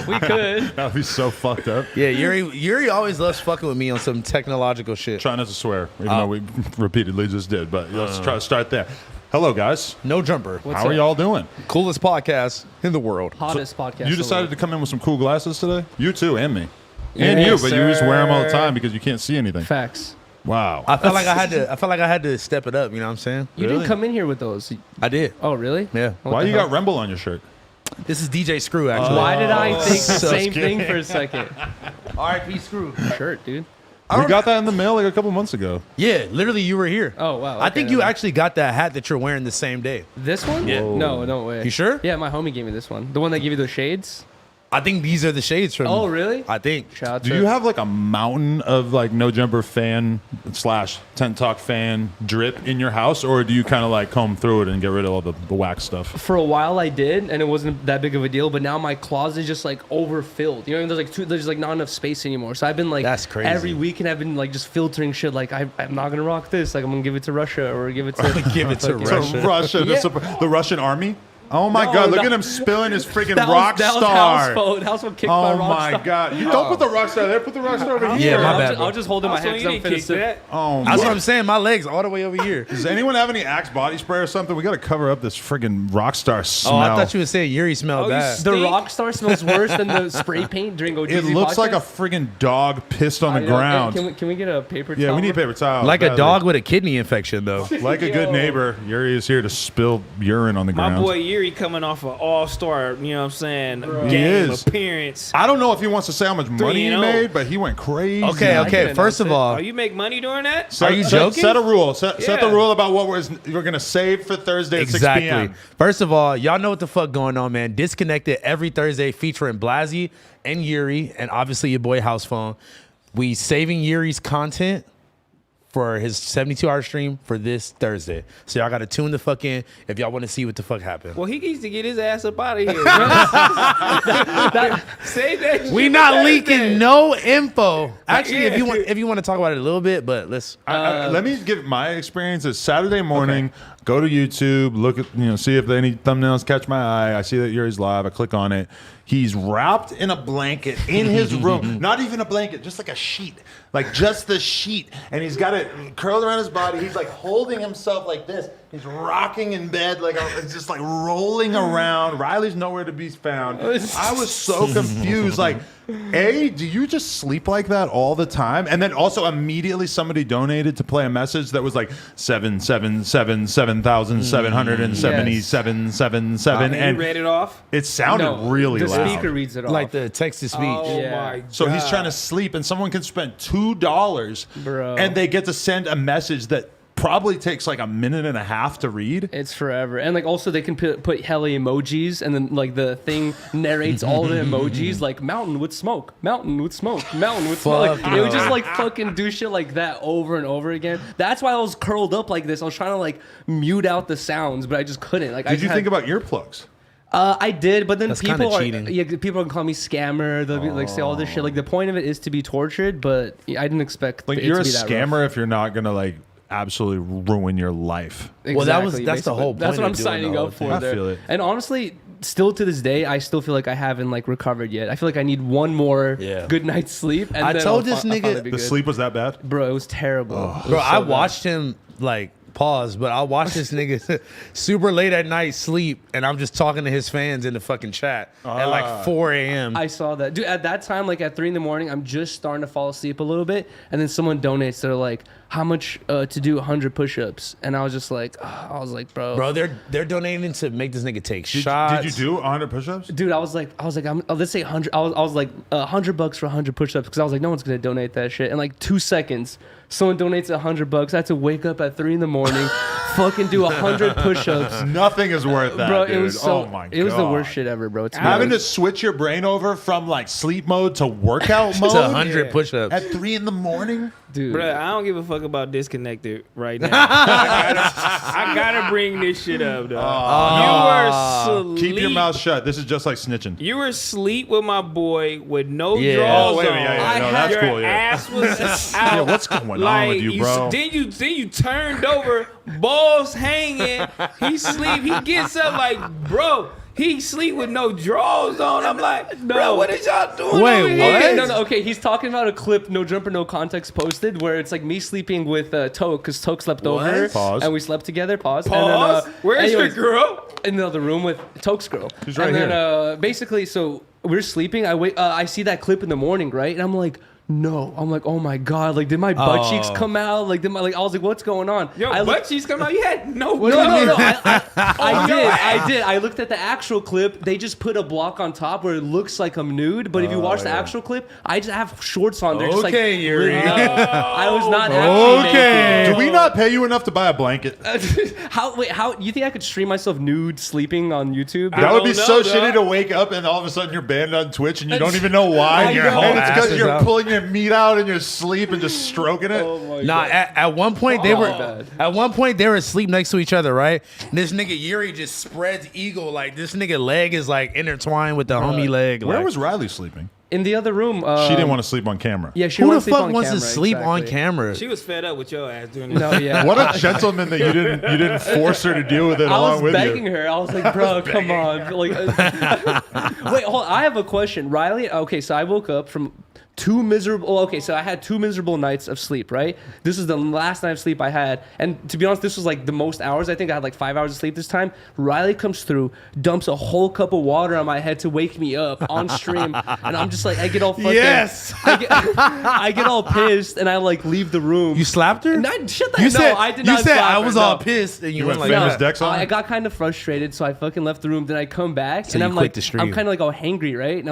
We could. That'd be so fucked up. Yeah, Yuri always loves fucking with me on some technological shit. Try not to swear, even though we repeatedly just did. But let's try to start there. Hello, guys. No jumper. How are y'all doing? Coolest podcast in the world. Hottest podcast. You decided to come in with some cool glasses today? You too, and me. Yeah, And you, but you sir. just wear them all the time because you can't see anything. Facts. Wow. I felt like I had to step it up. You know what I'm saying? You didn't come in here with those. I did. Oh, really? Yeah. Why you got Remble on your shirt? This is DJ Screw actually. Why did I think the So same thing for a second? R.I.P. Screw. Shirt, dude. We got that in the mail like a couple months ago. Yeah, literally you were here. Oh, wow. I think okay, you then. actually got that hat that you're wearing the same day. This one? Yeah. No, no way. You sure? Yeah, my homie gave me this one. The one that gave you those shades? I think these are the shades from. Oh, really? I think. Shout out Do to you have like a mountain of like No Jumper fan / Tent Talk fan drip in your house, or do you kind of like comb through it and get rid of all the wax stuff? For a while I did, and it wasn't that big of a deal. But now my closet is just like overfilled. You know, there's like not enough space anymore. So I've been like, That's crazy. every weekend I've been like just filtering shit. Like I'm not gonna rock this. Like I'm gonna give it to Russia or give it to Give it to fucking- Russia. To Russia, Yeah. the Russian army. Oh my No, God! Look no. at him spilling his freaking That rock was star. House phone kicked by Oh rock my star. God! You don't put the rock star there. Put the rock star over here. Yeah, my bad, bro. I'll just hold in my hand because I'm finna sip. Oh, That's my- what I'm saying. My legs all the way over here. Does anyone have any Axe body spray or something? We got to cover up this friggin' rock star smell. Oh, I thought you were saying Yuri smelled bad. The rock star smells worse than the spray paint during OGZ It looks like a podcast. friggin' dog pissed on the ground. Can we get a paper towel? Yeah, we need paper towels. Like a badly. dog with a kidney infection, though. Like a good neighbor, Yuri is here to spill urine on the My ground. boy Yuri coming off an all-star, you know what I'm saying, He game is. appearance. I don't know if he wants to say how much money he 3-0. made, but he went crazy. Okay, I okay. can First of announce all, Oh, you make money doing that? Set, Are you set- joking? Set a rule. Set the Yeah. rule about what we're going to save for Thursday at 6 exactly. p.m. First of all, y'all know what the fuck going on, man. Disconnected every Thursday featuring Blasey and Yuri, and obviously your boy House Phone. We saving Yuri's content for his 72-hour stream for this Thursday. So y'all got to tune the fuck in if y'all want to see what the fuck happened. Well, he needs to get his ass up out of here. Say that shit We not Thursday. leaking no info. Actually, Yeah. if you want to talk about it a little bit, but let's. Let me give my experience. It's Saturday morning. Go to YouTube, look at, see if any thumbnails catch my eye. I see that Yuri's live. I click on it. He's wrapped in a blanket in his room. Not even a blanket, just like a sheet. Like just the sheet. And he's got it curled around his body. He's like holding himself like this. He's rocking in bed, like it's just like rolling around. Riley's nowhere to be found. I was so confused. Like, A, do you just sleep like that all the time? And then also immediately somebody donated to play a message that was like 777,777,777. And he read it off? It sounded No, really the loud. speaker reads it off. Like the text to speech. Oh Yeah. my God. So he's trying to sleep, and someone can spend $2, Bro. and they get to send a message that probably takes like a minute and a half to read. It's forever. And like also they can put heli emojis and then like the thing narrates all the emojis like mountain with smoke, mountain with smoke, mountain with smoke. Fuck It would no. just like fucking do shit like that over and over again. That's why I was curled up like this. I was trying to like mute out the sounds, but I just couldn't. Like Did you think about earplugs? I did, but then That's people kinda are cheating. yeah, people can call me scammer. They'll be, like say all this shit. Like the point of it is to be tortured, but I didn't expect Like it you're to a be that rough. scammer if you're not gonna like absolutely ruin your life. Well, that's the basically. whole That's point what I'm of doing signing the whole up for. thing. I there. feel it. And honestly, still to this day, I still feel like I haven't like recovered yet. I feel like I need one more Yeah. good night's sleep. And I then told I'll this I'll nigga- finally be The good. sleep was that bad? Bro, it was terrible. It was Bro, so I bad. watched him like pause, but I watched this nigga super late at night sleep, and I'm just talking to his fans in the fucking chat at like 4 a.m. I saw that, dude. At that time, like at 3 a.m, I'm just starting to fall asleep a little bit, and then someone donates. They're like, "How much to do 100 push-ups?" And I was just like, Bro, they're donating to make this nigga take Did shots. you do 100 push-ups? Dude, I was like, let's say 100. I was like, $100 for 100 push-ups because I was like, no one's gonna donate that shit. In like 2 seconds, someone donates $100. I had to wake up at 3 a.m, fucking do 100 push-ups. Nothing is worth that, Bro, dude. it was so. Oh my God. It was the worst shit ever, bro. To be Having to honest. switch your brain over from like sleep mode to workout mode to 100 push-ups. at 3 a.m. dude. Bruh, I don't give a fuck about disconnected right now. I gotta bring this shit up, though. You were asleep. Keep your mouth shut. This is just like snitching. You were asleep with my boy with no Yeah. drawers Oh, wait, on. yeah, no, that's Your cool, yeah. ass was out. Yeah, what's going on with you, bro? Then you turned over, balls hanging. He sleep. He gets up like, bro. he sleep with no drawers on. I'm like, bro, what is y'all doing? Wait, over what? here? Okay, no. Okay, he's talking about a clip, no jumper, no context posted, where it's like me sleeping with Toke, because Toke slept over, Pause. and we slept together. Pause. Pause. And then, Where's anyways, your girl? in the other room with Toke's girl. She's right and then, here. basically, so we're sleeping. I see that clip in the morning, right? And I'm like, no. I'm like, oh my god! Like, did my butt cheeks come out? Like, I was like, what's going on? Yo, butt cheeks come out. You had no. No. I did. I looked at the actual clip. They just put a block on top where it looks like I'm nude. But if you watch the actual clip, I just have shorts on. They're just like, Yuri. I was not actually naked. Do we not pay you enough to buy a blanket? How you think I could stream myself nude sleeping on YouTube? That would be don't so know, shitty dog. to wake up and all of a sudden you're banned on Twitch and you don't even know why. I Your know. whole Ass it's because is you're out. pulling your meat out in your sleep and just stroking it. Oh my Nah, god. at one point they were bad. at one point they were asleep next to each other, right? And this nigga Yuri just spreads eagle, like this nigga leg is like intertwined with the homie leg. Where like, was Riley sleeping? In the other room, She didn't want to sleep on camera. Yeah, she who the wanted to sleep fuck on wants to camera, sleep on exactly. camera? She was fed up with your ass doing No, yeah. What a gentleman that you didn't force her to deal with it I along was with begging you. her. I was like, bro, come on. Like, wait, hold on. I have a question. Riley, okay, so I woke up from so I had 2 miserable nights of sleep, right? This is the last night of sleep I had. And to be honest, this was like the most hours. I think I had like 5 hours of sleep this time. Riley comes through, dumps a whole cup of water on my head to wake me up on stream. And I'm just like, I get all fucking... Yes. I get all pissed and I like leave the room. You slapped her? Shut that. You said I did you not said slap I her, was no. all pissed and you went like famous that. decks on? I got kind of frustrated, so I fucking left the room. Then I come back, So and you I'm quit like, the stream. I'm kind of like all hangry, right? And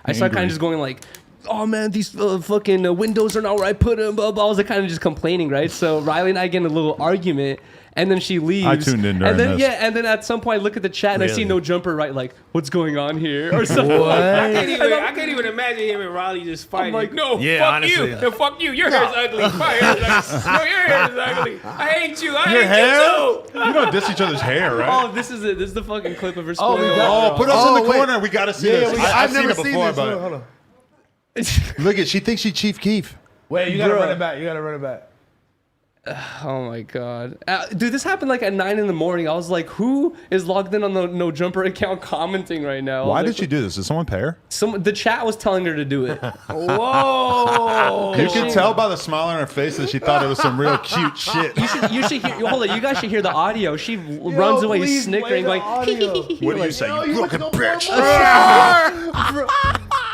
I start kind of just going like, oh man, these fucking windows are not where I put them. Blah, blah. I was like kind of just complaining, right? So Riley and I get in a little argument, and then she leaves. I tuned in during and then this. yeah, and then at some point I look at the chat and I see Really? no jumper, right? Like, what's going on here or something? I can't even imagine him and Riley just fighting. like, no, Yeah, fuck honestly. you. No, fuck you. Your hair's ugly. My hair's ugly. No, your hair is ugly. I hate you. I Your hate hair? you too. You don't diss each other's hair, right? Oh, this is it. This is the fucking clip of her spilling we water got- Oh, put us Oh, in the wait. corner. We got to see this. I've never seen it before, but Hold on. look at she thinks she Chief Keef. Wait, you gotta Bro. run it back. You gotta run it back. Oh my god, dude! This happened like at 9 a.m. I was like, "Who is logged in on the No Jumper account commenting right now?" Why I was did she do this? Did someone pay her? The chat was telling her to do it. Whoa. You can tell by the smile on her face that she thought it was some real cute shit. You should hear. Hold on, you guys should hear the audio. She runs away please snickering, play going. the What do you say, you broken bitch?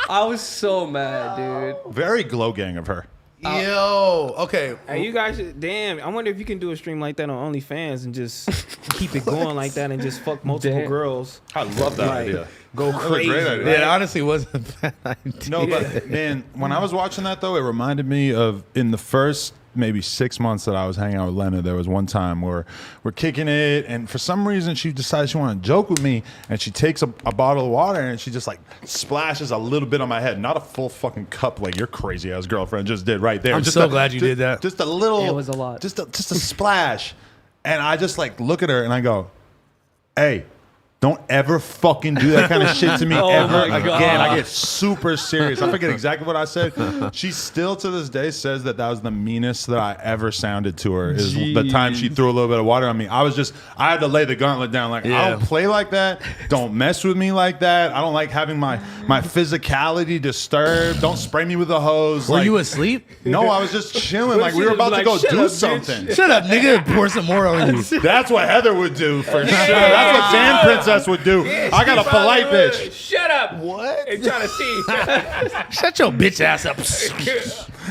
I was so mad, dude. Very glow gang of her. Yo, okay. Hey, you guys, damn. I wonder if you can do a stream like that on OnlyFans and just keep it going like that and just fuck multiple Damn. girls. I love that Like, idea. Go That's a crazy. great idea. Yeah, it honestly wasn't a bad idea. No, but man, when I was watching that though, it reminded me of in the first maybe 6 months that I was hanging out with Lena. There was one time where we're kicking it, and for some reason she decides she want to joke with me, and she takes a bottle of water and she just like splashes a little bit on my head, not a full fucking cup like your crazy ass girlfriend just did right there. I'm just so glad you did that. Just a little. It was a lot. Just a splash, and I just like look at her and I go, "Hey." Don't ever fucking do that kind of shit to me ever my again. God. I get super serious. I forget exactly what I said. She still to this day says that was the meanest that I ever sounded to her. Is the time she threw a little bit of water on me. I had to lay the gauntlet down. Like, I don't play like that. Don't mess with me like that. I don't like having my physicality disturbed. Don't spray me with a hose. Were Like, you asleep? No, I was just chilling. Like, we were about to go Shut do up, bitch. something. Shut up, nigga. Pour some more on you. That's what Heather would do for sure. That's what Dan Princess would do. I got a polite bitch. Shut up. What? They're trying to see. Shut your bitch ass up.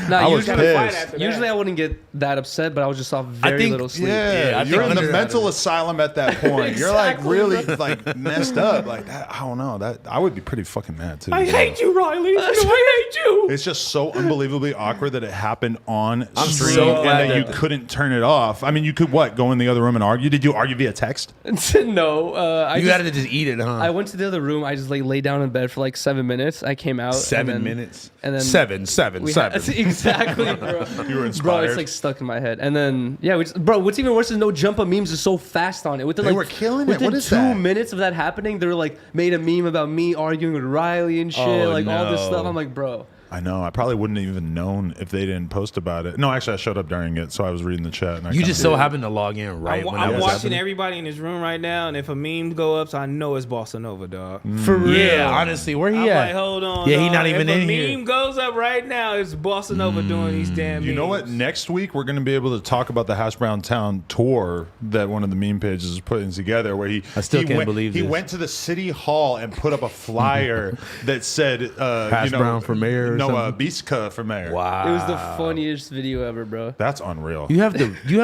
Nah, I was usually, pissed. usually I wouldn't get that upset, but I was just off very think- little sleep. Yeah, I you're think in the under- mental asylum at that point. You're like really like messed up. Like that, I don't know. That I would be pretty fucking mad too. I hate you, Riley. No, I hate you. It's just so unbelievably awkward that it happened on I'm stream so and glad that you that- couldn't turn it off. I mean, you could go in the other room and argue? Did you argue via text? No, I You just, had to just eat it, huh? I went to the other room. I just like lay down in bed for like 7 minutes. I came out. 7 and then, minutes. And then seven. we had- exactly, bro. You were inspired. Bro, it's like stuck in my head. And then bro, what's even worse is No Jumper memes is so fast on it. Within They like were killing it. within What is 2 that? minutes of that happening, they were like made a meme about me arguing with Riley and shit, Oh, like all this no. stuff. I'm like, bro, I know. I probably wouldn't have even known if they didn't post about it. No, actually, I showed up during it, so I was reading the chat. And You just so happened to log in right when I'm that was watching happening. everybody in this room right now, and if a meme go up, so I know it's Bossa Nova, dog. For real. Yeah, honestly, where he I'm at? like, hold on. Yeah, he dog. not even if in a here. meme goes up right now, it's Bossa Nova doing these damn memes. You know what? Next week, we're going to be able to talk about the Hash Brown Town tour that one of the meme pages is putting together, where I still can't went, believe he this. went to the city hall and put up a flyer that said, Hash Brown for mayor or No, something? Biska for mayor. Wow. It was the funniest video ever, bro. That's unreal. You have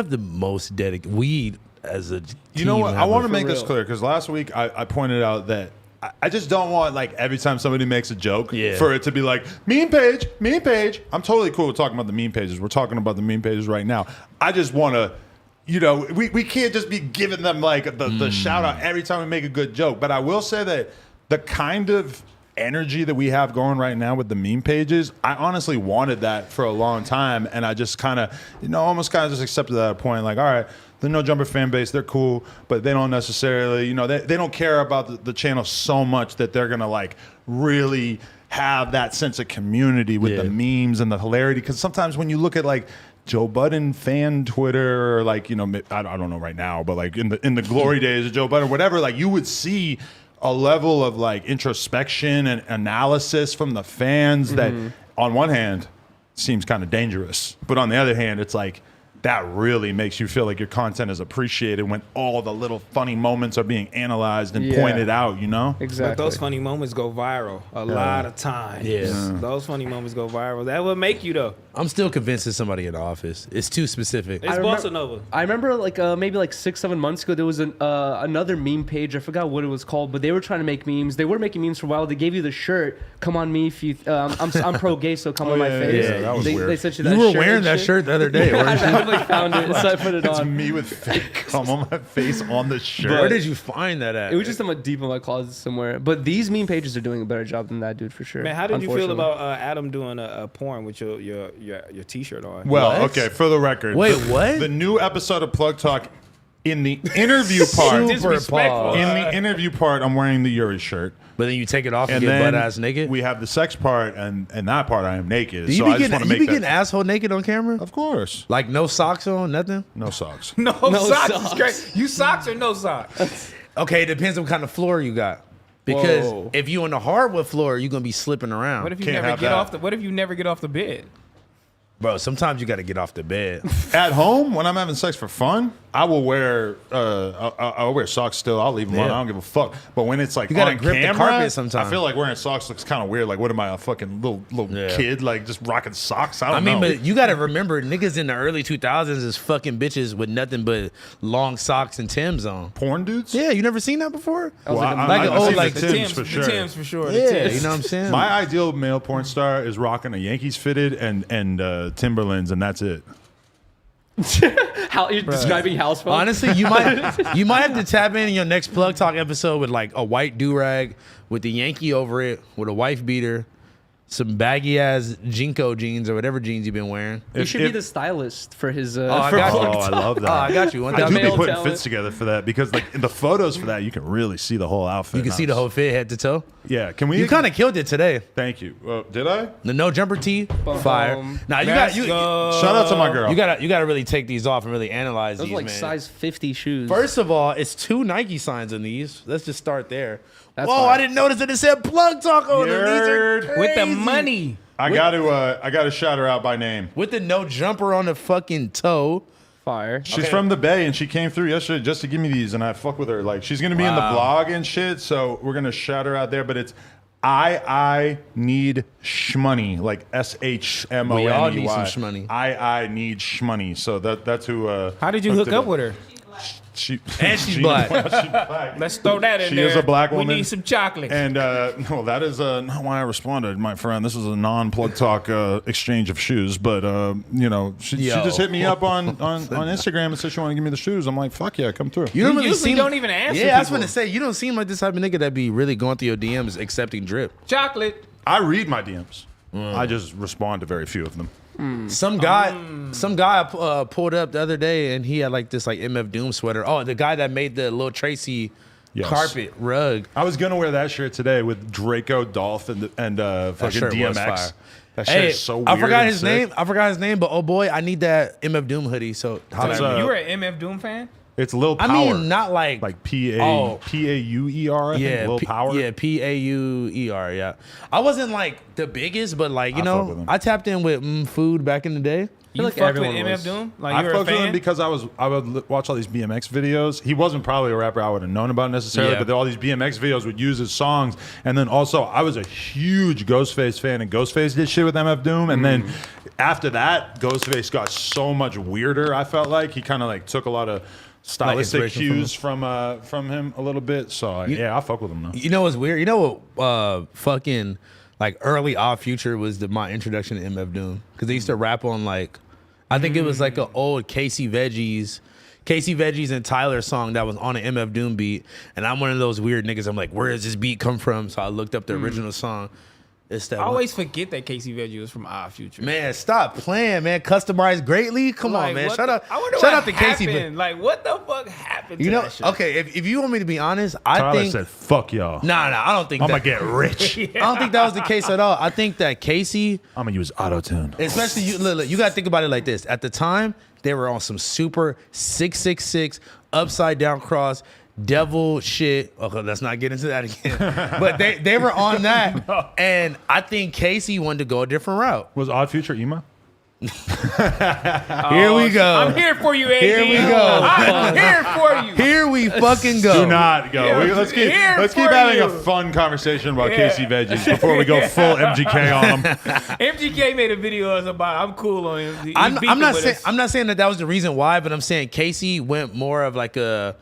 the most dedicated weed as a team. You know what? I want to For make this real. clear because last week I pointed out that I just don't want like every time somebody makes a joke Yeah. for it to be like meme page, meme page. I'm totally cool with talking about the meme pages. We're talking about the meme pages right now. I just want to, we can't just be giving them like the shout out every time we make a good joke. But I will say that the kind of energy that we have going right now with the meme pages, I honestly wanted that for a long time, and I just kind of, almost kind of just accepted that point. Like, all right, the No Jumper fan base, they're cool, but they don't necessarily, they don't care about the channel so much that they're gonna like really have that sense of community with the memes and the hilarity. Because sometimes when you look at like Joe Budden fan Twitter, or like, I don't know right now, but like in the glory days of Joe Budden, whatever, like you would see a level of like introspection and analysis from the fans that on one hand seems kind of dangerous, but on the other hand, it's like that really makes you feel like your content is appreciated when all the little funny moments are being analyzed and pointed out, Exactly. But those funny moments go viral a lot of times. Yeah. Those funny moments go viral. That would make you, though. I'm still convinced it's somebody in the office. It's too specific. It's Bossa Nova. I remember like maybe like 6-7 months ago there was another meme page. I forgot what it was called, but they were trying to make memes. They were making memes for a while. They gave you the shirt. Come on me if you. I'm pro gay, so come on my face. yeah, that was they, weird. they sent you that. You were shirt wearing and that shit. shirt the other day. I weren't you? randomly found it, so I put it It's on. me with fake cum on my face on the shirt. Where did you find that at? It was just deep in my closet somewhere. But these meme pages are doing a better job than that dude for sure. Man, how did you feel unfortunately. about Adam doing a porn with your T-shirt on? Well, What? okay, for the record. Wait, the, what? The new episode of Plug Talk, in the interview part, Disrespectful. in the interview part, I'm wearing the Yuri shirt. But then you take it off and, And get then butt ass naked. we have the sex part, and that part I am naked. Do you so be I just want getting, to you be make getting that. asshole naked on camera? Of course. Like no socks on, nothing? No socks. No, socks. socks. Is great. You socks or no socks? Okay, it depends on what kind of floor you got. Because Whoa. if you on the hardwood floor, you're gonna be slipping around. What if you Can't never have get that. off the? What if you never get off the bed? Bro, sometimes you gotta get off the bed. At home, when I'm having sex for fun, I will wear I'll wear socks still. I'll leave them on. Yeah. I don't give a fuck. But when it's like You gotta on grip the camera, carpet sometimes. I feel like wearing socks looks kind of weird. Like, what am I, a fucking little Yeah. kid, like just rocking socks? I I don't mean, know. but you gotta remember, niggas in the early 2000s is fucking bitches with nothing but long socks and Timbs on. Porn dudes? Yeah, you never seen that before? Well, like a- like an old, seen like the the Timbs for sure. The Timbs for sure. Yeah, The Timbs. you know what I'm saying? My ideal male porn star is rocking a Yankees fitted and Timberlands, and that's it. How you're describing house phone? Honestly, you might have to tap in your next Plug Talk episode with like a white do-rag with the Yankee over it, with a wife beater, some baggy ass Jinko jeans or whatever jeans you've been wearing. You should be the stylist for his. I for got you. Plug Oh, I Talk. love that. Oh, I got you. I do be male putting talent. fits together for that because, like, in the photos for that, you can really see the whole outfit. You can see the whole fit head to toe. Yeah, can we? You kind of killed it today. Thank you. Did I? The no jumper tee, fire. boom. Now you Let's got you. go. Shout out to my girl. You gotta really take these off and really analyze Those these, are like man. size 50 shoes. First of all, it's 2 Nike signs on these. Let's just start there. That's Whoa, fire. I didn't notice that it said Plug Talk on them. These are Nerd. With the crazy. money. I got to shout her out by name. With the no jumper on the fucking toe. Fire. She's from the Bay, and she came through yesterday just to give me these, and I fuck with her. Like, she's gonna be in the vlog and shit, so we're gonna shout her out there. But it's I need shmoney, like SHMONEY. We all need some shmoney. I need shmoney. So that's who. How did you hook up with her? She And she's black. She's black. Let's throw that in She there. is a black We woman. need some chocolate. And well, that is not why I responded, my friend. This is a non-plug talk exchange of shoes, but she Yo. just hit me up on Instagram and said she wanted to give me the shoes. I'm like, fuck yeah, come through. You don't You really usually seem, don't even answer Yeah, I was people. gonna say you don't seem like this type of nigga that be really going through your DMs accepting drip. Chocolate. I read my DMs. I just respond to very few of them. Some guy pulled up the other day and he had like this like MF Doom sweater. Oh, the guy that made the Lil Tracy Yes. carpet, rug. I was gonna wear that shirt today with Draco, Dolph, and fucking shirt was fire. DMX. That shit is so weird. I forgot and his sick. name. I forgot his name, but oh boy, I need that MF Doom hoodie. So holla at What's me. up? You were an MF Doom fan? It's Lil Power. I mean, not like P-A-U-E-R. I think, Lil Power. Yeah, P-A-U-E-R. Yeah, I wasn't like the biggest, but like you I fuck with know, him. I tapped in with food back in the day. You like fucked with everyone MF was. Doom? Like I you were a fucked with him fan? because I would watch all these BMX videos. He wasn't probably a rapper I would have known about necessarily, Yeah. but all these BMX videos would use his songs. And then also, I was a huge Ghostface fan, and Ghostface did shit with MF Doom. And then after that, Ghostface got so much weirder. I felt like he kind of like took a lot of stylistic inspiration cues from him a little bit. So yeah, I fuck with him now. You know what's weird? You know what? Fucking like early Odd Future was my introduction to MF Doom because they used to rap on like, I think it was like an old Casey Veggies and Tyler song that was on an MF Doom beat, and I'm one of those weird niggas. I'm like, where does this beat come from? So I looked up the original song. It's that I always forget that Casey Veggie was from Odd Future. man. Stop playing, man. Customized greatly. Come on, Like, man. what Shut the- up. I wonder Shout what out to Casey. happened. Like, what the fuck happened to You know, that shit? okay. If you want me to be honest, I Tyler think said, "Fuck y'all. nah. I don't think I'm that. gonna get rich. I don't think that was the case at all. I think that Casey. I'm gonna use auto tune." Especially you, look, you got to think about it like this. At the time, they were on some super 666 upside down cross devil shit. Okay, let's not get into that again. But they were on that, and I think Casey wanted to go a different route. Was Odd Future emo? Here we go. I'm here for you, AD. Here we go. I'm here for you. Here we fucking go. Do not go. Yeah, Let's keep here having for a you. fun conversation about Yeah. Casey Veggies before we go full MGK on them. MGK made a video about I'm cool on him. He's I'm beefing not with saying us. I'm not saying that was the reason why, but I'm saying Casey went more of like a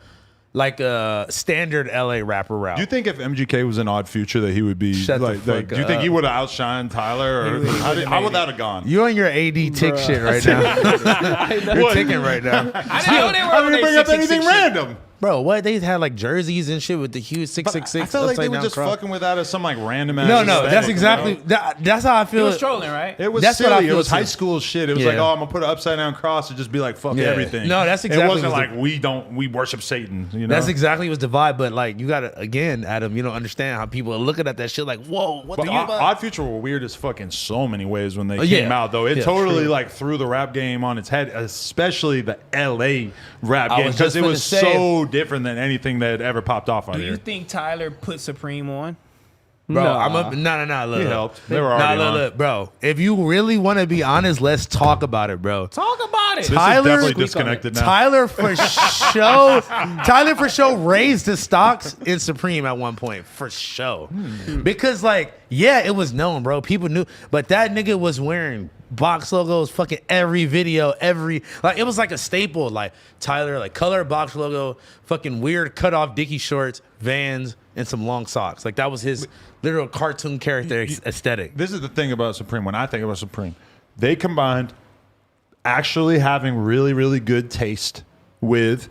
standard LA rapper route. Do you think if MGK was in Odd Future that he would be Shut the like, fuck do you think up. he would have outshined Tyler, or how would that have gone? You're on your AD tick shit right now. You're What? ticking right now. I didn't know they were How on did their you bring up 666 anything shit. random? Bro, what? They had like jerseys and shit with the huge 666 I felt like they upside were down just cross. fucking with that as some like random ass. No, aesthetic, that's you exactly know? that's how I He feel. was trolling, right? It was That's what silly. I It feel was high too. school shit. It was Yeah. like, oh, I'm gonna put an upside down cross and just be like, fuck Yeah. everything. No, that's It exactly wasn't what like we worship Satan. You know, That's exactly what's the vibe. But like, you gotta again, Adam. You don't understand how people are looking at that shit like, whoa, what But the Odd Future were weird as fuck in so many ways when they yeah. came out, though. It Yeah, totally true. like threw the rap game on its head, especially the LA rap I game, was because just it finna was say- so different than anything that had ever popped off out Do here. you think Tyler put Supreme on? bro. Nah. I'm a no. Look, He helped. They were already on. look, bro. If you really want to be honest, let's talk about it, bro. Talk about it. This Tyler- is definitely Squeak on disconnected now. Tyler for show raised his stocks in Supreme at one point for show. Because like, yeah, it was known, bro. People knew, but that nigga was wearing box logos fucking every video, like it was like a staple. Like Tyler, like color box logo, fucking weird cut off Dickie shorts, Vans, and some long socks. Like that was his literal cartoon character aesthetic. This is the thing about Supreme. When I think about Supreme, they combined actually having really, really good taste with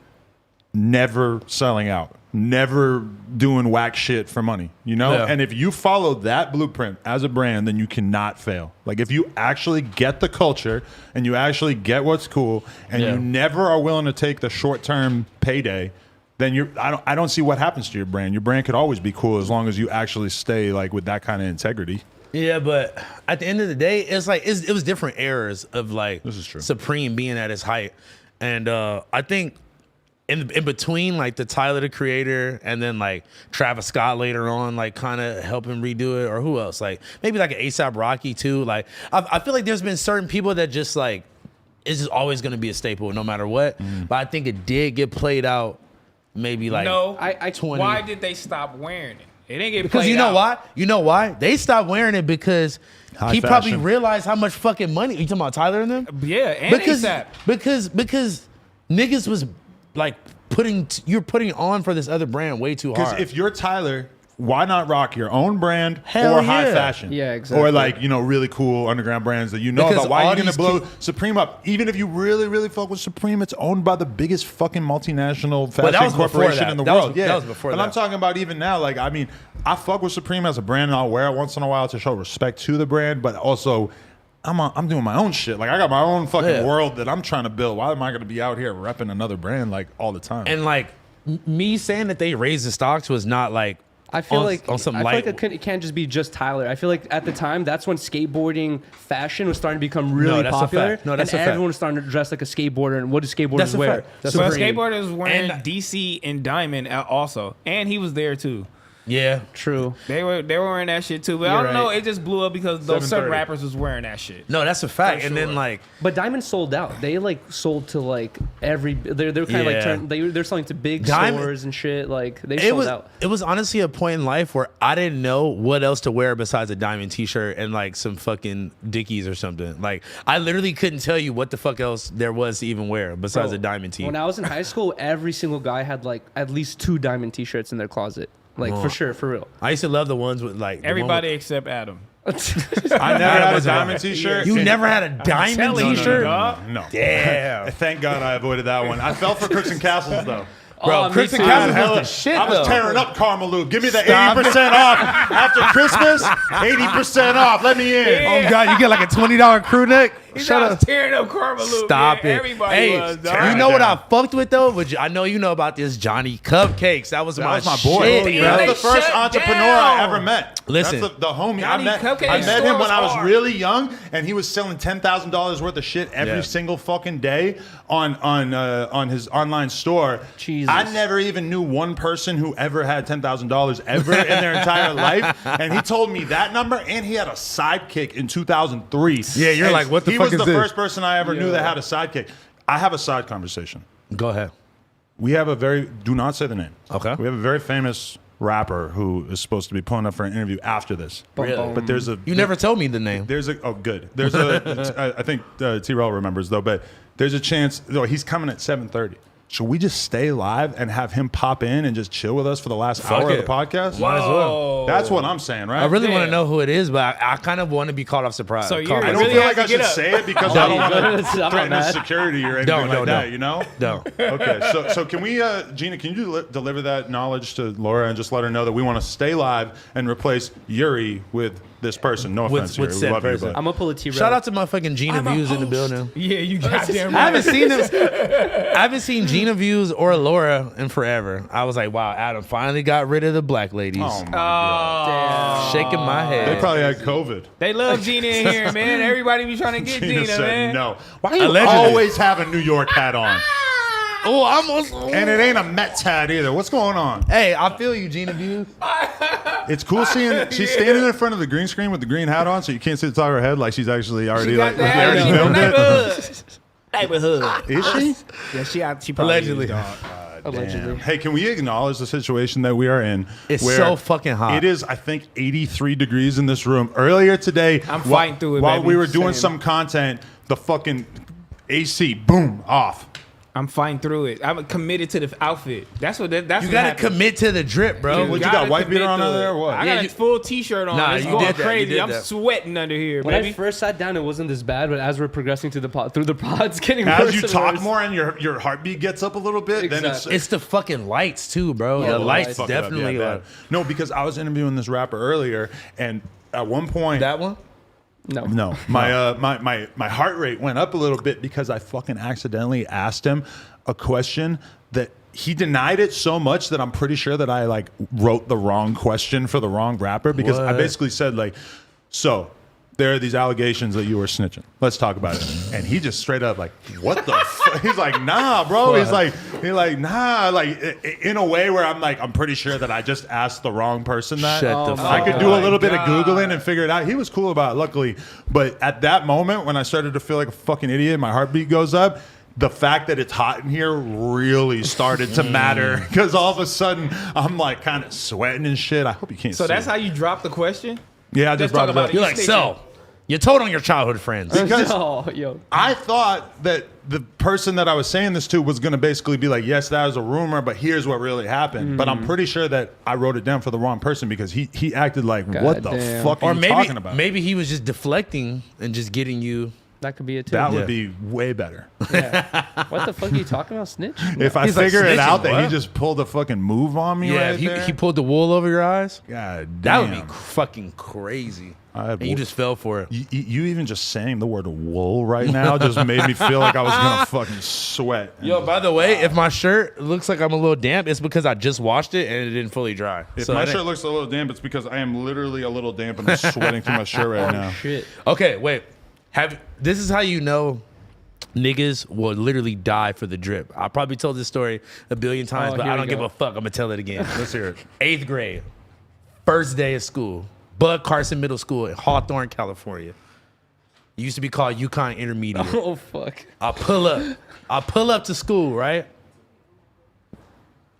never selling out, never doing whack shit for money, you know? Yeah. And if you follow that blueprint as a brand, then you cannot fail. Like if you actually get the culture and you actually get what's cool and Yeah. you never are willing to take the short-term payday, then I don't see what happens to your brand. Your brand could always be cool as long as you actually stay like with that kind of integrity. Yeah, but at the end of the day, it's like it was different eras of like This is true. Supreme being at its height, and I think in between like the Tyler the Creator and then like Travis Scott later on, like kind of helping redo it, or who else? Like maybe like an ASAP Rocky too. Like I feel like there's been certain people that just like it's just always gonna be a staple no matter what. But I think it did get played out. Maybe like No. I 20. Why did they stop wearing it? It didn't get Because played you know out. why? You know why? They stopped wearing it because High he probably fashion. realized how much fucking money. You talking about Tyler and them? Yeah, and Because ASAP. because niggas was like you're putting on for this other brand way too Because hard. if you're Tyler, why not rock your own brand Hell or high yeah. fashion? Yeah, exactly. Or like, really cool underground brands that you know Because about. Why all are you going these to blow kids- Supreme up? Even if you really, really fuck with Supreme, it's owned by the biggest fucking multinational But that fashion was before corporation that. in the That was- world. Yeah, that was before But that. I'm talking about even now. Like, I mean, I fuck with Supreme as a brand and I'll wear it once in a while to show respect to the brand, but also I'm doing my own shit. Like I got my own fucking Yeah. world that I'm trying to build. Why am I going to be out here repping another brand like all the time? and like me saying that they raised the stocks was not like I feel on, like on some I feel light. like it can't just be just Tyler. I feel like at the time that's when skateboarding fashion was starting to become really that's a popular. fact. No, that's and a fact. everyone was starting to dress like a skateboarder. And what do skateboarders That's a wear? fact. That's Well, Supreme. skateboarders wearing And- DC and Diamond also, and he was there too. Yeah. True. They were wearing that shit too, but I You're don't know. right. It just blew up because those certain 7:30. rappers was wearing that shit. No, that's a fact. For And then sure. like But Diamond sold out. They like sold to like every. They're kind of Yeah. like they're selling to big Diamond- stores and shit. Like they it sold was out. it was honestly a point in life where I didn't know what else to wear besides a Diamond t-shirt and like some fucking Dickies or something. Like I literally couldn't tell you what the fuck else there was to even wear besides Bro, a Diamond tee. When I was in high school, every single guy had like at least 2 Diamond T-shirts in their closet. Like for sure, for real. I used to love the ones with like the one Everybody except Adam. I never had a diamond T-shirt. with- You never had a Diamond telling you, t-shirt? dog. No. Damn. Thank God I avoided that one. I fell for Crooks and Castles though. Bro, me Chris and too. Castles Hella- was the shit I was though. tearing up Carmelou. Give me the Stop 80% off after Christmas. 80% off. Let me in. Oh God, you get like a $20 crew neck? He's Shut out up. tearing up Carmelou. Stop man. it. Everybody Hey, was, you dog. know what I Down. fucked with though? I know you know about this Johnny Cupcakes. That was That my was my boy. shit, Yeah, bro. they That's the first shut entrepreneur down. I ever met. Listen. That's the homie. Johnny Cupcake I met store him when was I was hard. really young, and he was selling $10,000 worth of shit every Yeah. single fucking day on his online store. Jesus. I never even knew one person who ever had $10,000 ever in their entire life, and he told me that number, and he had a sidekick in 2003. Yeah, you're And like, what the he fuck was is the this? first person I ever knew that had a sidekick. I have a side conversation. Go ahead. We have a very, do not say the name. Okay. We have a very famous rapper who is supposed to be pulling up for an interview after this. Really? But there's a, You never told me the name. there's a, oh, good. There's a, I think T-Rail remembers though, but there's a chance, though, he's coming at 7:30. Should we just stay live and have him pop in and just chill with us for the last hour it. of the podcast? Might as well. That's what I'm saying, right? I really want to Yeah. know who it is, but I kind of want to be caught off surprise. So you're Caught I off don't really feel have like to I get should up. say it because I don't want I'm to not threaten his mad. security or anything like no. that, you know? No. Okay, so can we, Gina, can you deliver that knowledge to Laura and just let her know that we want to stay live and replace Yuri with this person? No With- offense, with Yuri. We said love you, person. but I'm gonna pull a T-Rail. Shout out to my fucking Gina Views in the building. Yeah, you goddamn I right. haven't seen them. I haven't seen Gina Views or Laura in forever. I was like, wow, Adam finally got rid of the black ladies. oh my God. Shaking my head. They probably had COVID. They love Gina in here, man. Everybody be trying to get Gina Gina, said man. no. Why do you Allegedly. always have a New York hat on? Oh, almost. And it ain't a Mets hat either. What's going on? Hey, I feel you, Gina Views. It's cool seeing she's standing in front of the green screen with the green hat on, so you can't see the top of her head like she's actually already She got like the already hat filmed on. it. Neighborhood. Is she? Yeah, she probably Allegedly. is, dog. Allegedly. Hey, can we acknowledge the situation that we are in? It's where so fucking hot. It is, I think, 83 degrees in this room. Earlier today, I'm fighting through it, while baby. we were doing Same. some content, the fucking AC, boom, off. I'm fighting through it. I'm committed to the outfit. That's what. That's You what gotta happened. commit to the drip, bro. What, you got, Gotta white beater commit on to over there it. or what? I Yeah, got you- a full T-shirt on. Nah, It's you going did that. You crazy. did I'm that. sweating under here, When I baby. first sat down, it wasn't this bad, but as we're progressing through the pods, getting As worse you and talk worse. more and your heartbeat gets up a little bit, then Exactly. It's the fucking lights too, bro. Yeah, the the lights lights. Fuck it up. definitely. Yeah, bad. No, because I was interviewing this rapper earlier, and at one point, That one. No. my heart rate went up a little bit because I fucking accidentally asked him a question that he denied it so much that I'm pretty sure that I like wrote the wrong question for the wrong rapper because I What? basically said like, so there are these allegations that you were snitching. Let's talk about it. And he just straight up like, what the fuck? He's like, nah, bro. He's like, nah, like in a way where I'm like, I'm pretty sure that I just asked the wrong person that. Shut the I fuck could up. do a little bit of God. Googling and figure it out. He was cool about it, luckily. But at that moment, when I started to feel like a fucking idiot, my heartbeat goes up. The fact that it's hot in here really started to matter because all of a sudden I'm like kind of sweating and shit. I hope you can't So see that's it. how you drop the question. Yeah, I just Let's brought talk it about up. it. You're like, so you told on your childhood friends. Because No, yo. I thought that the person that I was saying this to was going to basically be like, yes, that was a rumor, but here's what really happened. But I'm pretty sure that I wrote it down for the wrong person because he acted like, what the Goddamn. fuck are Or you maybe talking about? maybe he was just deflecting and just getting you That could be it too. That would be way better. Yeah. What the fuck are you talking about, snitch? If I He's like figure it out snitching, that what? he just pulled a fucking move on me Yeah, right there. he pulled the wool over your eyes. God That damn. would be fucking crazy. I had And you wool- just fell for it. You even just saying the word wool right now just made me feel like I was gonna fucking sweat. Yo, by the way, if my shirt looks like I'm a little damp, it's because I just washed it and it didn't fully dry. If So my I didn't- shirt looks a little damp, it's because I am literally a little damp and I'm sweating through my shirt right now. Shit. Okay, wait. This is how you know niggas will literally die for the drip. I probably told this story a billion times, Oh, but here I we don't give go. a fuck. I'm gonna tell it again. Let's hear it. 8th grade, first day of school, Bud Carson Middle School in Hawthorne, California. It used to be called UConn Intermediate. Oh fuck. I pull up to school, right?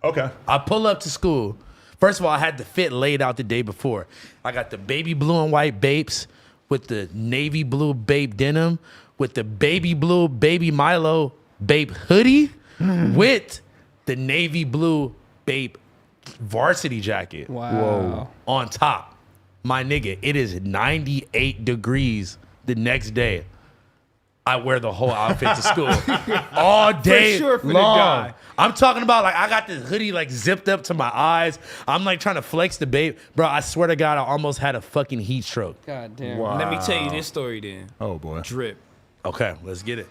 Okay. I pull up to school. First of all, I had the fit laid out the day before. I got the baby blue and white Bapes with the navy blue Bape denim, with the baby blue Baby Milo Bape hoodie, with the navy blue Bape varsity jacket Wow. on top. My nigga, it is 98 degrees the next day. I wear the whole outfit to school all day sure for the long. guy. I'm talking about like I got this hoodie like zipped up to my eyes. I'm like trying to flex the Bape. Bro, I swear to God, I almost had a fucking heat stroke. God damn. Wow. Let me tell you this story then. Oh boy. Drip. Okay, let's get it.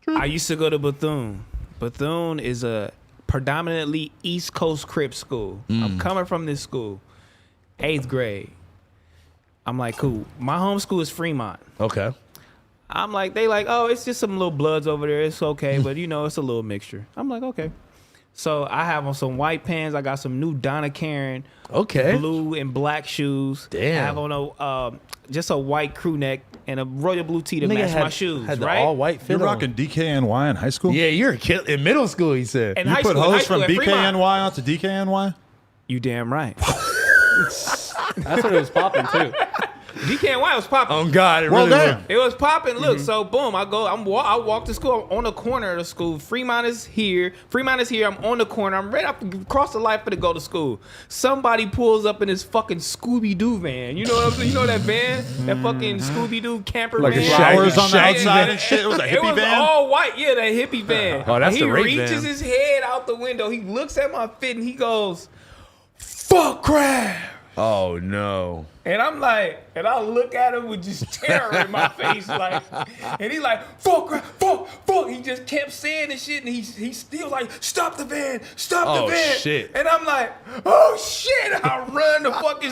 I used to go to Bethune. Bethune is a predominantly East Coast Crip school. I'm coming from this school. 8th grade. I'm like, cool. My home school is Fremont. Okay. I'm like, they like, oh, it's just some little bloods over there. It's okay, but you know, it's a little mixture. I'm like, okay. So I have on some white pants. I got some new Donna Karan Okay. blue and black shoes. Damn. I have on a just a white crew neck and a royal blue tee to match my shoes. Had the right? all white fit You're on. rocking DKNY in high school? Yeah, you're a kid in middle school. He said. In You high put school, hose from at Fremont. BKNY onto DKNY? You damn right. That's what it was popping too. DKNY was popping. Oh God, it Well, really damn. was. It was popping. Look, so boom, I walk to school. I'm on the corner of the school. Fremont is here. I'm on the corner. I'm ready to cross the light for to go to school. Somebody pulls up in this fucking Scooby Doo van. You know what I'm saying? You know that van? That fucking Scooby Doo camper Like a van. Shaggy- Flowers on the Shaggy outside van. and shit. It was a It hippie was van. all white. Yeah, that hippie van. Oh, that's he the rape reaches van. his head out the window. He looks at my fit and he goes, "Fuck crab." Oh no. And I'm like, and I look at him with just terror in my face, like, and he's like, fuck, fuck, fuck. He just kept saying this shit, and he still like, stop the van, stop Oh, the van. shit. And I'm like, oh shit. I run to fucking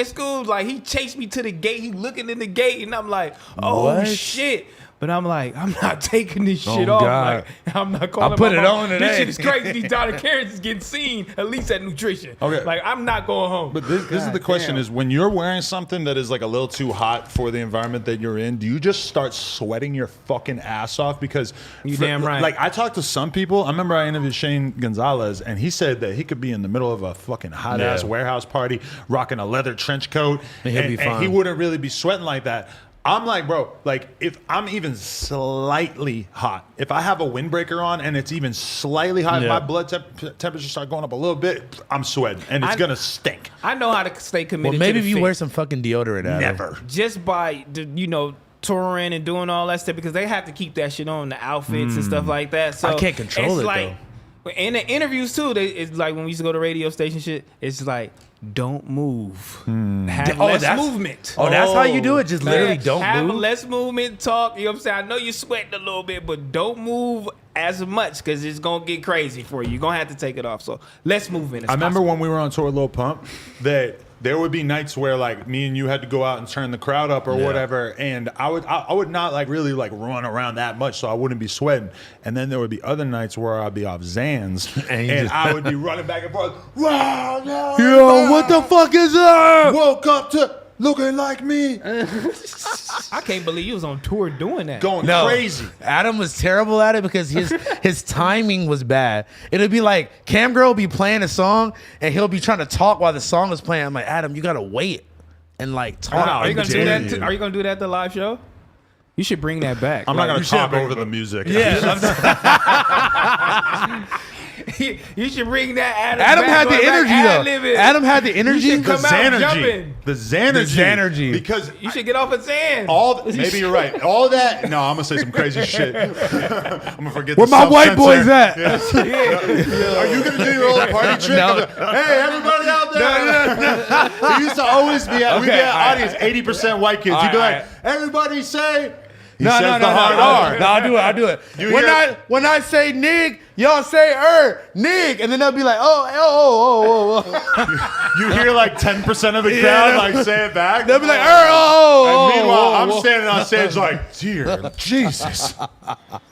school, like he chased me to the gate. He looking in the gate, and I'm like, oh What? shit. But I'm like, I'm not taking this Oh, shit off. God. Like, I'm not calling I put my it mom. on This today. shit is crazy. These Donna Karens is getting seen, at least at nutrition. Okay. Like, I'm not going home. But this is the question: is when you're wearing something that is like a little too hot for the environment that you're in, do you just start sweating your fucking ass off? Because You damn right. Like I talked to some people. I remember I interviewed Shane Gonzalez, and he said that he could be in the middle of a fucking hot ass Yeah. warehouse party, rocking a leather trench coat, And he'll be and fine. he wouldn't really be sweating like that. I'm like, bro, like if I'm even slightly hot, if I have a windbreaker on and it's even slightly hot, Yeah. my blood temperature start going up a little bit, I'm sweating and it's gonna stink. I know how to stay committed. Well, maybe to if the you fit. wear some fucking deodorant, Adam. Never. just by touring and doing all that stuff, because they have to keep that shit on the outfits and stuff like that. So I can't control it's it, like, in the interviews too, it's like when we used to go to radio station shit. It's like, don't move. Have Oh, less that's- movement. Oh, that's how you do it? Just literally Yeah, don't have move? less movement, talk. You know what I'm saying? I know you're sweating a little bit, but don't move as much because it's gonna get crazy for you. You're gonna have to take it off. So less movement. I remember when we were on tour with Lil Pump that there would be nights where like me and you had to go out and turn the crowd up or Yeah. whatever, and I would not like really like run around that much, so I wouldn't be sweating. And then there would be other nights where I'd be off Zans And and, you just- I would be running back and forth. Wow, no, Yo, what the fuck is that? woke up to looking like me, I can't believe you was on tour doing that. going No, crazy. Adam was terrible at it because his timing was bad. It'd be like Cam Girl will be playing a song and he'll be trying to talk while the song is playing. I'm like, Adam, you gotta wait and like talk. Wow, Are you gonna do dare that? you. Are you gonna do that at the live show? You should bring that back. I'm not you gonna should talk bring over it the music. Yeah, You should bring that Adam. Adam back had the on, like, energy ad-lib though. it. Adam had the energy. should come out jumping. The Xanergy. Because You should get off of Xan. maybe you're right. All that. No, I'm gonna say some crazy shit. I'm gonna forget. Where the my white self-censor. boys at? Are you gonna do your old party trick? No. Hey, everybody out there! He used to always be at. We'd be at audience 80% white kids. He'd be like, everybody say. He says the hard R. No, I'll do it. You When hear- when I say nig, y'all say nig, and then they'll be like, oh. You hear like 10% of the crowd like say it back. They'll be like, And meanwhile, I'm standing on stage like, dear Jesus.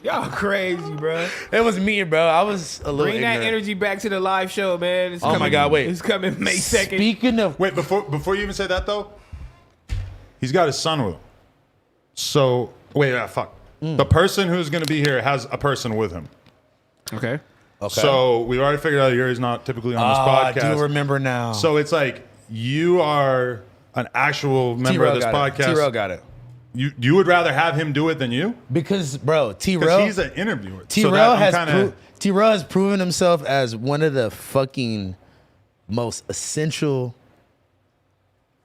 Y'all crazy, bro. It was me, bro. I was a little Bring that ignorant. energy back to the live show, man. It's Oh my coming, God, wait. It's coming May 2nd. Speaking of, Wait, before you even say that though, he's got his son with him. So fuck. The person who's gonna be here has a person with him. Okay. So we already figured out Yuri's not typically on this I podcast. do remember now. So it's like you are an actual member of this podcast. T-Rail got it. You would rather have him do it than you? Because, bro, Because T-Rail he's an interviewer. T-Rail So T-Rail has proven himself as one of the fucking most essential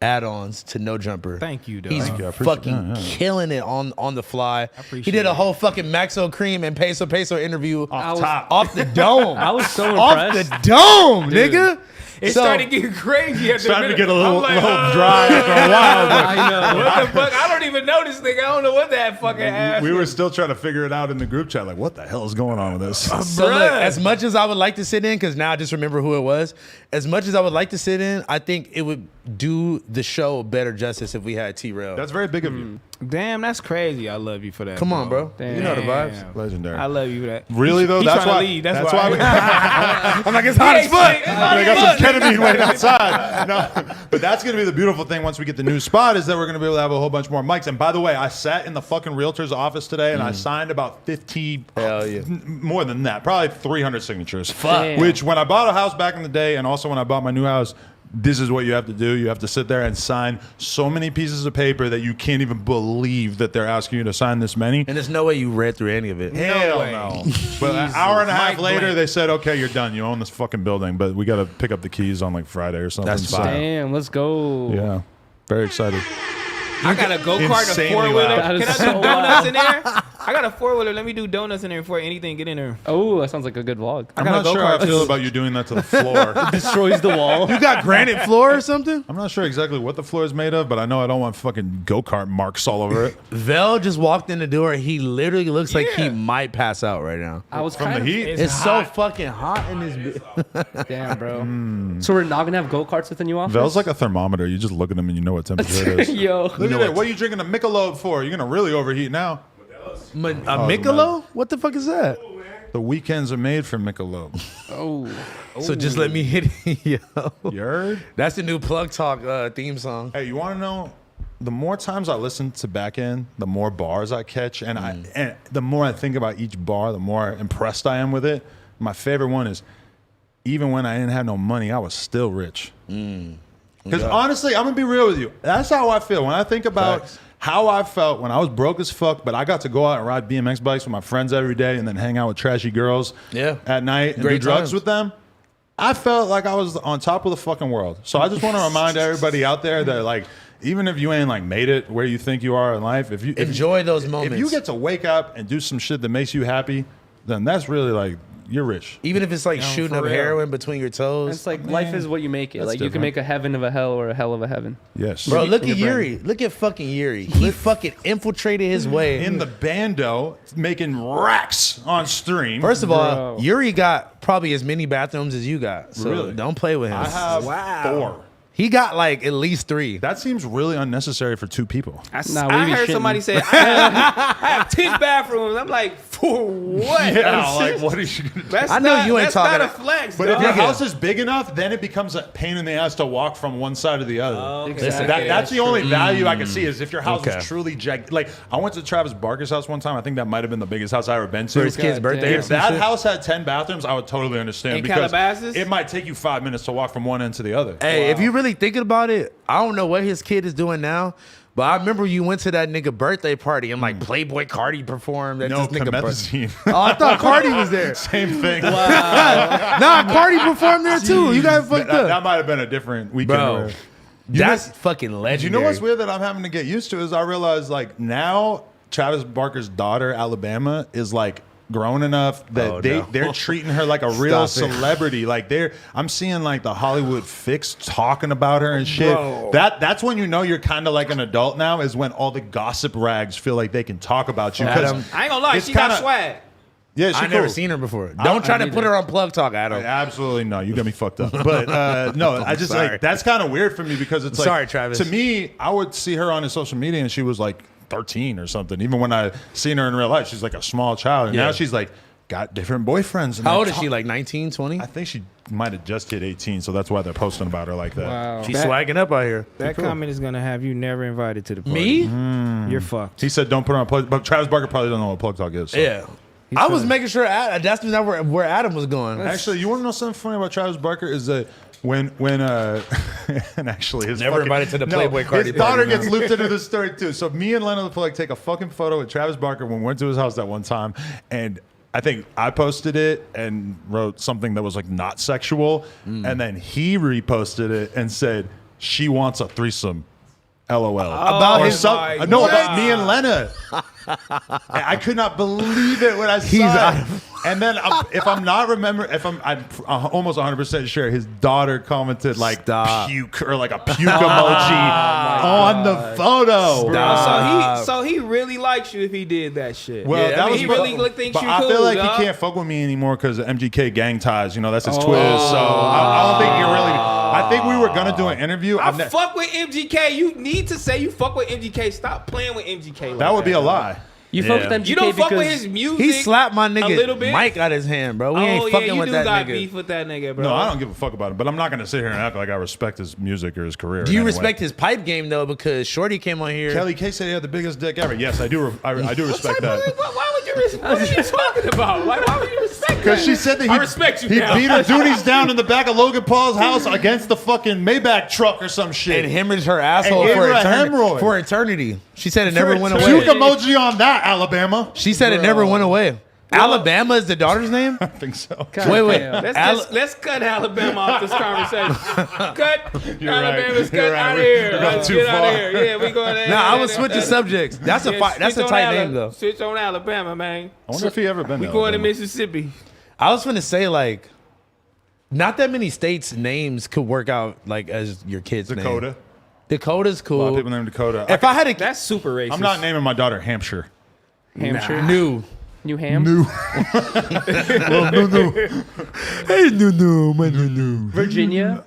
add-ons to No Jumper. Thank you, dog. He's Thank you, I appreciate fucking that, yeah. killing it on the fly. appreciate He did a it. whole fucking Maxo Cream and Peso interview off top. off the dome. I was so off impressed. the dome, Dude. nigga. It So- started getting crazy at the Starting to minute. get a little, I'm like, little dry after a while. But I know. What the fuck? I don't even know this nigga. I don't know what that fucking ass. we were still trying to figure it out in the group chat. Like, what the hell is going on with this? So Bruh. look, as much as I would like to sit in, because now I just remember who it was. As much as I would like to sit in, I think it would do the show better justice if we had T-Rail. That's very big of you. Damn, that's crazy. I love you for that. Come on, bro. Damn. You know the vibes. Damn. Legendary. I love you for that. Really though, He that's tryna why. leave. That's why. I'm like, it's hot as fuck. I got some ketamine waiting outside. No, but that's gonna be the beautiful thing once we get the new spot is that we're gonna be able to have a whole bunch more mics. And by the way, I sat in the fucking realtor's office today and I signed about 50, Hell yeah. more than that, probably 300 signatures. Fuck. Which when I bought a house back in the day, and also when I bought my new house. This is what you have to do. You have to sit there and sign so many pieces of paper that you can't even believe that they're asking you to sign this many. And there's no way you read through any of it. Hell way. no. But an hour and a half Mike later, Blank. they said, okay, you're done. You own this fucking building, but we got to pick up the keys on like Friday or something. That's So, fine. Damn, let's go. yeah. Very excited. I got a go kart, a Insanely 4-wheeler. loud. That Can is I do so donuts loud. in there? I got a 4-wheeler. Let me do donuts in there before anything get in there. Oh, that sounds like a good vlog. I'm got not a sure how I go-kart. feel about you doing that to the floor. Destroys the wall. You got granite floor or something? I'm not sure exactly what the floor is made of, but I know I don't want fucking go-kart marks all over it. Vel just walked in the door. He literally looks like he Yeah. might pass out right now. I was From kind the of, heat? It's so fucking hot in this. Damn, bro. So we're not gonna have go karts within you office? Vel's like a thermometer. You just look at him and you know what temperature it is. Yo. Look at it. What are you drinking a Michelob for? You're going to really overheat now. A Michelob? What the fuck is that? The weekends are made for Michelob. Oh. So just let me hit it. Yo. You heard? That's the new Plug Talk theme song. Hey, you want to know? The more times I listen to Back End, the more bars I catch, and and the more I think about each bar, the more impressed I am with it. My favorite one is, even when I didn't have no money, I was still rich. Because honestly, I'm gonna be real with you. That's how I feel when I think about Facts. how I felt when I was broke as fuck, but I got to go out and ride BMX bikes with my friends every day, and then hang out with trashy girls at night and Great do drugs times. with them. I felt like I was on top of the fucking world. So I just want to remind everybody out there that like, even if you ain't like made it where you think you are in life, if you Enjoy those moments. if you get to wake up and do some shit that makes you happy, then that's really like you're rich. Even if it's like Yo, shooting for up real. heroin between your toes. It's like life is what you make it. That's Like you can different. make a heaven of a hell or a hell of a heaven. Yes, Bro, look at your brain. Yuri. Look at fucking Yuri. He fucking infiltrated his way. in the bando making racks on stream. First of all, Bro. Yuri got probably as many bathrooms as you got. So Really? don't play with him. I have 4. He got like at least 3. That seems really unnecessary for 2 people. Nah, we I be heard shitting. somebody say, I have 10 bathrooms. I'm like, for what? like what is you gonna do? That's I know not, you ain't that's talking- not a flex, But if dog. your house is big enough, then it becomes a pain in the ass to walk from one side to the other. Okay. Exactly. That's the only value I can see is if your house Okay. is truly like I went to Travis Barker's house one time. I think that might have been the biggest house I ever been to. For his kid's God birthday damn. or If some that shit? house had 10 bathrooms, I would totally understand In because Calabasas? it might take you 5 minutes to walk from one end to the other. Hey, if you really really thinking about it, I don't know what his kid is doing now. But I remember you went to that nigga birthday party and like Playboy Cardi performed. At No, this nigga Comethazine. Oh, I thought Cardi was there. Same thing. Nah, Cardi performed there too. You got fucked That up. might have been a different weekend. Bro, that's fucking You legendary. know what's weird that I'm having to get used to is I realize like now Travis Barker's daughter, Alabama, is like grown enough that they're treating her like a real celebrity. Like I'm seeing like the Hollywood Fix talking about her and shit. Bro. That's when you know you're kind of like an adult now, is when all the gossip rags feel like they can talk about you. 'Cause Adam, I ain't gonna lie, it's she got kinda- swag. yeah, she I never cool. seen her before. Don't try to put her on Plug Talk, Adam. Absolutely no. You got me fucked up. But no, I just sorry. like that's kind of weird for me because it's like Sorry, Travis. To me, I would see her on his social media and she was like 13 or something. Even when I seen her in real life, she's like a small child. And Yeah. now she's like got different boyfriends. And How they're old is she? Like 19, 20? I think she might have just hit 18, so that's why they're posting about her like that. Wow. She's swagging up out here. That comment is gonna have you never invited to the party. Me? You're fucked. He said don't put her on plug, but Travis Barker probably doesn't know what plug talk is. So. Yeah. I was making sure that's not where Adam was going. Actually, you want to know something funny about Travis Barker is that when and actually his Never invited to the Playboy Cardi his daughter party, gets looped into the story too. So me and Lena Plug take a fucking photo with Travis Barker when we went to his house that one time, and I think I posted it and wrote something that was like not sexual, and then he reposted it and said she wants a threesome. LOL. About Or his- some, no, about me and Lena. I could not believe it when I saw it. And then if I'm almost 100% sure his daughter commented like Stop. puke or like a puke emoji on the photo. So he really likes you if he did that shit. Well, Yeah, that I mean, was he but- really thinks but you I cool, feel like dog. he can't fuck with me anymore because of MGK gang ties. You know, that's his twist. So I don't think he really. I think we were gonna do an interview. I fuck with MGK. You need to say you fuck with MGK. Stop playing with MGK. Like that would be a dog. lie. You fuck with MGK You don't fuck because with his music. He slapped my a little nigga bit. Mike out his hand, bro. We ain't fucking you with do that got nigga. beef with that nigga, bro. No, I don't give a fuck about him. But I'm not gonna sit here and act like I respect his music or his career. Do in you any respect way. his pipe game though? Because Shorty came on here. Kelly K said he had the biggest dick ever. Yes, I do. I do respect that. Why would you respect? What are you talking about? Like, why would you respect that? Because she said that I respect you he now. beat her duties down in the back of Logan Paul's house against the fucking Maybach truck or some shit. and hemorrhaged her asshole And gave for her a eternity. hemorrhoid. For eternity. She said it never went Puke away. emoji on that, Alabama. She said it never went away. Alabama is the daughter's name? I think so. Wait. Let's cut Alabama off this conversation. Cut You're Alabama's right. You're cut right. out of We here. got Let's too get out far. of here. Yeah, we going there. Nah, I was switching subjects. That's a tight name though. Switch on Alabama, man. I wonder if he ever been We to going to Alabama. Mississippi. I was gonna say like, not that many states' names could work out like as your kid's name. Dakota. Dakota's A lot of cool. people named Dakota. If I had a That's super racist. I'm not naming my daughter Hampshire. Hampshire, new. New Ham, Hey, no, my no. Virginia.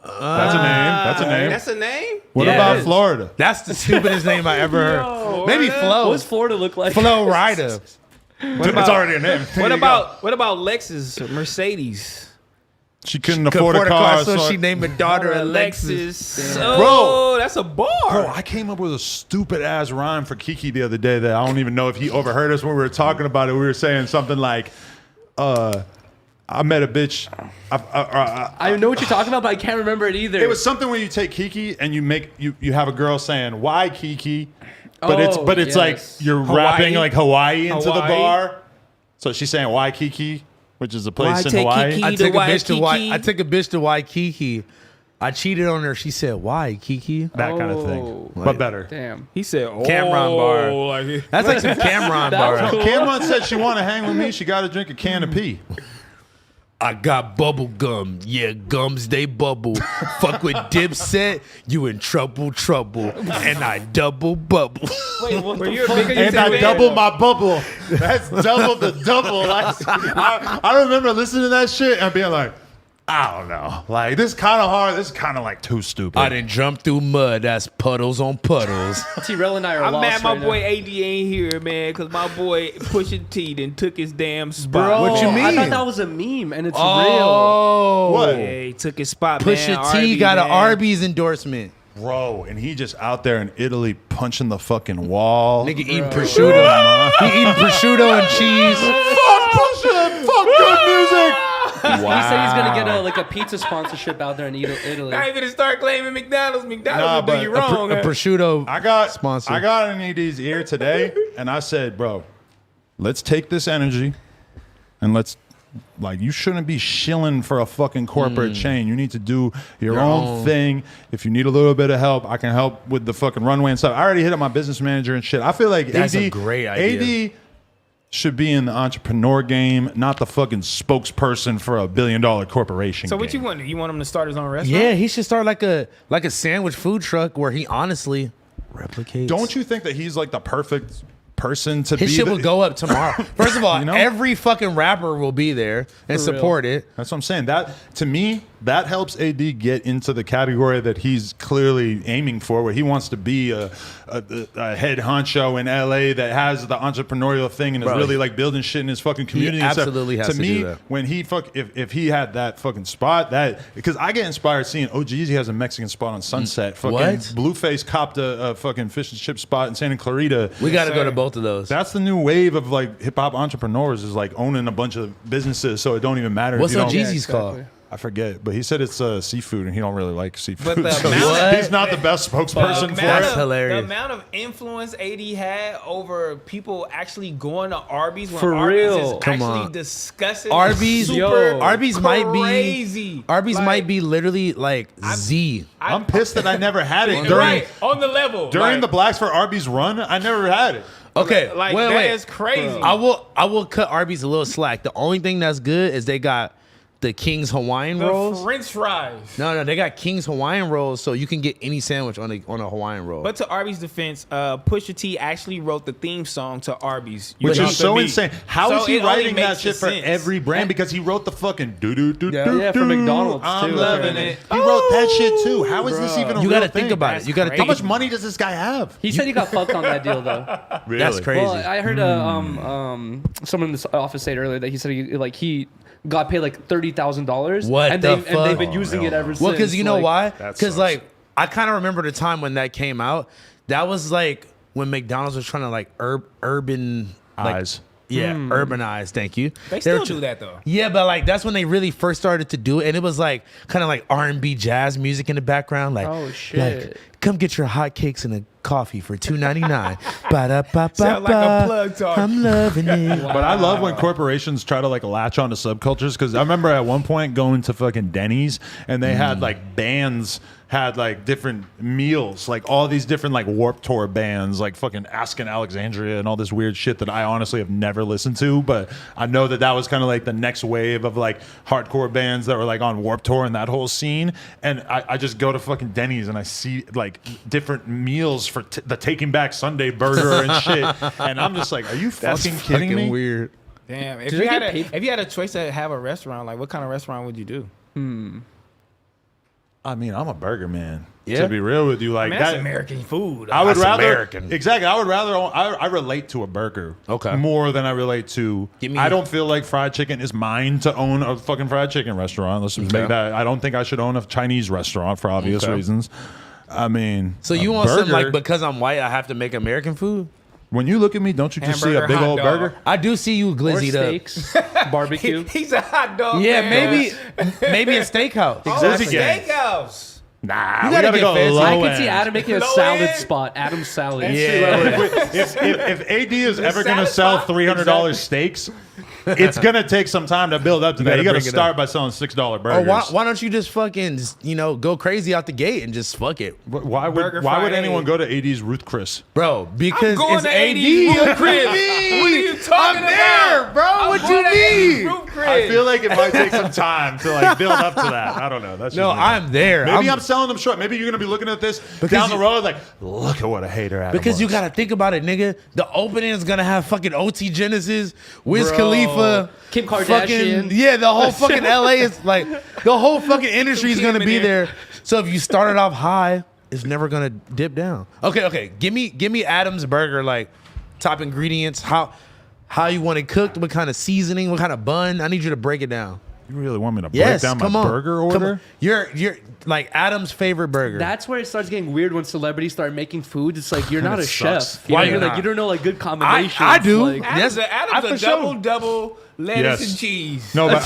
That's a name. That's a name. That's a name? What Yeah, about it is. Florida? That's the stupidest name I ever heard. Maybe Florida? Flo. What's Florida look like? Flo Rida. Dude, it's already a name. There What you about Lexus or Mercedes? go. She couldn't afford a car, so she named her daughter Alexis. Oh, that's a bar. Bro, I came up with a stupid ass rhyme for Kiki the other day that I don't even know if he overheard us when we were talking about it. We were saying something like, I met a bitch. I know what you're talking about, but I can't remember it either. It was something where you take Kiki and you have a girl saying, why Kiki? But it's yes. like you're Hawaii. rapping like Hawaii into the Hawaii. bar. So she's saying why Kiki, which is a place Why in take Hawaii. Kiki? I took a bitch to Waikiki. I took a bitch to Waikiki. I cheated on her. She said, "Why, Kiki?" That kind of Oh. thing. But better. Damn. He said, oh, Cameron bar. like, That's like some Cameron That bar. was cool. Cameron said she want to hang with me. She got to drink a can of pee. I got bubble gum. Yeah, gums they bubble. Fuck with Dipset, you in trouble. And I double bubble. Wait, what Were the you a fuck? bigger And YouTube I fan? double my bubble. That's double the double. I remember listening to that shit and being like, I don't know. Like, this is kind of hard. This is kind of like too stupid. I done jumped through mud. That's puddles on puddles. T-Rell and I are I'm lost mad my right boy now. AD ain't here, man, because my boy Pusha T done took his damn spot. Bro, What you I mean? thought that was a meme, and it's real. Oh, What? Yeah, he took his spot, Pusha man. T Arby, got an man. Arby's endorsement. Bro, and he just out there in Italy punching the fucking wall. Nigga eating prosciutto. He eating prosciutto and cheese. Fuck Pusha! Fuck good music! said he's gonna get a pizza sponsorship out there in Italy. I ain't gonna start claiming McDonald's. Nah, McDonald's will do you but wrong. A prosciutto I got sponsor. I got an ED's ear today, and I said, bro, let's take this energy and let's you shouldn't be shilling for a fucking corporate chain. You need to do your own thing. If you need a little bit of help, I can help with the fucking runway and stuff. I already hit up my business manager and shit. I feel like That's AD, a great idea. AD should be in the entrepreneur game, not the fucking spokesperson for $1 billion corporation. So what you game. want? You want him to start his own restaurant? Yeah, he should start like a sandwich food truck where he honestly replicates. Don't you think that he's like the perfect person to His be? shit will go up tomorrow. First of all, You know? every fucking rapper will be there and For real. support it. That's what I'm saying. That to me, that helps AD get into the category that he's clearly aiming for, where he wants to be a head honcho in LA that has the entrepreneurial thing and is Bro, really like building shit in his fucking community. and stuff. absolutely has to me, do that. when he if he had that fucking spot, that because I get inspired seeing OGZ has a Mexican spot on Sunset. Fucking What? Blueface copped a fucking fish and chip spot in Santa Clarita. We got to go sir. to both of those. That's the new wave of like hip hop entrepreneurs is like owning a bunch of businesses, so it don't even matter. What's if you don't, OGZ's exactly. called? I forget, but he said it's seafood, and he don't really like seafood. But the so amount he's not the best spokesperson for That's it. hilarious. The amount of influence AD had over people actually going to Arby's when For Arby's real. is Come actually on. discussing Arby's, Yo. Arby's might be crazy. Arby's Like, might be literally like Z. I'm pissed that I never had it You're during right on the level during the like, Blacks for Arby's run. I never had it. Okay, like wait, that wait. is crazy. I will cut Arby's a little slack. The only thing that's good is they got the King's Hawaiian the rolls. French fries. No, they got King's Hawaiian rolls, so you can get any sandwich on a Hawaiian roll. But to Arby's defense, Pusha T actually wrote the theme song to Arby's. You Which Got is the so Meat. insane. How So is he it only writing that makes shit for sense. every brand? Because he wrote the fucking Yeah, for McDonald's, I'm too, loving apparently. it. He wrote that shit too. How is this Bro. even a you real got to think thing? about That's it. You got to crazy. How think. much money does this guy have? He said he got fucked on that deal though. Really? That's crazy. Well, I heard someone in this office say it earlier that he said he got paid like $30,000. What and the they've, and they've fuck? been using it ever since. Well, because you know like, why? That Because sucks. like I kind of remember the time when that came out. That was like when McDonald's was trying to like urban like, Eyes. Yeah, urbanize. Thank you. They were still tr- do that though. Yeah, but like that's when they really first started to do it, and it was like kind of like R&B jazz music in the background. Like, Oh, shit. Like, come get your hot cakes and a coffee for $2.99. Ba-da-ba-ba-ba. Sound like a plug talk. I'm loving it. But I love when corporations try to like latch onto subcultures, because I remember at one point going to fucking Denny's and they had like bands had like different meals, like all these different like Warped Tour bands, like fucking Askin Alexandria and all this weird shit that I honestly have never listened to, but I know that that was kind of like the next wave of like hardcore bands that were like on Warped Tour and that whole scene. And I just go to fucking Denny's and I see like different meals for the Taking Back Sunday burger and shit, and I'm just like, are you fucking kidding me? Weird. Damn. Do they get paid? If you had a choice to have a restaurant, like what kind of restaurant would you do? I mean, I'm a burger man. Yeah? To be real with you, like I mean, that's that. American food. I would That's rather American. exactly. I would rather. I relate to a burger Okay. more than I relate to. Give me- I don't feel like fried chicken is mine to own a fucking fried chicken restaurant. Let's just Okay. make that. I don't think I should own a Chinese restaurant for obvious Okay. reasons. I mean, So a you want something burger- like, because I'm white, I have to make American food? when you look at me, don't you just see a Hamburger, big hot old dog. burger? I do see you Or glizzied up. steaks, barbecue. He's a hot dog. Yeah, man. maybe a steakhouse. Oh, Glizzy a gang. steakhouse. Nah, You we gotta gotta get go fancy. low I could end. see Adam making a Low salad end? spot. Adam salad. Yeah. If AD is ever going to salad sell spot? $300 steaks, it's going to take some time to build up to that. gotta You got to bring it start up. by selling $6 Or burgers. why don't you just fucking, go crazy out the gate and just fuck it? Why Burger would Friday. anyone go to AD's Ruth Chris? Bro, because I'm going it's to AD. 80s Ruth Chris. What are you talking about? bro. I'm What going you to 80s mean? Ruth Chris. I feel like it might take some time to like build up to that. I don't know. That's No, just me. I'm there. Maybe I'm selling them short. Maybe you're gonna be looking at this down the you- road like, look at what a hater Adam because you was. gotta think about it, nigga. The opening is gonna have fucking OT Genesis, Wiz Bro. Khalifa, Kim fucking Kardashian. yeah. The whole fucking LA is like the whole fucking industry is gonna be there. So if you start it off high, it's never gonna dip down. Okay. Give me Adam's burger, like top ingredients, how you want it cooked, what kind of seasoning, what kind of bun. I need you to break it down. You really want me to break Yes, down come my on. burger Come order? on. You're like Adam's favorite burger. That's where it starts getting weird when celebrities start making food. It's like you're not It a sucks. chef. You Why know, you're like not? you don't know like good combinations. I do. Like, Yes, Adam's for a sure. double lettuce Yes. and cheese. No, but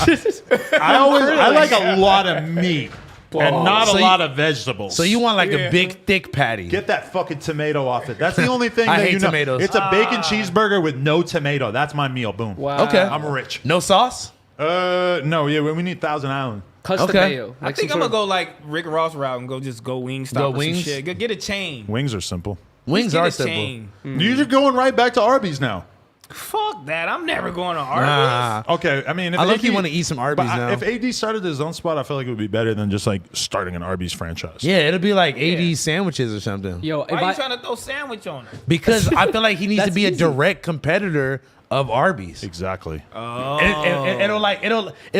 I like a lot of meat and not So a you- lot of vegetables. So you want like Yeah. a big thick patty? get that fucking tomato off it. That's the only thing I that hate you know. tomatoes. It's a bacon cheeseburger with no tomato. That's my meal. Boom. wow. Okay. I'm rich. No sauce? No, yeah, we need Thousand Island. Custom Okay. mayo. I Like think some I'm gonna sort go like Rick Ross route and go wing stop Go or some wings? shit. Go get a chain. Wings are simple. Wings Get are a simple. chain. You're going right back to Arby's now. Fuck that. I'm never going to Arby's. Nah. Okay, I mean, if I look, AD you want to eat some Arby's but now. if AD started his own spot, I feel like it would be better than just like starting an Arby's franchise. Yeah, it'll be like 80 Yeah. sandwiches or something. Yo, if Why are I, you trying to throw sandwich on it? Because I feel like he needs to That's be a easy. direct competitor of Arby's. Exactly. It'll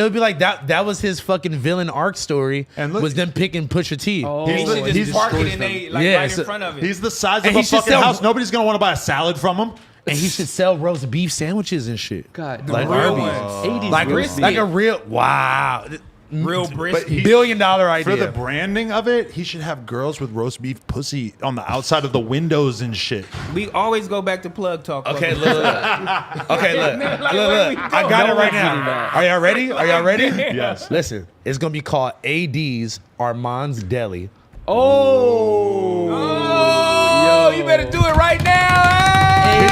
be like that was his fucking villain arc story And look- was them picking Pusha T. Oh, He should he's just park it destroys in them. they like Yeah, right so- in front of it. He's the size And of he a should fucking sell- house. Nobody's gonna want to buy a salad from him. And he should sell roast beef sandwiches and shit. God, Like real Arby's. ones. 80s Like, roast like beef. a real wow. Real brisket. $1 billion idea. For the branding of it, he should have girls with roast beef pussy on the outside of the windows and shit. We always go back to plug talk. Okay, fucker. look. Okay, look. Like, Look, where we look. I go? got No it right one's doing now. that. Are y'all ready? Are y'all ready? Yes. Listen, it's gonna be called AD's Armand's Deli. Oh. Oh, you better do it right now. Hey!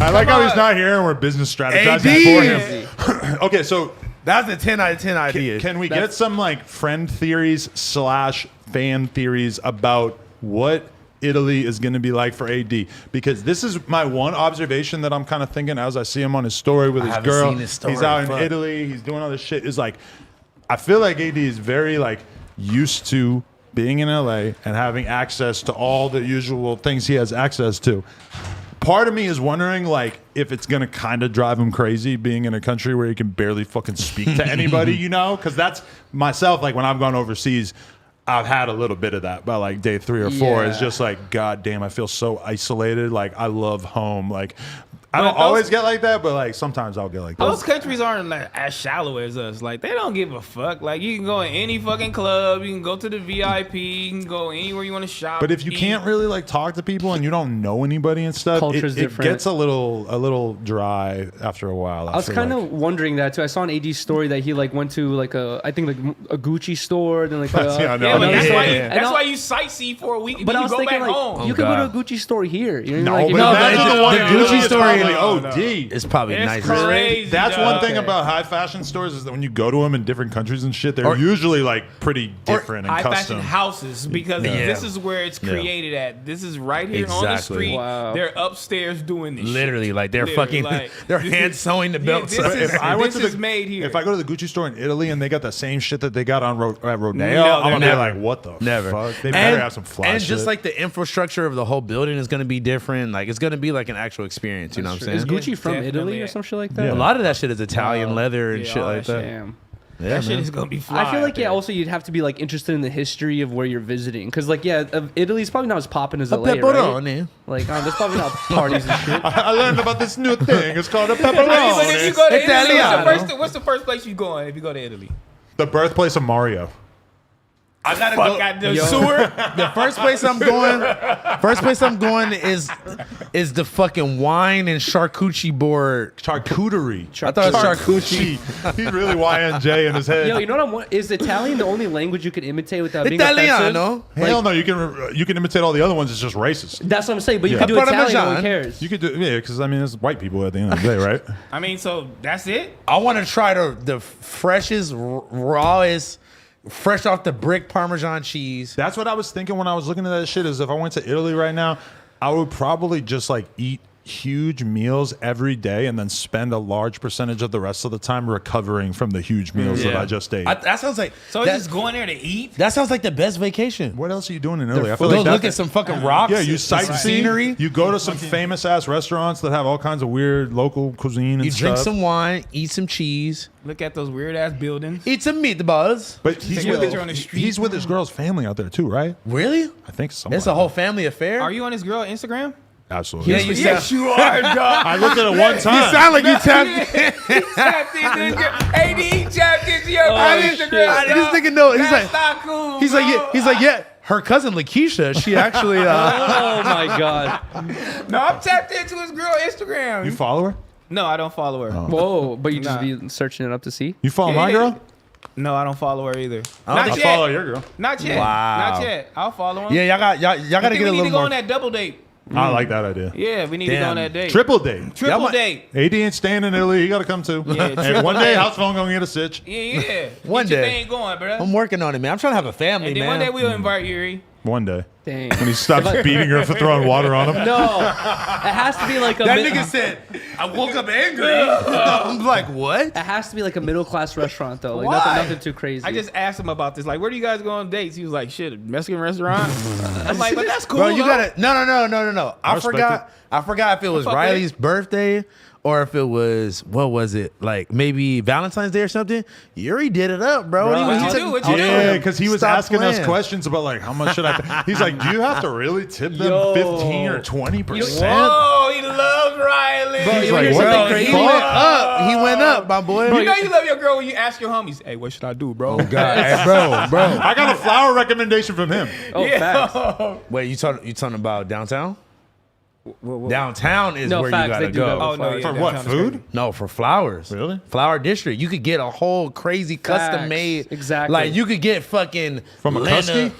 I like how Come he's on. not here and we're business strategizing AD. for him. Okay, so That's a 10 out of 10 idea. can we get some like friend theories / fan theories about what Italy is going to be like for AD? Because this is my one observation that I'm kind of thinking as I see him on his story with his haven't girl. seen his story, He's out fuck. in Italy. He's doing all this shit. Is like, I feel like AD is very like used to being in LA and having access to all the usual things he has access to. Part of me is wondering, like, if it's gonna kind of drive him crazy being in a country where he can barely fucking speak to anybody, you know? Because that's myself. Like when I've gone overseas, I've had a little bit of that. By like day 3 or 4, it's Yeah. just like, God damn, I feel so isolated. Like I love home. Like I But don't those- always get like that, but like sometimes I'll get like that. Those countries aren't like as shallow as us. Like they don't give a fuck. Like you can go in any fucking club, you can go to the VIP, you can go anywhere you want to shop. But if you eat. can't really like talk to people and you don't know anybody and stuff, Culture's it different. gets a little dry after a while. I was kind of wondering that too. I saw an AD story that he like went to like I think like a Gucci store, then like Yeah, I know. yeah, but that's Yeah. why you, And that's I'll- why you sightsee for a week and But then I you was go thinking back like home. you could God. go to a Gucci store here. You know, No, like, if but you- imagine the one the in Italy Gucci is store probably in- OD. It's probably It's nice. crazy. That's dog. one thing Okay. about high fashion stores is that when you go to them in different countries and shit, they're Or- usually like pretty different and High custom. fashion houses because Yeah. this is where it's Yeah. created at. This is right here on the Exactly. street. Wow. They're upstairs doing this. Literally, shit. like they're Literally, fucking, like, they're this hand is- sewing the Yeah, belts. this up. is- If I went this to is the made here. if I go to the Gucci store in Italy and they got the same shit that they got on at Rodeo, No, I'm gonna they're be never. like, what the Never. fuck? They better have some fly And shit. just like the infrastructure of the whole building is going to be different. Like it's going to be like an actual experience. You know what I'm Is saying? Gucci from definitely. Italy or some shit like that? A lot of that shit is Italian leather and Yeah, shit all like that that. Damn. Yeah, that shit man. is gonna be fly. I feel like there. also you'd have to be like interested in the history of where you're visiting, because like Italy's probably not as popping as LA, right? Pepperoni. Like there's probably not parties and shit. I learned about this new thing. It's called a I mean, but if you pepperoni. go to Italy, Italiano. what's the first place you going if you go to Italy? The birthplace of Mario. I gotta Fuck go. out the Yo. sewer. The first place I'm going is the fucking wine and charcuterie board. Charcuterie. I thought it was charcuterie. He's really YNJ in his head. Yo, you know what? Is Italian the only language you can imitate without being offensive? Italiano. Hell no, you can imitate all the other ones. It's just racist. That's what I'm saying. But you Yeah. can do Italian. No Parmesan. one cares. You could do because I mean it's white people at the end of the day, right? I mean, so that's it. I want to try the freshest, rawest, fresh off the brick Parmesan cheese. That's what I was thinking when I was looking at that shit. Is if I went to Italy right now, I would probably just like eat huge meals every day and then spend a large percentage of the rest of the time recovering from the huge meals that I just ate. That sounds like So it's just going there to eat. that sounds like the best vacation. What else are you doing in Italy? I Go feel like look that- at some fucking rocks. Yeah, you some sightsee. scenery. You go to some famous ass restaurants that have all kinds of weird local cuisine and You drink stuff. some wine, eat some cheese, Look at those weird ass buildings. eat some meatballs. But he's Take a with, picture on the street. he's with his girl's family out there too, right? Really? I think so. It's a whole family affair. Are you on this girl Instagram? Absolutely. Yeah, you Yes, you are, dog. I looked at it one You time. sound like you tapped in. He tapped into your AD tapped into your Instagram. This nigga know. He's That's like, not cool. he's like, yeah. He's like, yeah. Her cousin Lakeisha, she actually. Oh my god. No, I'm tapped into his girl Instagram. You follow her? No, I don't follow her. Whoa, but you just Nah. be searching it up to see. You follow my Yeah. girl? No, I don't follow her either. I Not don't I yet. follow your girl. Not yet. Wow. Not yet. I'll follow him. Yeah, y'all got I to think get a we need little to go more. on that double date. I like that idea. Yeah, we need to go on Damn. that date. Triple date. Triple Y'all might- date. AD ain't staying in Italy. You got to come too. Yeah, Hey, triple one day, date. house phone gonna get a stitch. Yeah. One Get your day. thing going, bro. I'm working on it, man. I'm trying to have a family, And then man. one day we'll invite Yuri. One day. Dang. When he stops beating her for throwing water on him. No, it has to be like a. that nigga said, I woke up angry. I'm like, what? It has to be like a middle class restaurant though. Like Why? nothing too crazy. I just asked him about this. Like, where do you guys go on dates? He was like, shit, a Mexican restaurant. I'm like, but that's cool. Bro, you though. gotta no. I respect forgot. I forgot if it was fuck with Riley's birthday or if it was what was it? Like maybe Valentine's Day or something. Yuri did it up, bro. Bro, He what you took- do? What you do? Yeah, because he was Stop asking us playing. questions about like how much should I. He's like, do you have to really tip them Yo. 15 or 20%? Whoa, he loves Riley. He's you like, hear what something the crazy? He fuck? went up. He went up, my boy. You know you love your girl when you ask your homies, hey, what should I do, bro? God, hey, bro. I got a flower recommendation from him. oh, facts. Wait, you talking about downtown? Downtown is No, where facts, you they gotta do go. that. Oh, no, yeah, For that what, sounds food? crazy. No, for flowers. Really? Flower district. You could get a whole crazy custom Facts. made. Exactly. Like you could get fucking From a Lena- Kusky?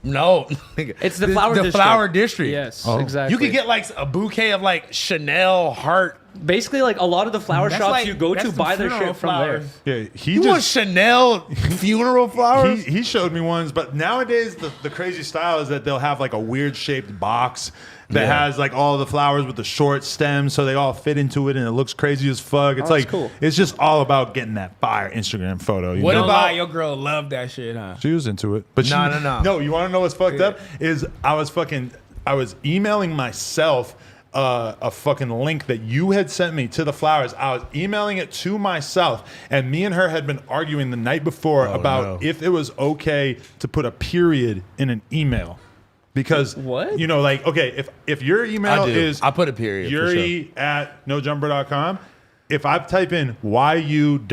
No, nigga. It's the flower district. flower district. Yes, Oh. exactly. You could get like a bouquet of like Chanel heart. basically like a lot of the flower That's shops like- you go that's to the buy their funeral shit from flowers. there. Yeah, he You want just Chanel funeral flowers? he showed me ones, but nowadays the crazy style is that they'll have like a weird shaped box that Yeah. has like all the flowers with the short stems, so they all fit into it, and it looks crazy as fuck. It's Oh, that's like cool. it's just all about getting that fire Instagram photo. You What know? Don't about- lie, your girl loved that shit, huh? She was into it, but No. No, you want to know what's fucked up? Is I was emailing myself a fucking link that you had sent me to the flowers. I was emailing it to myself, and me and her had been arguing the night before about no. if it was okay to put a period in an email. Because What? you know, like, okay, if your email I do. is I put a period. for sure. Yuri at nojumper.com, if I type in yu.riy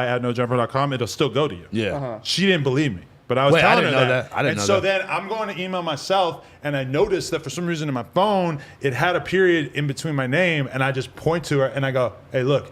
at nojumper.com, it'll still go to you. Yeah. She didn't believe me, but I was Wait, I telling didn't her know that. that. I didn't and know so that. then I'm going to email myself, and I noticed that for some reason in my phone, it had a period in between my name, and I just point to her and I go, hey, look,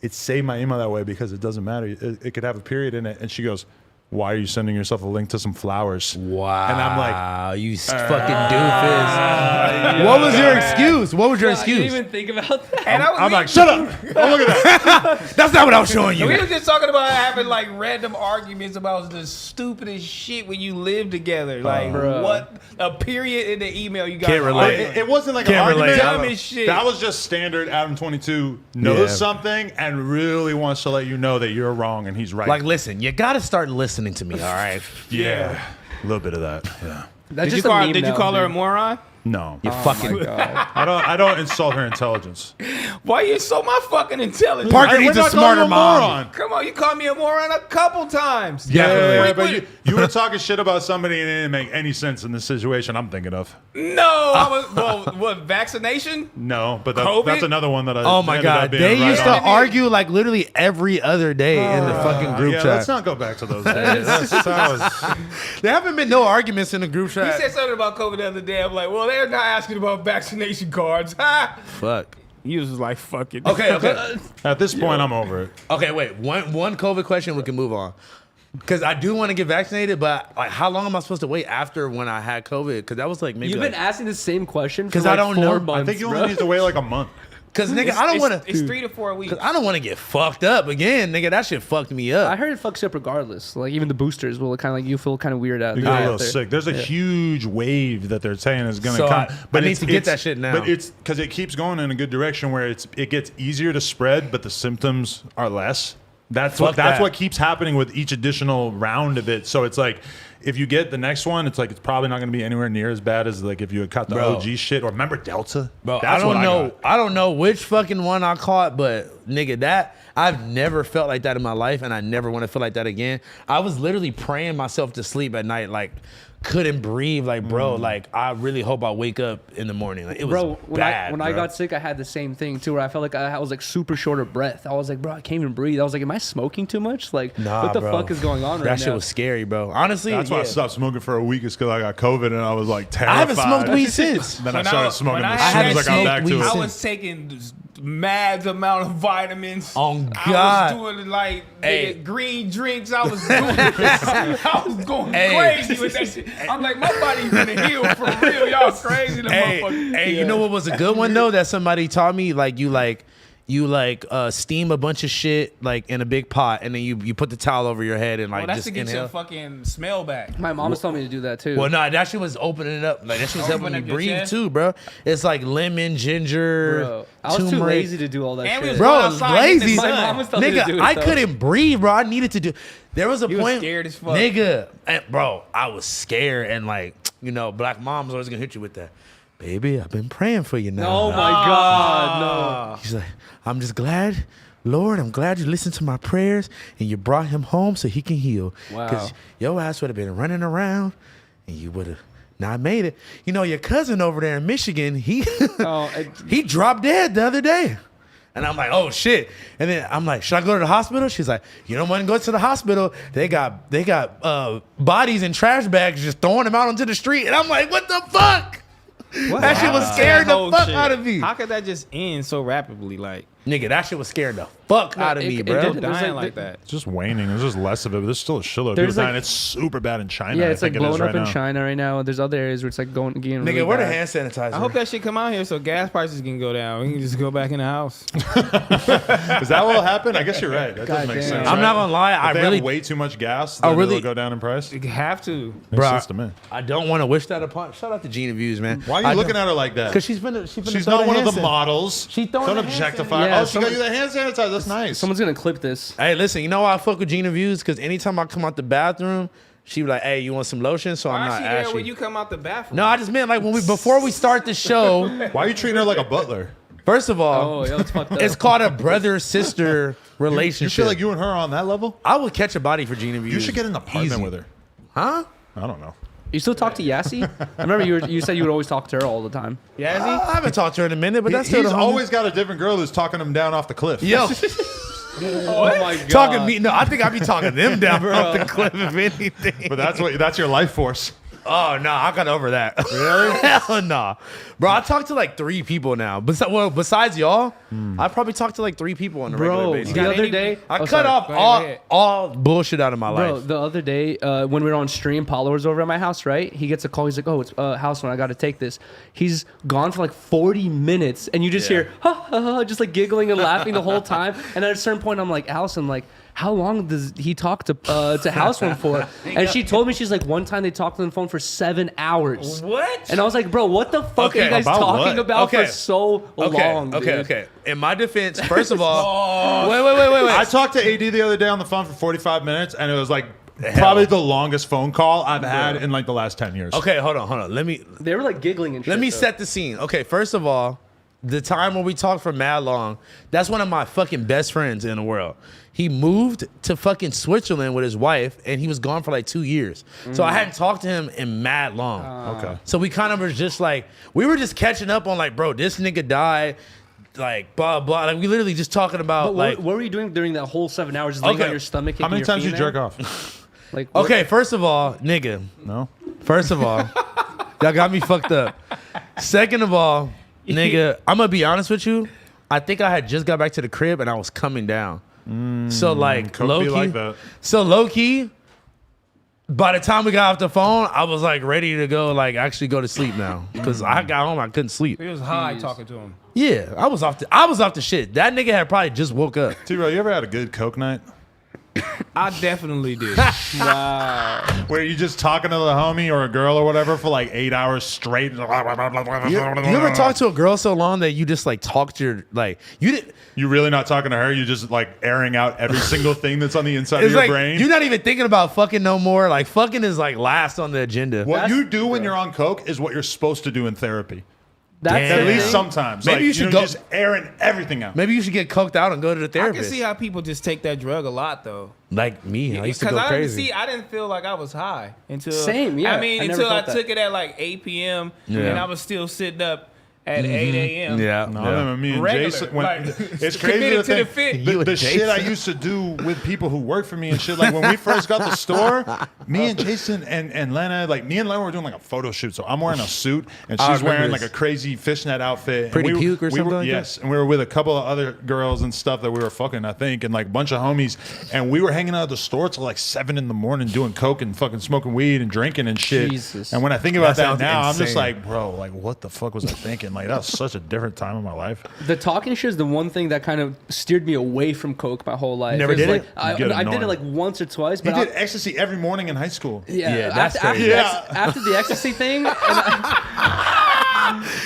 it saved my email that way because it doesn't matter. It could have a period in it. And she goes, why are you sending yourself a link to some flowers? Wow. And I'm like, you fucking doofus. What was your excuse? What was your You didn't excuse? even think about that. And I'm like, shut up. Oh, look at that. That's not what I was showing you. We were just talking about having like random arguments about the stupidest shit when you live together. Like Bruh. what a period in the email you got. Can't relate. It wasn't like Can't an argument. relate. Dumb as shit. That was just standard. Adam 22 knows Yeah. something and really wants to let you know that you're wrong and he's right. Like, listen, you got to start listening to me, all right? yeah, a little bit of that. Yeah. That's Did you just a call, meme did you now, call her a dude. moron? No, You fucking. God. I don't insult her intelligence. Why you insult my fucking intelligence? Parker Hey, needs we're a not calling smarter you a mom. moron. Come on, you called me a moron a couple times. Yeah, But you were talking shit about somebody and it didn't make any sense in the situation I'm thinking of. No, I was well. What vaccination? No, but COVID? that's another one that I. Oh my ended up God. being They right used to on. argue like literally every other day in the fucking group Yeah, chat. let's not go back to those days. There haven't been no arguments in the group He chat. said something about COVID the other day. I'm like, well, they're not asking about vaccination cards. Ha! Fuck. You was like, fuck it. Okay. At this point, I'm over it. Okay, wait. One COVID question, we can move on. Because I do want to get vaccinated, but like, how long am I supposed to wait after when I had COVID? Because that was like maybe. You've been asking the same question for 'Cause like I don't 4 know. months. I think you bro. only need to wait like a month. Because nigga, I don't want to. It's 3 to 4 weeks. I don't want to get fucked up again, nigga. That shit fucked me up. I heard it fucks you up regardless. Like even the boosters will kind of like you feel kind of weird out. You get a little out there. sick. There's a huge wave that they're saying is going to So come. I need it's- to get it's- that shit now. But it's because it keeps going in a good direction where it gets easier to spread, but the symptoms are less. That's Fuck that. what keeps happening with each additional round of it. So it's like if you get the next one, it's like it's probably not going to be anywhere near as bad as like if you had caught the Bro. OG shit or remember Delta. Bro, That's I don't what know. got. I don't know which fucking one I caught, but nigga, that I've never felt like that in my life, and I never want to feel like that again. I was literally praying myself to sleep at night, like couldn't breathe. Like, bro, like I really hope I wake up in the morning. Like, it was bad. When I got sick, I had the same thing too, where I felt like I was like super short of breath. I was like, bro, I can't even breathe. I was like, am I smoking too much? Like, Nah, what the bro. fuck is going on right now? That shit was scary, bro. Honestly, That's why I stopped smoking for a week, is because I got COVID and I was like terrified. I haven't smoked weed since. Then I When started I- smoking when I as had soon as I that got back weed to it. I since- was taking mad amount of vitamins. On I God. was doing like Hey. green drinks. I was doing I was going Hey. crazy with that shit. I'm like, my body's gonna heal for real. Y'all crazy, the motherfucker. Hey, you know what was a good one though that somebody taught me? Like you steam a bunch of shit like in a big pot, and then you put the towel over your head and like Well, that's just to get inhale. your fucking smell back. My mom was telling me to do that too. Well, no, that shit was opening it up. Like that shit was helping Open me up your breathe chest? too, bro. It's like lemon, ginger, Bro, I was too turmeric. lazy to do all that And we shit. was Bro, going outside in the lazy. sun. My mom was telling me to do Nigga, it, I though. couldn't breathe, bro. I needed to do. There was a You was point. scared as fuck. Nigga, and bro, I was scared, and like black moms always gonna hit you with that. Baby, I've been praying for you now. Oh my god, She's like, I'm just glad, Lord, I'm glad you listened to my prayers and you brought him home so he can heal. Wow. Because your ass would have been running around and you would have not made it. You know, your cousin over there in Michigan, he no. he dropped dead the other day. And I'm like, oh shit. And then I'm like, should I go to the hospital? She's like, you don't want to go to the hospital. They got bodies in trash bags, just throwing them out onto the street. And I'm like, what the fuck? That shit was scaring the Whole fuck shit. out of me. How could that just end so rapidly? Like, Nigga, that shit was scaring the fuck out of me, it bro. did. There's dying like- like that. It's just waning. There's just less of it. But there's still a shitload. There's People dying. like- It's super bad in China. Yeah, I it's like think it is blowing up right in now. China right now. There's other areas where it's like getting Nigga, really where the bad. hand sanitizer? I hope that shit come out here so gas prices can go down. We can just go back in the house. Is that what will happen? I guess you're right. That does make damn. sense. I'm right? not gonna lie, If I they really, have way too much gas, I then really- it'll go down in price. You have to. Makes Bruh. sense to me. I don't want to wish that upon. Shout out to Gina Views, man. Why are you looking at her like that? Because she's She's not one of the models. She throwing Don't the hand objectify. sanitizer. Oh, she got you that hand sanitizer. That's nice. Someone's gonna clip this. Hey, listen, you know why I fuck with Gina Views? Because anytime I come out the bathroom, she be like, "Hey, you want some lotion?" So I'm Why is not she there ashy. when you come out the bathroom? No, I just meant like before we start the show. Why are you treating her like a butler? First of all, Oh, yo, it's fucked up. it's called a brother-sister You relationship. feel like you and her are on that level? I would catch a body for Gina Views. You should get an apartment Easy. with her. Huh? I don't know. You still talk to Yassi? I remember you said you would always talk to her all the time. Yazzie? I haven't talked to her in a minute, but that's still He's the homie. always got a different girl who's talking him down off the cliff. Yo, Oh my god. talking me. No, I think I'd be talking them down off the cliff if anything. But that's your life force. Oh no, I got over that. Really? Hell no, bro. I talked to like 3 people now. Besides y'all, I probably talked to like 3 people on a regular Bro, basis. the other day I cut sorry. off Go ahead. all bullshit out of my Bro, life. the other day when we were on stream, Paulo was over at my house, right? He gets a call. He's like, "Oh, it's house one. I got to take this." He's gone for like 40 minutes, and you just hear ha, ha, ha, just like giggling and laughing the whole time. And at a certain point, I'm like, Allison, like, how long does he talk to house one for? And she told me, she's like, one time they talked on the phone for 7 hours. What? And I was like, bro, what the fuck Okay, are you guys about talking what? about Okay. for so long? dude? Okay. In my defense, first of all, wait. I talked to AD the other day on the phone for 45 minutes, and it was like probably the longest phone call I've had in like the last 10 years. Okay, hold on. Let me They were like giggling and shit. Let me though. set the scene. Okay, first of all, the time when we talked for mad long, that's one of my fucking best friends in the world. He moved to fucking Switzerland with his wife, and he was gone for like 2 years. So I hadn't talked to him in mad long. Okay. So we kind of were just like, we were just catching up on like, bro, this nigga died, like blah blah. Like we literally just talking about But like. what were you doing during that whole 7 hours? Just laying Okay. on your stomach? How many kicking times your you feet in jerk there? off? Like, what- Okay, first of all, nigga. No. First of all, y'all got me fucked up. Second of all, nigga, I'm gonna be honest with you. I think I had just got back to the crib and I was coming down. So like Coke low be key, like that. so low key. By the time we got off the phone, I was like ready to go, like actually go to sleep now because I got home, I couldn't sleep. He was high talking to him. Yeah, I was off the shit. That nigga had probably just woke up. T-Bro, you ever had a good Coke night? I definitely did. Where you just talking to the homie or a girl or whatever for like 8 hours straight? You ever talk to a girl so long that you just like talk to your like you did? You really not talking to her? You just like airing out every single thing that's on the inside of It's your like brain? you're not even thinking about fucking no more. Like fucking is like last on the agenda. What you do when you're on Coke is what you're supposed to do in therapy. that's Damn. the At least thing. sometimes. Maybe Like, you should know, go- just airing everything out. Maybe you should get coked out and go to the I can therapist. see how people just take that drug a lot though. Like me, I used to go Because crazy. I didn't feel like I was high until Same, yeah. I mean, I never until I felt that. took it at like 8 p.m. Yeah. and I was still sitting up at 8 a.m. Yeah, No, I remember me and Regular, Jason. like, It's crazy committed to to the think fit. You the and shit I Jason. used to do with people who work for me and shit. Like when we first got the store, me and Jason and Lena, like me and Lena were doing like a photo shoot. So I'm wearing a suit and I she's remember wearing this. like a crazy fishnet outfit. And Pretty we, puke or we something were, like that? yes, and we were with a couple of other girls and stuff that we were fucking, I think, and like a bunch of homies. And we were hanging out at the store till like 7 in the morning doing coke and fucking smoking weed and drinking and shit. Jesus. And when I think about That that sounds now, I'm just insane. like, bro, like what the fuck was I thinking? Like that was such a different time in my life. The talking shit is the one thing that kind of steered me away from coke my whole life. Never It's did like, it? I You get did it annoying. like once or twice, He but did ecstasy every morning in high school. Yeah, that's after, crazy. after the ecstasy thing,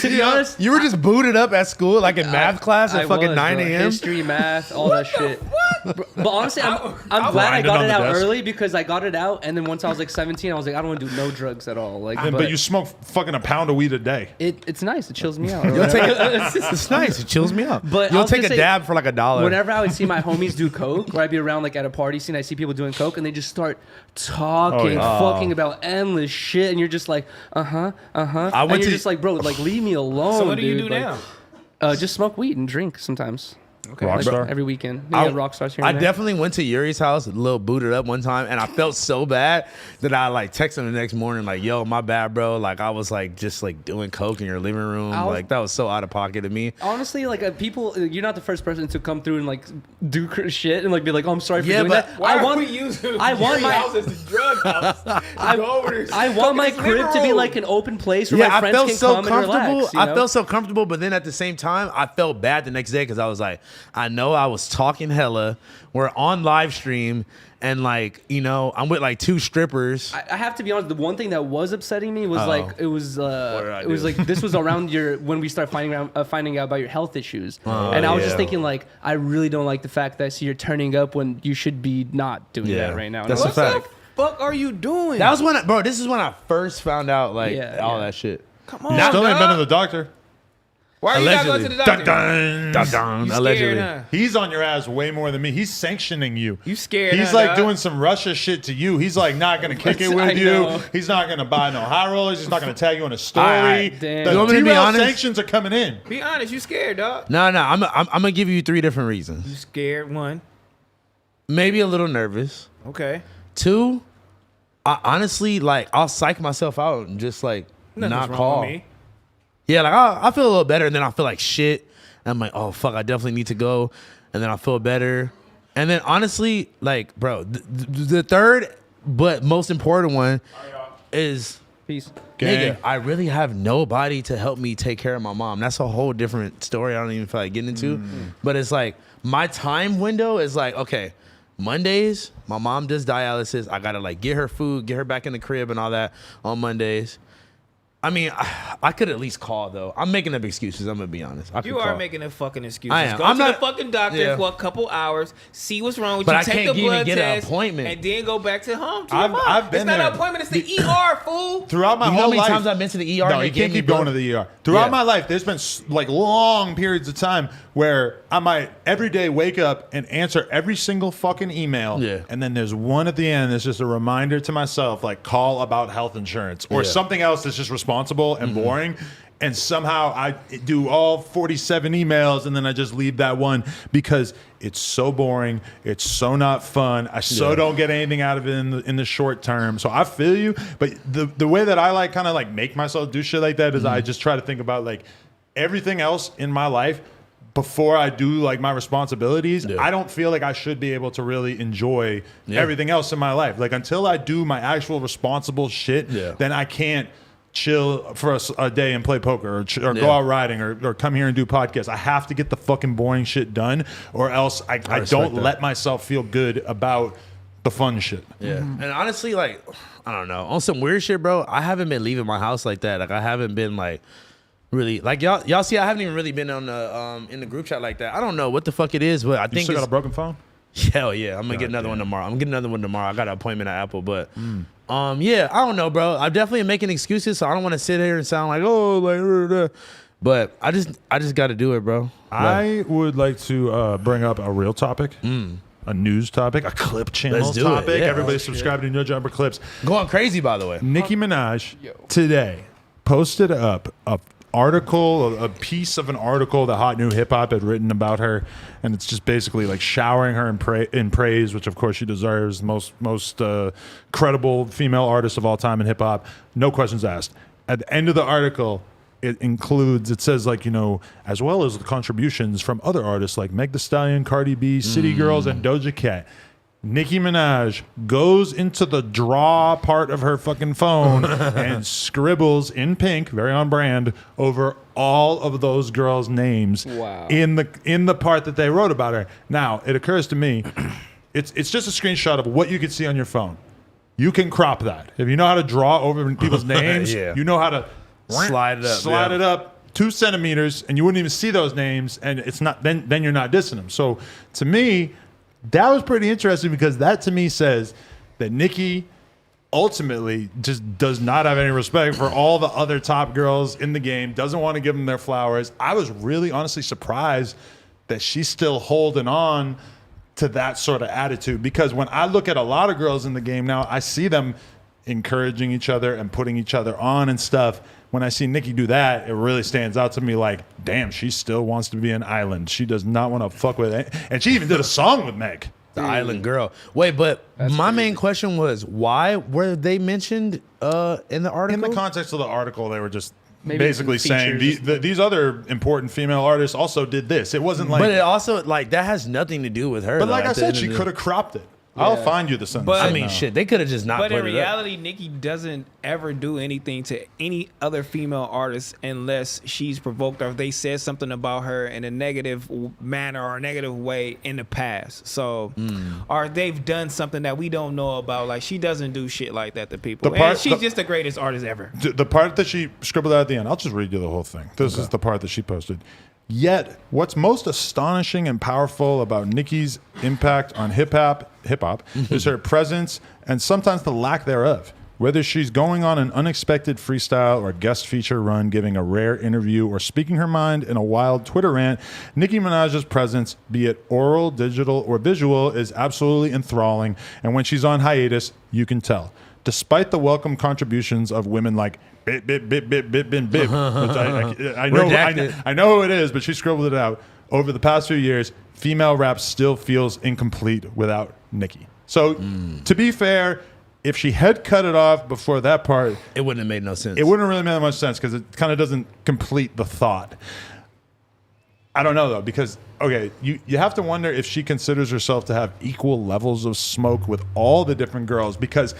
to be honest, You were just booted up at school, like in math class at I fucking was, 9 bro. a.m. History, math, all that shit. But honestly, I'm glad I grinding got on it the out desk. early because I got it out, and then once I was like 17, I was like, I don't want to do no drugs at all. Like, But you smoke fucking a pound of weed a day. it's nice. It chills me out. You'll take it's nice. It chills me out. But You'll I was take a gonna say, dab for like $1. Whenever I would see my homies do coke, or I'd be around like at a party scene, I see people doing coke, and they just start talking, fucking about endless shit, and you're just like, I and went you're to- just like, bro, like leave me alone. So what do you dude. do Like, now? Just smoke weed and drink sometimes. Okay. Rockstar. Like every weekend. Yeah, rock stars here. I and there. definitely went to Yuri's house, a little booted up one time, and I felt so bad that I like texted him the next morning, like, "Yo, my bad, bro. Like, I was like just like doing coke in your living room. Like, that was so out of pocket of me." Honestly, like people, you're not the first person to come through and like do shit and like be like, "Oh, I'm sorry for Yeah, doing but that." Why I are want, we using I want my- house as a drug house? Go over there. I want my Fucking crib to be room. like an open place where Yeah, my I friends felt can so come and comfortable. relax. You I know? felt so comfortable, but then at the same time, I felt bad the next day because I was like, I know I was talking hella. We're on live stream, and like, you know, I'm with like 2 strippers. I have to be honest. The one thing that was upsetting me was like it was did I it was do? like this was around when we start finding out about your health issues, and I was just yeah. thinking like I really don't like the fact that I see you're turning up when you should be not doing Yeah, that right now. And that's I a was fact. What the fuck are you doing? That was when, bro. This is when I first found out like Yeah, all yeah. that shit. Come on, Still ain't been to dog. the doctor. Why are you not going to the doctor? Dun, dun. Dun, dun, You allegedly. scared, huh? He's on your ass way more than me. He's sanctioning you. You scared, He's huh, like dog? doing some Russia shit to you. He's like not gonna kick it I with you. know. He's not gonna buy no high rollers. He's not gonna tag you on a story. Alright, damn. The You want me to be T-Rail honest? sanctions are coming in. Be honest, you scared, dog. No, I'm gonna give you 3 different reasons. You scared, one. Maybe a little nervous. Okay. 2, I honestly like I'll psych myself out and just like Nothing's not wrong call. with me. Yeah, like I feel a little better, and then I feel like shit. And I'm like, oh fuck, I definitely need to go. And then I feel better. And then honestly, like, bro, the third but most important one is, peace. Gang. nigga, I really have nobody to help me take care of my mom. That's a whole different story. I don't even feel like getting into. But it's like my time window is like, okay, Mondays, my mom does dialysis. I gotta like get her food, get her back in the crib and all that on Mondays. I mean, I could at least call though. I'm making up excuses. I'm gonna be honest. I could You are call. making a fucking excuses. I am. Go I'm to not- the fucking doctor Yeah. for a couple hours, see what's wrong with But you, I take can't the even blood get an test, appointment. and then go back to home to I've- your mom. I've been it's not there. an appointment, it's the ER, fool. Throughout my You know how whole many life, times I've been to the ER? No, and they you gave can't me keep going blood? to the ER. Throughout Yeah. my life, there's been like long periods of time where I might every day wake up and answer every single fucking email. Yeah. And then there's one at the end that's just a reminder to myself, like call about health insurance or Yeah. Mm-hmm. something else that's just responsible and boring. And somehow I do all 47 emails and then I just leave that one because it's so boring. It's so not fun. I so Yeah. don't get anything out of it in the short term. So I feel you. But the way that I like kind of like make myself do shit like that is I just try to think about like everything else in my life before I do like my responsibilities. Yeah. I don't feel like I should be able to really enjoy Yeah. everything else in my life. Like until I do my actual responsible shit, Yeah. then I can't chill for a day and play poker or go Yeah. out riding or come here and do podcasts. I have to get the fucking boring shit done or else I respect don't that. let myself feel good about the fun shit. Yeah. And honestly, like, I don't know. On some weird shit, bro, I haven't been leaving my house like that. Like, I haven't been like really like y'all see I haven't even really been on the in the group chat like that. I don't know what the fuck it is, but I You think still got it's, a broken phone? hell yeah, I'm gonna get another one damn. tomorrow. I'm getting another one tomorrow. I got an appointment at Apple, but yeah, I don't know, bro. I definitely am making excuses, so I don't want to sit here and sound like but I just got to do it, bro. I would like to bring up a real topic. a news topic, a clip channel Let's do it. topic. Yeah. Everybody subscribe to No Jumper Clips. Going crazy, by the way. Nicki Minaj today posted up a article, a piece of an article that Hot New Hip Hop had written about her, and it's just basically like showering her in praise, which of course she deserves. Most credible female artist of all time in hip hop, no questions asked. At the end of the article, it says like, you know, as well as the contributions from other artists like Meg Thee Stallion, Cardi B, City Girls, and Doja Cat. Nicki Minaj goes into the draw part of her fucking phone and scribbles in pink, very on brand, over all of those girls' names in the part that they wrote about her. Now, it occurs to me, it's just a screenshot of what you can see on your phone. You can crop that. If you know how to draw over people's names, you know how to Slide it up 2 centimeters, and you wouldn't even see those names, and it's not then you're not dissing them. So to me, that was pretty interesting because that to me says that Nicki ultimately just does not have any respect for all the other top girls in the game, doesn't want to give them their flowers. I was really honestly surprised that she's still holding on to that sort of attitude, because when I look at a lot of girls in the game now, I see them encouraging each other and putting each other on and stuff. When I see Nicki do that, it really stands out to me like, damn, she still wants to be an island. She does not want to fuck with it. And she even did a song with Meg. The island girl. Wait, but my main question was, why were they mentioned in the article? In the context of the article, they were just Maybe basically some saying features. these other important female artists also did this. It wasn't like... But it also, like, that has nothing to do with her. But though, like at I the said, end she of the- could have cropped it. I'll find you the sentence. But- I mean, shit, they could have just not But put in it up. reality, Nicki doesn't ever do anything to any other female artist unless she's provoked or they said something about her in a negative manner or a negative way in the past. So, or they've done something that we don't know about. Like, she doesn't do shit like that to people. And she's just the greatest artist ever. The part that she scribbled out at the end, I'll just read you the whole thing. This is the part that she posted. Yet, what's most astonishing and powerful about Nicki's impact on hip hop is her presence and sometimes the lack thereof. Whether she's going on an unexpected freestyle or guest feature run, giving a rare interview, or speaking her mind in a wild Twitter rant, Nicki Minaj's presence, be it oral, digital, or visual, is absolutely enthralling. And when she's on hiatus, you can tell. Despite the welcome contributions of women like Bip, Bip, Bip, Bip, Bip, Bip, Bip, which I know who it is, but she scribbled it out. Over the past few years, female rap still feels incomplete without Nicki. So, to be fair, if she had cut it off before that part, It wouldn't have made no sense. it wouldn't really make much sense because it kind of doesn't complete the thought. I don't know, though, because, okay, you have to wonder if she considers herself to have equal levels of smoke with all the different girls, because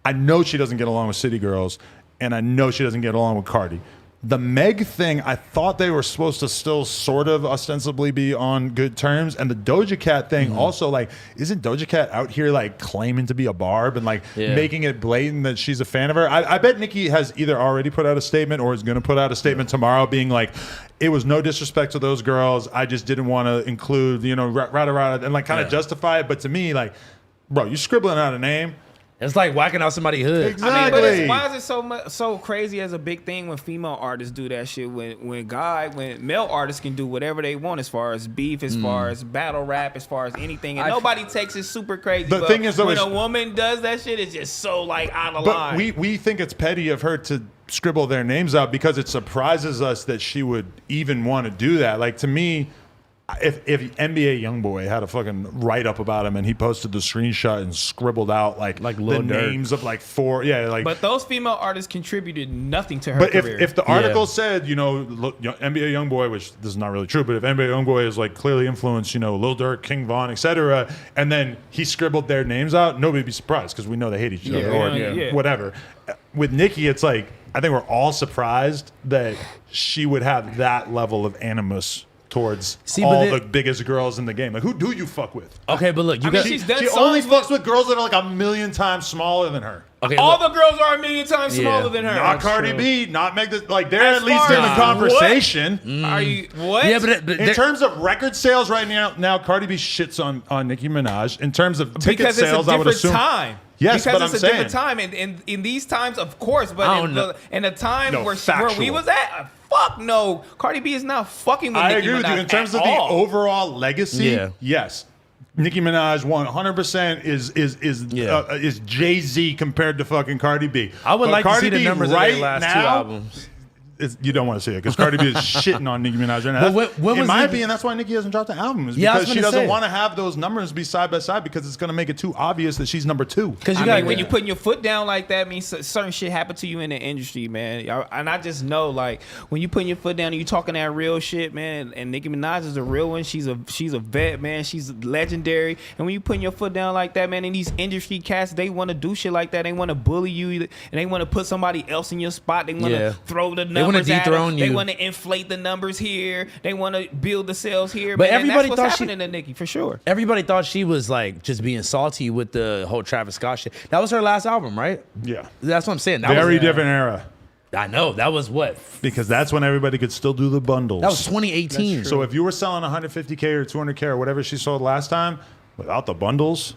I know she doesn't get along with City Girls, and I know she doesn't get along with Cardi. The Meg thing, I thought they were supposed to still sort of ostensibly be on good terms. And the Doja Cat thing also, like, isn't Doja Cat out here, like, claiming to be a Barb and, like, making it blatant that she's a fan of her? I bet Nicki has either already put out a statement or is going to put out a statement tomorrow being like, it was no disrespect to those girls. I just didn't want to include, you know, rada, and, like, kind of justify it. But to me, like, bro, you scribbling out a name. It's like whacking out somebody's hood. Exactly. I mean, but why is it so crazy as a big thing when female artists do that shit? When male artists can do whatever they want as far as beef, as far as battle rap, as far as anything, and nobody takes it super crazy. The thing is, though, when a woman does that shit, it's just so like out of But line. we think it's petty of her to scribble their names out because it surprises us that she would even want to do that. Like, to me, if NBA Youngboy had a fucking write up about him and he posted the screenshot and scribbled out like the Lil Durk. names of like 4, like. But those female artists contributed nothing to her But career. if the article said, you know, look, NBA Youngboy, which this is not really true, but if NBA Youngboy is like clearly influenced, you know, Lil Durk, King Von, etc., and then he scribbled their names out, nobody'd be surprised because we know they hate each other or whatever. With Nicki, it's like I think we're all surprised that she would have that level of animus towards the biggest girls in the game. Like, who do you fuck with? Okay, but look, she's done She songs only with- fucks with girls that are like a million times smaller than her. Okay, all look, the girls are a million times smaller than her. Not Cardi B, not Meg. Like, they're As at least far in the as conversation. Are you what? yeah, but In terms of record sales right now Cardi B shits on Nicki Minaj. In terms of ticket because sales, it's a I would different assume. time. Yes, because but it's I'm a saying. different time, and in these times, of course. I But don't know. in the time No, where factual. we was at, fuck no, Cardi B is not fucking with I Nicki agree with you. Minaj In terms at of the all. overall legacy, Yeah. yes. Nicki Minaj 100% is Jay-Z compared to fucking Cardi B. I would But like Cardi to see the B numbers right of their last two now, albums. You don't want to see it because Cardi B is shitting on Nicki Minaj right now. But when In was my Nicki- opinion, that's why Nicki hasn't dropped an album. Is Yeah, I was because she gonna doesn't say. want to have those numbers be side by side because it's going to make it too obvious that she's number 2. Because I you mean, got when you putting your foot down like that, means certain shit happen to you in the industry, man. And I just know, like, when you putting your foot down and you talking that real shit, man. And Nicki Minaj is a real one. She's a vet, man. She's legendary. And when you putting your foot down like that, man, and these industry cats, they want to do shit like that. They want to bully you, and they want to put somebody else in your spot. They want to throw the numbers. They want to dethrone you. They want to inflate the numbers here. They want to build the sales here. But man. everybody and that's thought what's happening to Nicki for sure. Everybody thought she was like just being salty with the whole Travis Scott shit. That was her last album, right? Yeah. That's what I'm saying. That Very was, different era. I know. That was what? Because that's when everybody could still do the bundles. That was 2018. So if you were selling 150K or 200K or whatever she sold last time without the bundles,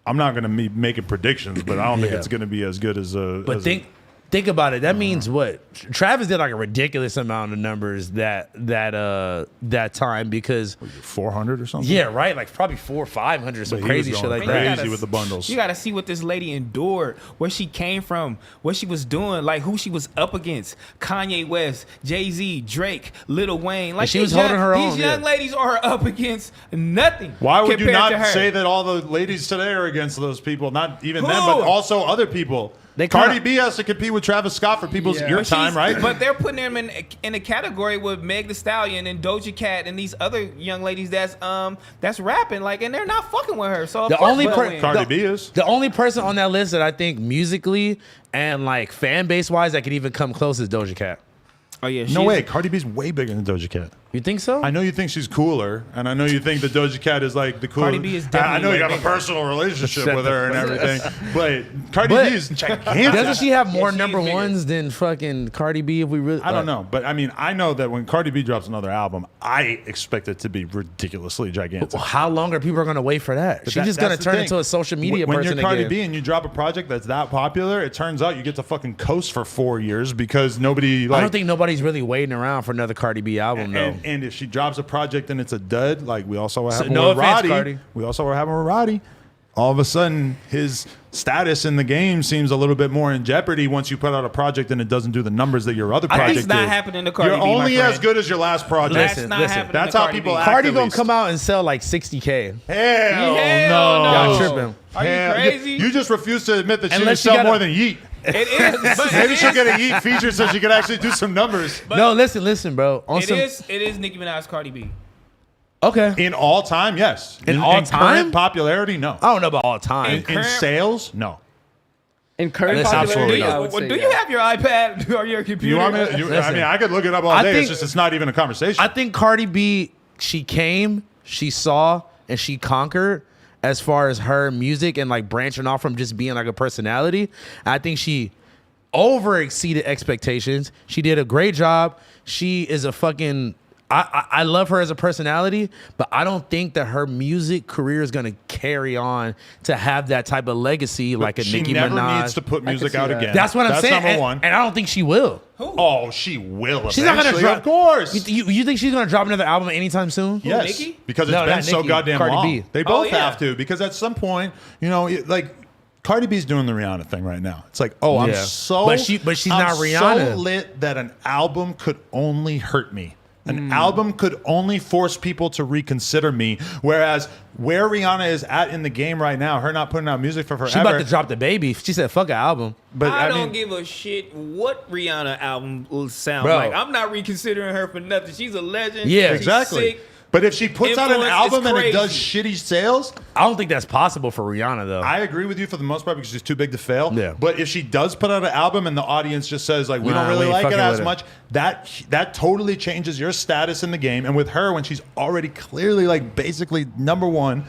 I'm not going to be making predictions, but I don't think it's going to be as good as But think about it. That means what? Travis did like a ridiculous amount of numbers that time because 400 or something. yeah, right, like probably 400 or 500, some But he crazy was shit going like crazy that. with the bundles. You got to see what this lady endured, where she came from, what she was doing, like who she was up against. Kanye West, Jay-Z, Drake, Lil Wayne. Like she was these holding her These own, young yeah. ladies are up against nothing. Why would you compared to not her. say that all the ladies today are against those people? Not even Who? them, but also other people. They Cardi kinda- B has to compete with Travis Scott for people's your But time, right? But they're putting them in a category with Meg Thee Stallion and Doja Cat and these other young ladies that's rapping, like, and they're not fucking with her. So of The course only they'll per- win. Cardi B is. The only person on that list that I think musically and like fan base wise that could even come close is Doja Cat. Oh yeah, No way. Cardi B's way bigger than Doja Cat. You think so? I know you think she's cooler, and I know you think that Doja Cat is like the cool. Cardi B is I definitely know you way have a bigger. personal relationship Shut with the her and everything, but Cardi But- B is gigantic. Doesn't she have more she is number bigger. ones than fucking Cardi B? If we really, I don't know, but I mean, I know that when Cardi B drops another album, I expect it to be ridiculously gigantic. How long are people going to wait for that? She's just going to That's the turn thing. into a social media when person you're Cardi again. B and you drop a project that's that popular, it turns out you get to fucking coast for 4 years because nobody like. I don't think nobody's really waiting around for another Cardi B album though. And if she drops a project and it's a dud, like we also have no with offense, Roddy, Cardi. we also were having with Roddy. All of a sudden, his status in the game seems a little bit more in jeopardy once you put out a project and it doesn't do the numbers that your other I project think it's not did. happening to Cardi You're B, my only as friend. good as your last project. That's Listen, not listen. happening. That's to how Cardi people B. act. Cardi at gonna least. come out and sell like 60K. Hell Hell no. no. Y'all tripping. Are you Hell- crazy? You just refuse to admit that she Unless would she sell got more a- than Yeet. It is. But Maybe it she'll is- get a Yeet feature so she could actually do some numbers. No, listen, bro. On It some, is Nicki Minaj, Cardi B. okay. In all time, yes. In all current time? popularity, no. I don't know about all time. In- In sales, no. In current That's popularity, absolutely I not. would say Do yeah. you have your iPad or your computer? You want me? I Listen. mean, I could look it up all I day. think- It's just it's not even a conversation. I think Cardi B, she came, she saw, and she conquered as far as her music and like branching off from just being like a personality. I think she over exceeded expectations. She did a great job. She is a fucking. I love her as a personality, but I don't think that her music career is gonna carry on to have that type of legacy like a she Nicki never Minaj. needs to put music see out that. again. That's what I'm saying. That's number and, one. and I don't think she will. Oh, she will. She's not gonna eventually, drop. Of course. You think she's gonna drop another album anytime soon? Yes, Nicki? because it's No, been not so Nicki, goddamn Cardi long. B. They both yeah. have to because at some point, you know, like Cardi B's doing the Rihanna thing right now. It's like, oh, I'm Yeah. so, But she's I'm not Rihanna. So lit that an album could only hurt me. An album could only force people to reconsider me. Whereas where Rihanna is at in the game right now, her not putting out music for forever. She about to drop the baby. She said, "Fuck an album." But I, I don't mean, give a shit what Rihanna album will sound Bro. like. I'm not reconsidering her for nothing. She's a legend. Yeah. She's exactly. sick. But if she puts out an Influence is album and it does crazy. shitty sales, I don't think that's possible for Rihanna though. I agree with you for the most part because she's too big to fail. Yeah. But if she does put out an album and the audience just says like we Nah, don't really we ain't like it fucking as with it. much, that totally changes your status in the game. And with her, when she's already clearly like basically number one,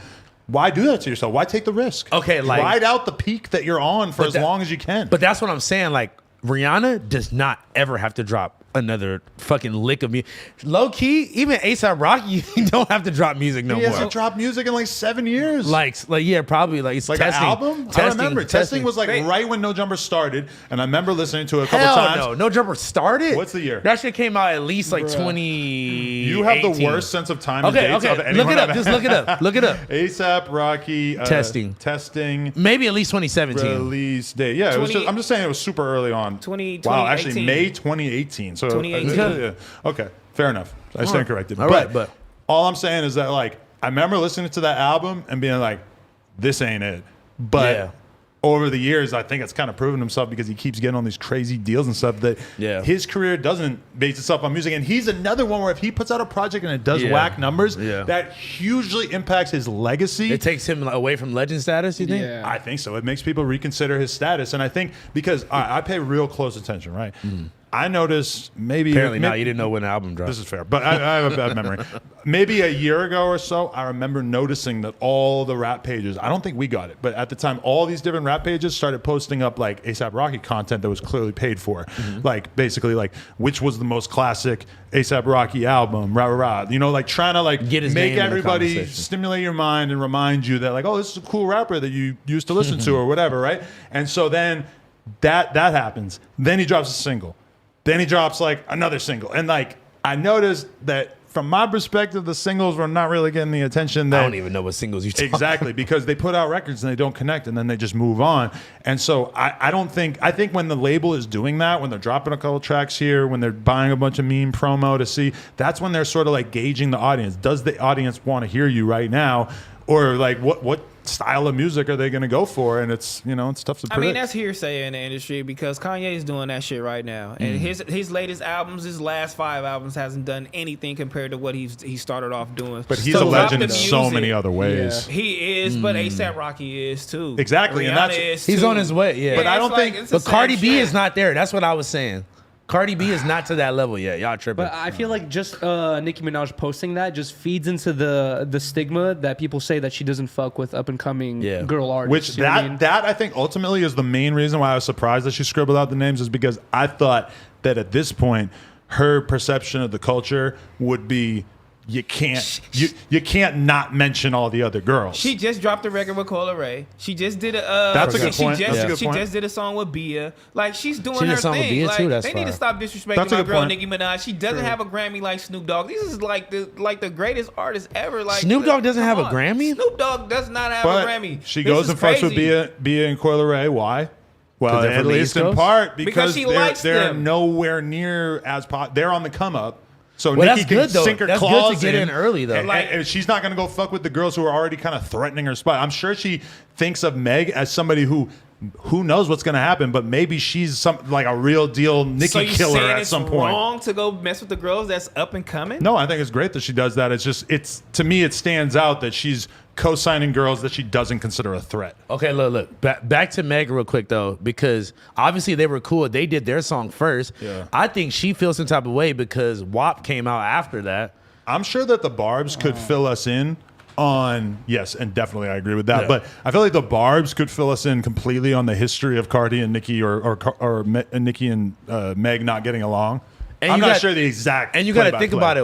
why do that to yourself? Why take the risk? Okay, like- ride out the peak that you're on for as long as you can. But that's what I'm saying. Like Rihanna does not ever have to drop another fucking lick of music. Low key, even A$AP Rocky, you don't have to drop music no He more. hasn't dropped music in like 7 years. Like yeah, probably like it's Like testing. an album? I remember. Testing was like right when No Jumper started, and I remember listening to it a couple Hell times. no Jumper started. What's the year? That shit came out at least like 20. You have the worst sense of time and dates of anyone Look it up. I've Just look it up. Look it up. A$AP Rocky Testing. Maybe at least 2017. Release date. Yeah, I'm just saying it was super early on. 2018. Wow, actually May 2018. So 2018. yeah. Okay, fair enough. I stand corrected. All right, but all I'm saying is that like I remember listening to that album and being like, this ain't it. But Yeah. over the years, I think it's kind of proven himself because he keeps getting on these crazy deals and stuff that his career doesn't base itself on music. And he's another one where if he puts out a project and it does whack numbers, that hugely impacts his legacy. it takes him away from legend status, you think? Yeah. I think so. It makes people reconsider his status. And I think because I pay real close attention, right? I noticed Apparently not. You didn't know when the album dropped. This is fair, but I have a bad memory. Maybe a year ago or so, I remember noticing that all the rap pages, I don't think we got it, but at the time, all these different rap pages started posting up like A$AP Rocky content that was clearly paid for. Like basically like which was the most classic A$AP Rocky album, rah, rah, rah. You know, like trying to like Get his make name in the everybody conversation. stimulate your mind and remind you that like, oh, this is a cool rapper that you used to listen to or whatever, right? And so then that happens. Then he drops a single. Then he drops like another single. And like I noticed that from my perspective, the singles were not really getting the attention that I don't even know what singles you talking exactly because they put out records and they don't connect and then they just move on. And so I think when the label is doing that, when they're dropping a couple tracks here, when they're buying a bunch of meme promo to see, that's when they're sort of like gauging the audience. Does the audience want to hear you right now? Or like what style of music are they going to go for? And it's, you know, it's tough to predict. I mean, that's hearsay in the industry because Kanye's doing that shit right now. And his latest albums, his last 5 albums hasn't done anything compared to what he started off doing. But he's So a legend drop in the so music. many other ways. He is, but A$AP Rocky is too. Exactly, and Rihanna that's- is He's too. on his way, yeah. But I it's don't think- it's the But same Cardi B shit. is not there. That's what I was saying. Cardi B is not to that level yet. Y'all tripping. But I feel like just Nicki Minaj posting that just feeds into the stigma that people say that she doesn't fuck with up and coming girl artists. Which you know what I mean? that I think ultimately is the main reason why I was surprised that she scribbled out the names is because I thought that at this point her perception of the culture would be you can't not mention all the other girls. She just dropped a record with Cola Ray. She just did a. That's a good point. She That's a good she point. just did a song with Bia. Like she's doing She did her a song with thing. Bia, Like too? That's they need to fire. stop disrespecting That's a my good girl point. Nicki Minaj. She doesn't have a Grammy like Snoop Dogg. This is like the greatest artist ever. Like Snoop Dogg doesn't come have a on. Grammy? Snoop Dogg does not have but a Grammy. she This goes is and fucks with crazy. Bia and Coyle Ray. Why? Well, they're at from the least East in Coast? part Because she they're, likes they're them. nowhere near as they're on the come up. So Well, Nicki that's can good, though. sink her That's good claws to get in early, though. And she's not going to go fuck with the girls who are already kind of threatening her spot. I'm sure she thinks of Meg as somebody who knows what's going to happen, but maybe she's some like a real deal Nicki So you killer saying at it's some point. wrong to go mess with the girls that's up and coming? No, I think it's great that she does that. It's to me, it stands out that she's co-signing girls that she doesn't consider a threat. Okay, look. Back to Meg real quick, though, because obviously they were cool. They did their song first. Yeah. I think she feels some type of way because WAP came out after that. I'm sure that the Barbs could fill us in on, yes, and definitely I agree with that. Yeah. But I feel like the Barbs could fill us in completely on the history of Cardi and Nicki or Nicki and Meg not getting along. And I'm you not got- sure the exact. And you got to play-by-play. think about it.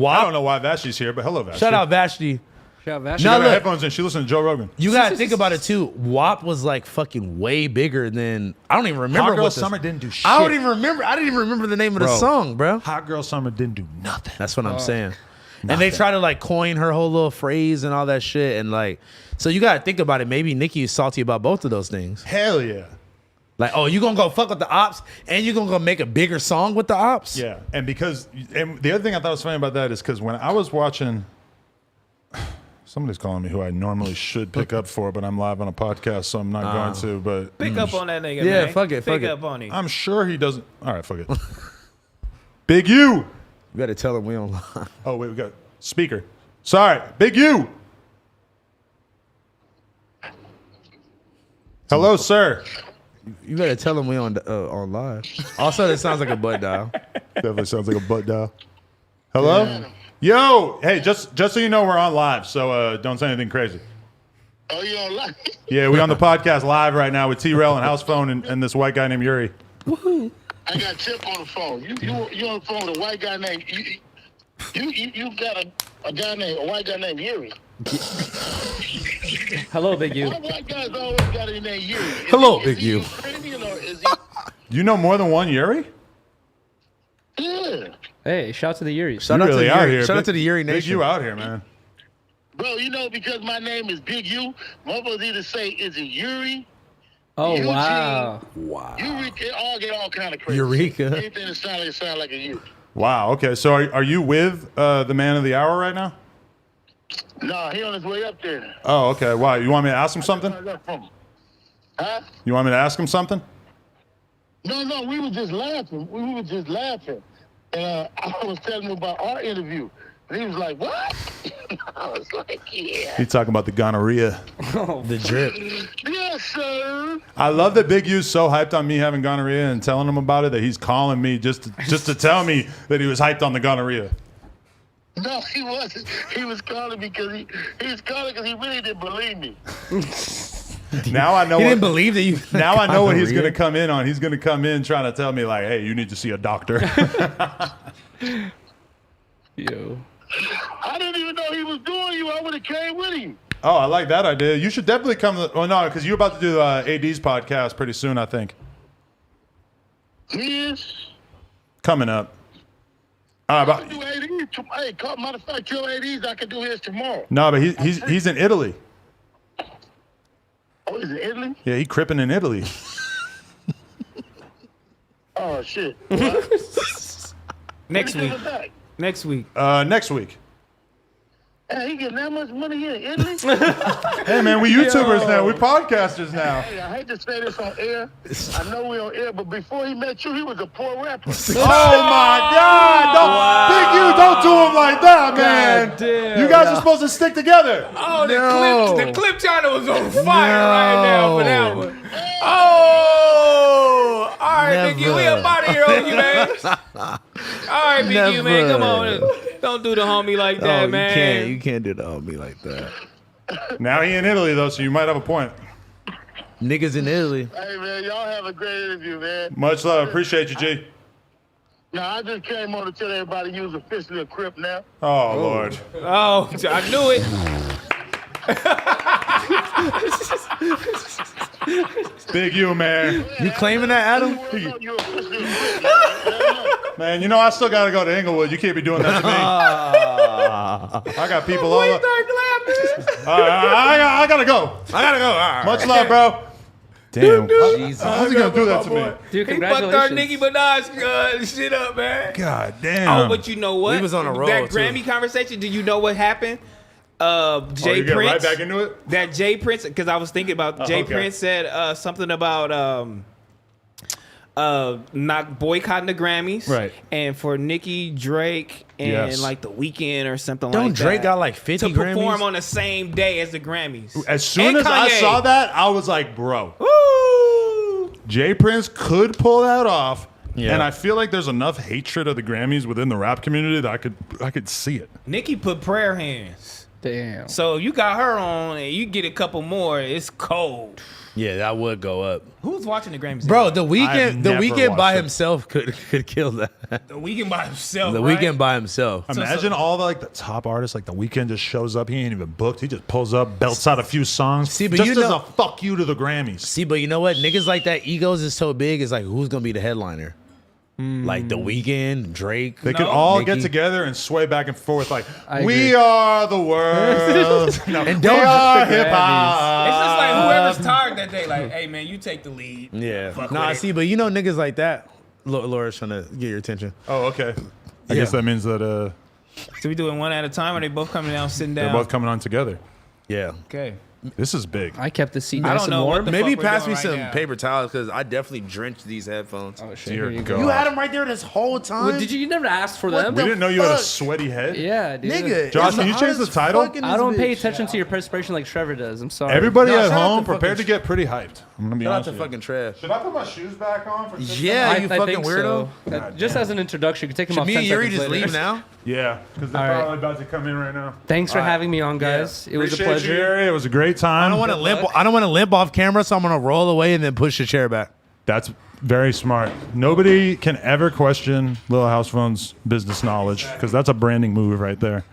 I don't know why Vashti's here, but hello, Vashti. Shout out Vashti. Yeah, She No, got her look. headphones in. She listened to Joe Rogan. You got to think about it, too. WAP was like fucking way bigger than... I don't even remember Hot Girl what the- Summer didn't do shit. I don't even remember. I didn't even remember the name of the Bro. song, bro. Hot Girl Summer didn't do nothing. That's what I'm saying. And they try to like coin her whole little phrase and all that shit. And like, so you got to think about it. Maybe Nicki is salty about both of those things. Hell yeah. Like, oh, you going to go fuck with the ops and you going to go make a bigger song with the ops? Yeah, and the other thing I thought was funny about that is because when I was watching, somebody's calling me who I normally should pick up for, but I'm live on a podcast, so I'm not going to. But Pick up on that nigga, Yeah, man. fuck it, fuck Pick it. up on him. I'm sure he doesn't. All right, fuck it. Big U. You got to tell him we online. Oh wait, we got speaker. Sorry, Big U. Hello, sir. You got to tell him we on live. Also, that sounds like a butt dial. Definitely sounds like a butt dial. Hello. Yo, hey, just so you know, we're on live, so don't say anything crazy. Oh, you on live? Yeah, we on the podcast live right now with T-Rail and House Phone and this white guy named Yuri. I got Tip on the phone. You on the phone with a white guy named you got a white guy named Yuri. Hello, Big U. Why white guys always got a name Yuri? Hello, Big U. You know more than one Yuri? Yeah. Hey, shout out to the Yuris. Shout You out to really the out Yuri. here. Shout out Big- to the Yuri Big Nation. you out here, man. Bro, because my name is Big U, motherfuckers either say, is it Yuri? Oh, Eugene. wow. Yuri get all kind of crazy. Eureka. Anything that sound like a Yuri. Wow. Okay. So are you with the man of the hour right now? Nah, he on his way up there. Oh, okay. Why? You want me to ask him something? Huh? You want me to ask him something? No, we were just laughing. We were just laughing. And I was telling him about our interview. And he was like, what? I was like, yeah. He's talking about the gonorrhea. The drip. Yes, sir. I love that Big U's so hyped on me having gonorrhea and telling him about it that he's calling me just to tell me that he was hyped on the gonorrhea. No, he wasn't. He was calling because he really didn't believe me. Now I know. He what, didn't believe that you. Now I know what he's Gonorrhea. gonna come in on. He's gonna come in trying to tell me like, "Hey, you need to see a doctor." Yo. I didn't even know he was doing you. I would have came with him. Oh, I like that idea. You should definitely come. Oh no, because you're about to do AD's podcast pretty soon, I think. He is. Coming up. But Do ADs. Hey, matter of fact, tell ADs I can do his tomorrow. no, but he's in Italy. Oh, is it Italy? Yeah, he cripping in Italy. Oh, shit. Next When he week. coming back? Next week. Next week. Hey, he getting that much money here in Italy? Hey man, we YouTubers now. We podcasters now. Hey, I hate to say this on air. I know we're on air, but before he met you, he was a poor rapper. Oh my God! Big U, don't do him like that, man. damn. You guys are supposed to stick together. Oh, No. the clip channel was on fire right now for that No. one. Oh, all right, Big U, we Never. up out of here on you, man. All right, Big U, man, come on. Never. Don't do the homie like that, Oh, man. you can't do the homie like that. Now he in Italy though, so you might have a point. Niggas in Italy. Hey, man, y'all have a great interview, man. Much love. Appreciate you, G. Now, I just came on to tell everybody you was officially a Crip now. Oh Lord. Oh, I knew it. Big U, man. You claiming that, Adam? You're officially a Crip now. Man, you know I still gotta go to Inglewood. You can't be doing that to me. I got people all up. I gotta go. I gotta go. All right. Much love, bro. Damn. Jesus. How's he gonna do that to me? Dude, He fucked our congratulations. Nicki Minaj shit up, man. God damn. Oh, but you know what? We was on a roll, That too. Grammy conversation, do you know what happened? Oh, Jay you get Prince. right back into it? That Jay Prince, because I was thinking about Jay okay. Prince said something about not boycotting the Grammys, Right. And for Nicki, Drake, and Yes. like the Weeknd or something Don't like that. Drake got like 50 to perform Grammys? on the same day as the Grammys. As soon And as I Kanye. saw that, I was like, bro, Woo! Jay Prince could pull that off. Yeah. And I feel like there's enough hatred of the Grammys within the rap community that I could see it. Nicki put prayer hands. Damn. So you got her on, and you get a couple more. It's cold. Yeah, that would go up. Who's watching the Grammys? Bro, the I've weekend never by watched it. himself could kill that. The Weeknd by himself. The right? weekend by himself. Imagine all the top artists, like The Weeknd just shows up. He ain't even booked. He just pulls up, belts out a few songs. See, but just you as know- a fuck you to the Grammys. See, but you know what? Niggas like that, egos is so big. It's like, who's gonna be the headliner? Like The Weeknd, Drake. They could No. all Nicki. get together and sway back and forth like, I we agree. are the world. No, And we don't are just the hip hop. It's just like whoever's tired that day, like, hey man, you take the lead. Yeah. Fuck Nah, with it. see, but you know niggas like that. Laura's trying to get your attention. Oh, okay. I Yeah. guess that means that So we doing one at a time, or they both coming down, sitting they're down? both coming on together. Yeah. Okay. This is big. I kept the seat I nice don't and know what warm. the Maybe fuck we're pass doing me right some now. paper towels because I definitely drenched these headphones. Oh, shit. Dear Here you God. go. You had them right there this whole time. Well, did you never ask for What them? We the didn't know you had a fuck? sweaty head. Yeah, dude. Nigga, Josh, it's can you hot change as the title? fuck in I this don't pay bitch. attention to your perspiration like Trevor does. I'm sorry. Everybody No, at shout out home to prepared to fucking- get pretty hyped. I'm gonna be Shout out honest to with you. fucking trash. Should I put my shoes back on? For Yeah, you fucking think weirdo. So. Just as an introduction, you can take them Should off me 10 and Yuri seconds just later. leave now? Yeah, because they're All right. probably about to come in right now. Thanks for All right. having me on, guys. It was a Appreciate pleasure. you, Yuri. It was a great time. I don't want to limp. I don't want to limp off camera, so I'm gonna roll away and then push the chair back. That's Very smart. Nobody can ever question Lil House Phone's business knowledge because that's a branding move right there.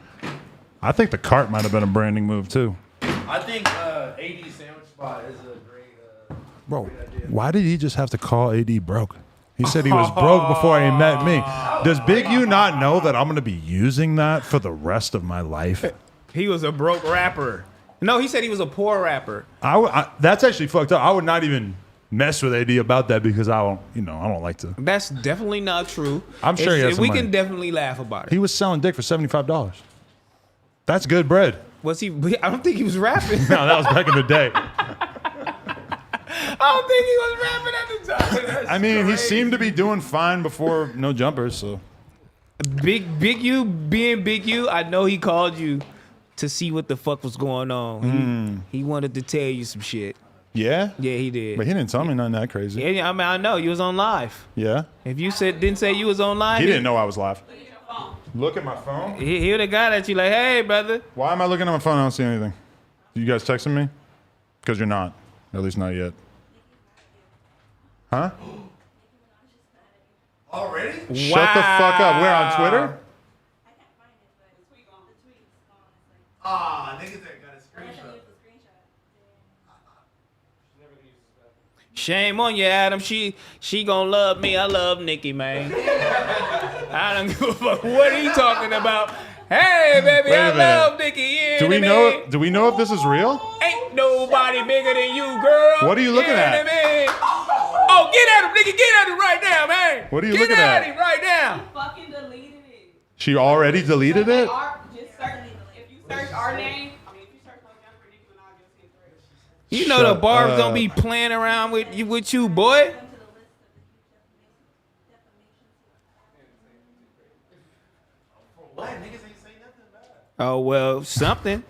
I think the cart might have been a branding move too. I think AD sandwich spot is a great. Bro, why did he just have to call AD broke? He said he was broke before he met me. Does Big U not know that I'm going to be using that for the rest of my life? He was a broke rapper. No, he said he was a poor rapper. That's actually fucked up. I would not even mess with AD about that because I don't like to. That's definitely not true. I'm sure he has some we money. can definitely laugh about it. He was selling dick for $75. That's good bread. Was he? I don't think he was rapping. No, that was back in the day. I don't think he was rapping at the time. That's I mean, crazy. he seemed to be doing fine before No Jumpers, so. Big U being Big U. I know he called you to see what the fuck was going on. He wanted to tell you some shit. Yeah? Yeah, he did. But he didn't tell me nothing that crazy. Yeah, I mean, I know you was on live. Yeah? If you didn't say you was on live, He didn't know I was live. Look at my phone. He would have got at you like, "Hey, brother." Why am I looking at my phone? I don't see anything. You guys texting me? Because you're not. At least not yet. Huh? Already? Shut the fuck up. We're on Twitter? Ah, niggas that got a screenshot. Shame on you, Adam. She gonna love me. I love Nicki, man. I don't give a fuck what he talking about. Hey, baby, Wait a I minute. love Nicki. You Do we hear know? me? Do we know if this is real? Ain't nobody bigger than you, girl. What are you looking hear at? Me? Oh, get at him, Nicki. Get at him right now, man. What are you get looking at at? him right now. Fucking deleted it. She already deleted it? Just search, if you search our name, I mean, if you search No Jumper, Nicki Minaj, you'll see it first. You know the Shut barbs don't up. be playing around with you, boy. What? Niggas ain't say nothing about it. Oh well, something.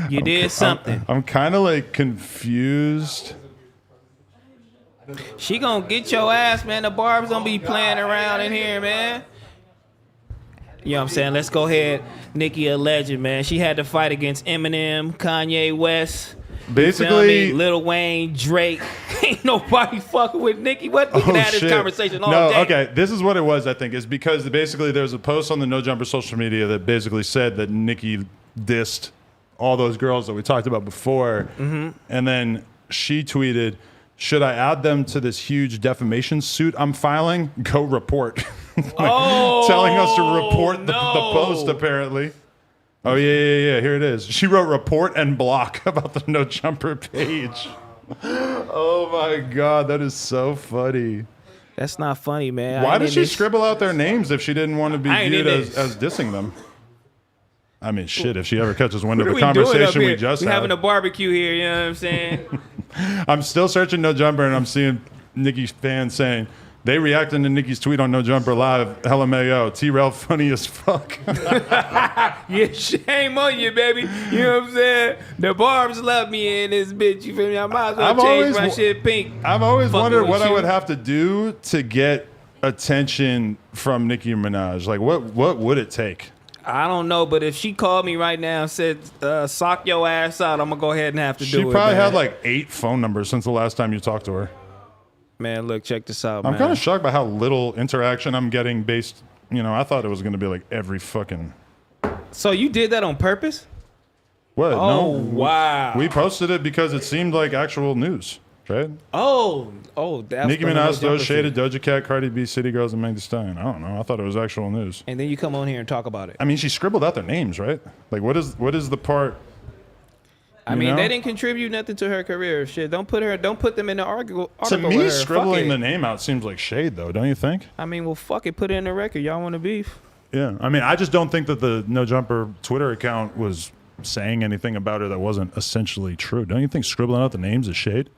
You did something. I'm kind of like confused. She gonna get your ass, man. The barbs don't be playing around in here, man. You know what I'm saying? Let's go ahead. Nicki a legend, man. She had to fight against Eminem, Kanye West. You feel Basically, me? Lil Wayne, Drake. Ain't nobody fucking with Nicki. What? We can have this conversation all no, day. okay. This is what it was, I think, is because basically there's a post on the No Jumper social media that basically said that Nicki dissed all those girls that we talked about before. Mm-hmm. And then she tweeted, "Should I add them to this huge defamation suit I'm filing? Go report." Oh, telling us to report the no. post, apparently. Oh, yeah. Here it is. She wrote report and block about the No Jumper page. Oh, my God. That is so funny. That's not funny, man. Why did she this. scribble out their names if she didn't want to be I ain't viewed in as this. dissing them? I mean, shit, if she ever catches wind of What the are we doing up conversation we here? just We having a had. barbecue here, you know what I'm saying? I'm still searching No Jumper, and I'm seeing Nicki fans saying, they reacting to Nicki's tweet on No Jumper Live, LMAO, T-Rel funny as fuck. Yeah, shame on you, baby. You know what I'm saying? The barbs love me in this bitch. You feel me? I might as well I've change always my wa- shit pink. I've always Fucking wondered with what I you. would have to do to get attention from Nicki Minaj. Like, what would it take? I don't know, but if she called me right now and said, sock your ass out, I'm going to go ahead and have to She do it. probably man. had like 8 phone numbers since the last time you talked to her. Man, look, check this out, I'm man. kind of shocked by how little interaction I'm getting based, I thought it was going to be like every fucking... So you did that on purpose? What? Oh, No. wow. We posted it because it seemed like actual news, right? Oh, that's Nicki the No Minaj, Jumper those shaded shit. Doja Cat, Cardi B, City Girls, and Meg Thee Stallion. I don't know. I thought it was actual news. And then you come on here and talk about it. I mean, she scribbled out their names, right? Like, what is the part? I You mean, know? they didn't contribute nothing to her career. Shit, don't put them in the article To with me, her. scribbling Fuck the it. name out seems like shade, though. Don't you think? I mean, well, fuck it. Put it in the record. Y'all want to beef? Yeah. I mean, I just don't think that the No Jumper Twitter account was saying anything about her that wasn't essentially true. Don't you think scribbling out the names is shade?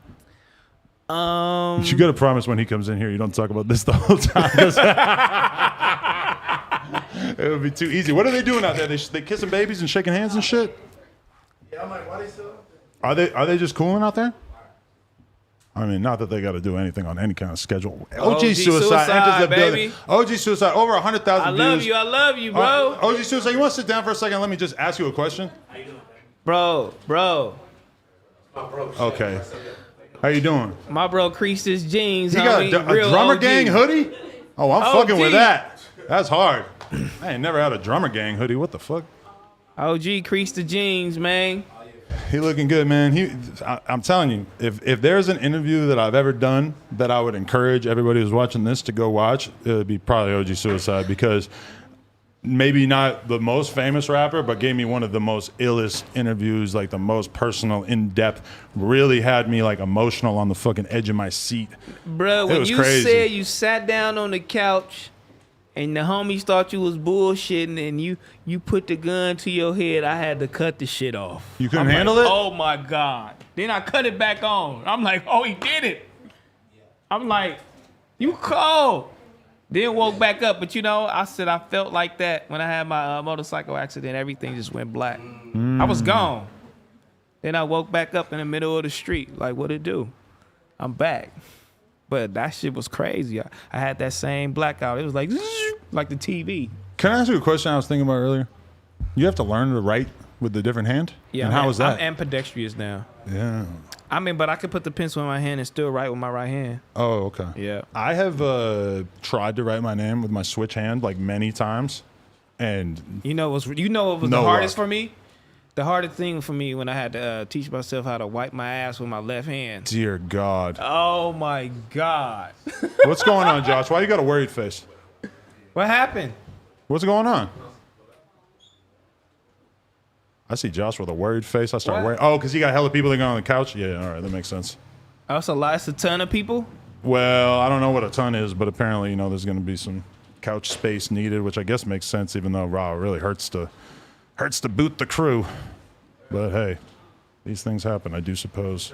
You got to promise when he comes in here, you don't talk about this the whole time. 'cause it would be too easy. What are they doing out there? They kissing babies and shaking hands and shit? Yeah, I'm like, why they still? Are they just cooling out there? I mean, not that they got to do anything on any kind of schedule. OG suicide enters the building. baby. OG suicide over 100,000 I views. love you, bro. OG suicide. You want to sit down for a second? Let me just ask you a question. Bro. Okay. How you doing? My bro creased his jeans. You got homie. a Real drummer OG. gang hoodie? Oh, I'm OG. fucking with that. That's hard. I ain't never had a drummer gang hoodie. What the fuck? OG creased the jeans, man. He looking good, man. I'm telling you, if there's an interview that I've ever done that I would encourage everybody who's watching this to go watch, it would be probably OG Suicide, because maybe not the most famous rapper, but gave me one of the most illest interviews, like the most personal, in-depth, really had me like emotional on the fucking edge of my seat. Bro, when was you crazy. said you sat down on the couch and the homies thought you was bullshitting and you put the gun to your head, I had to cut the shit off. You couldn't I'm handle like, it? Oh my God. Then I cut it back on. I'm like, oh, he did it. I'm like, you cold. Then woke back up, but I said I felt like that when I had my motorcycle accident. Everything just went black. I was gone. Then I woke back up in the middle of the street. Like, what it do? I'm back. But that shit was crazy. I had that same blackout. It was like the TV. Can I ask you a question I was thinking about earlier? You have to learn to write with the different hand? Yeah, and how was that? I'm ambidextrous now. Yeah. But I could put the pencil in my hand and still write with my right hand. Oh, okay. Yeah. I have tried to write my name with my switch hand like many times, and You know what was No the hardest luck. for me? The hardest thing for me when I had to teach myself how to wipe my ass with my left hand. dear God, Oh my God. what's going on, Josh? Why you got a worried face? What happened? What's going on? I see Josh with a worried face. I start What? worrying. Oh, because you got hella people that go on the couch. Yeah, all right, that makes sense. Oh, it's a ton of people? Well, I don't know what a ton is, but apparently, there's going to be some couch space needed, which I guess makes sense, even though, wow, it really hurts to boot the crew. But hey, these things happen, I do suppose.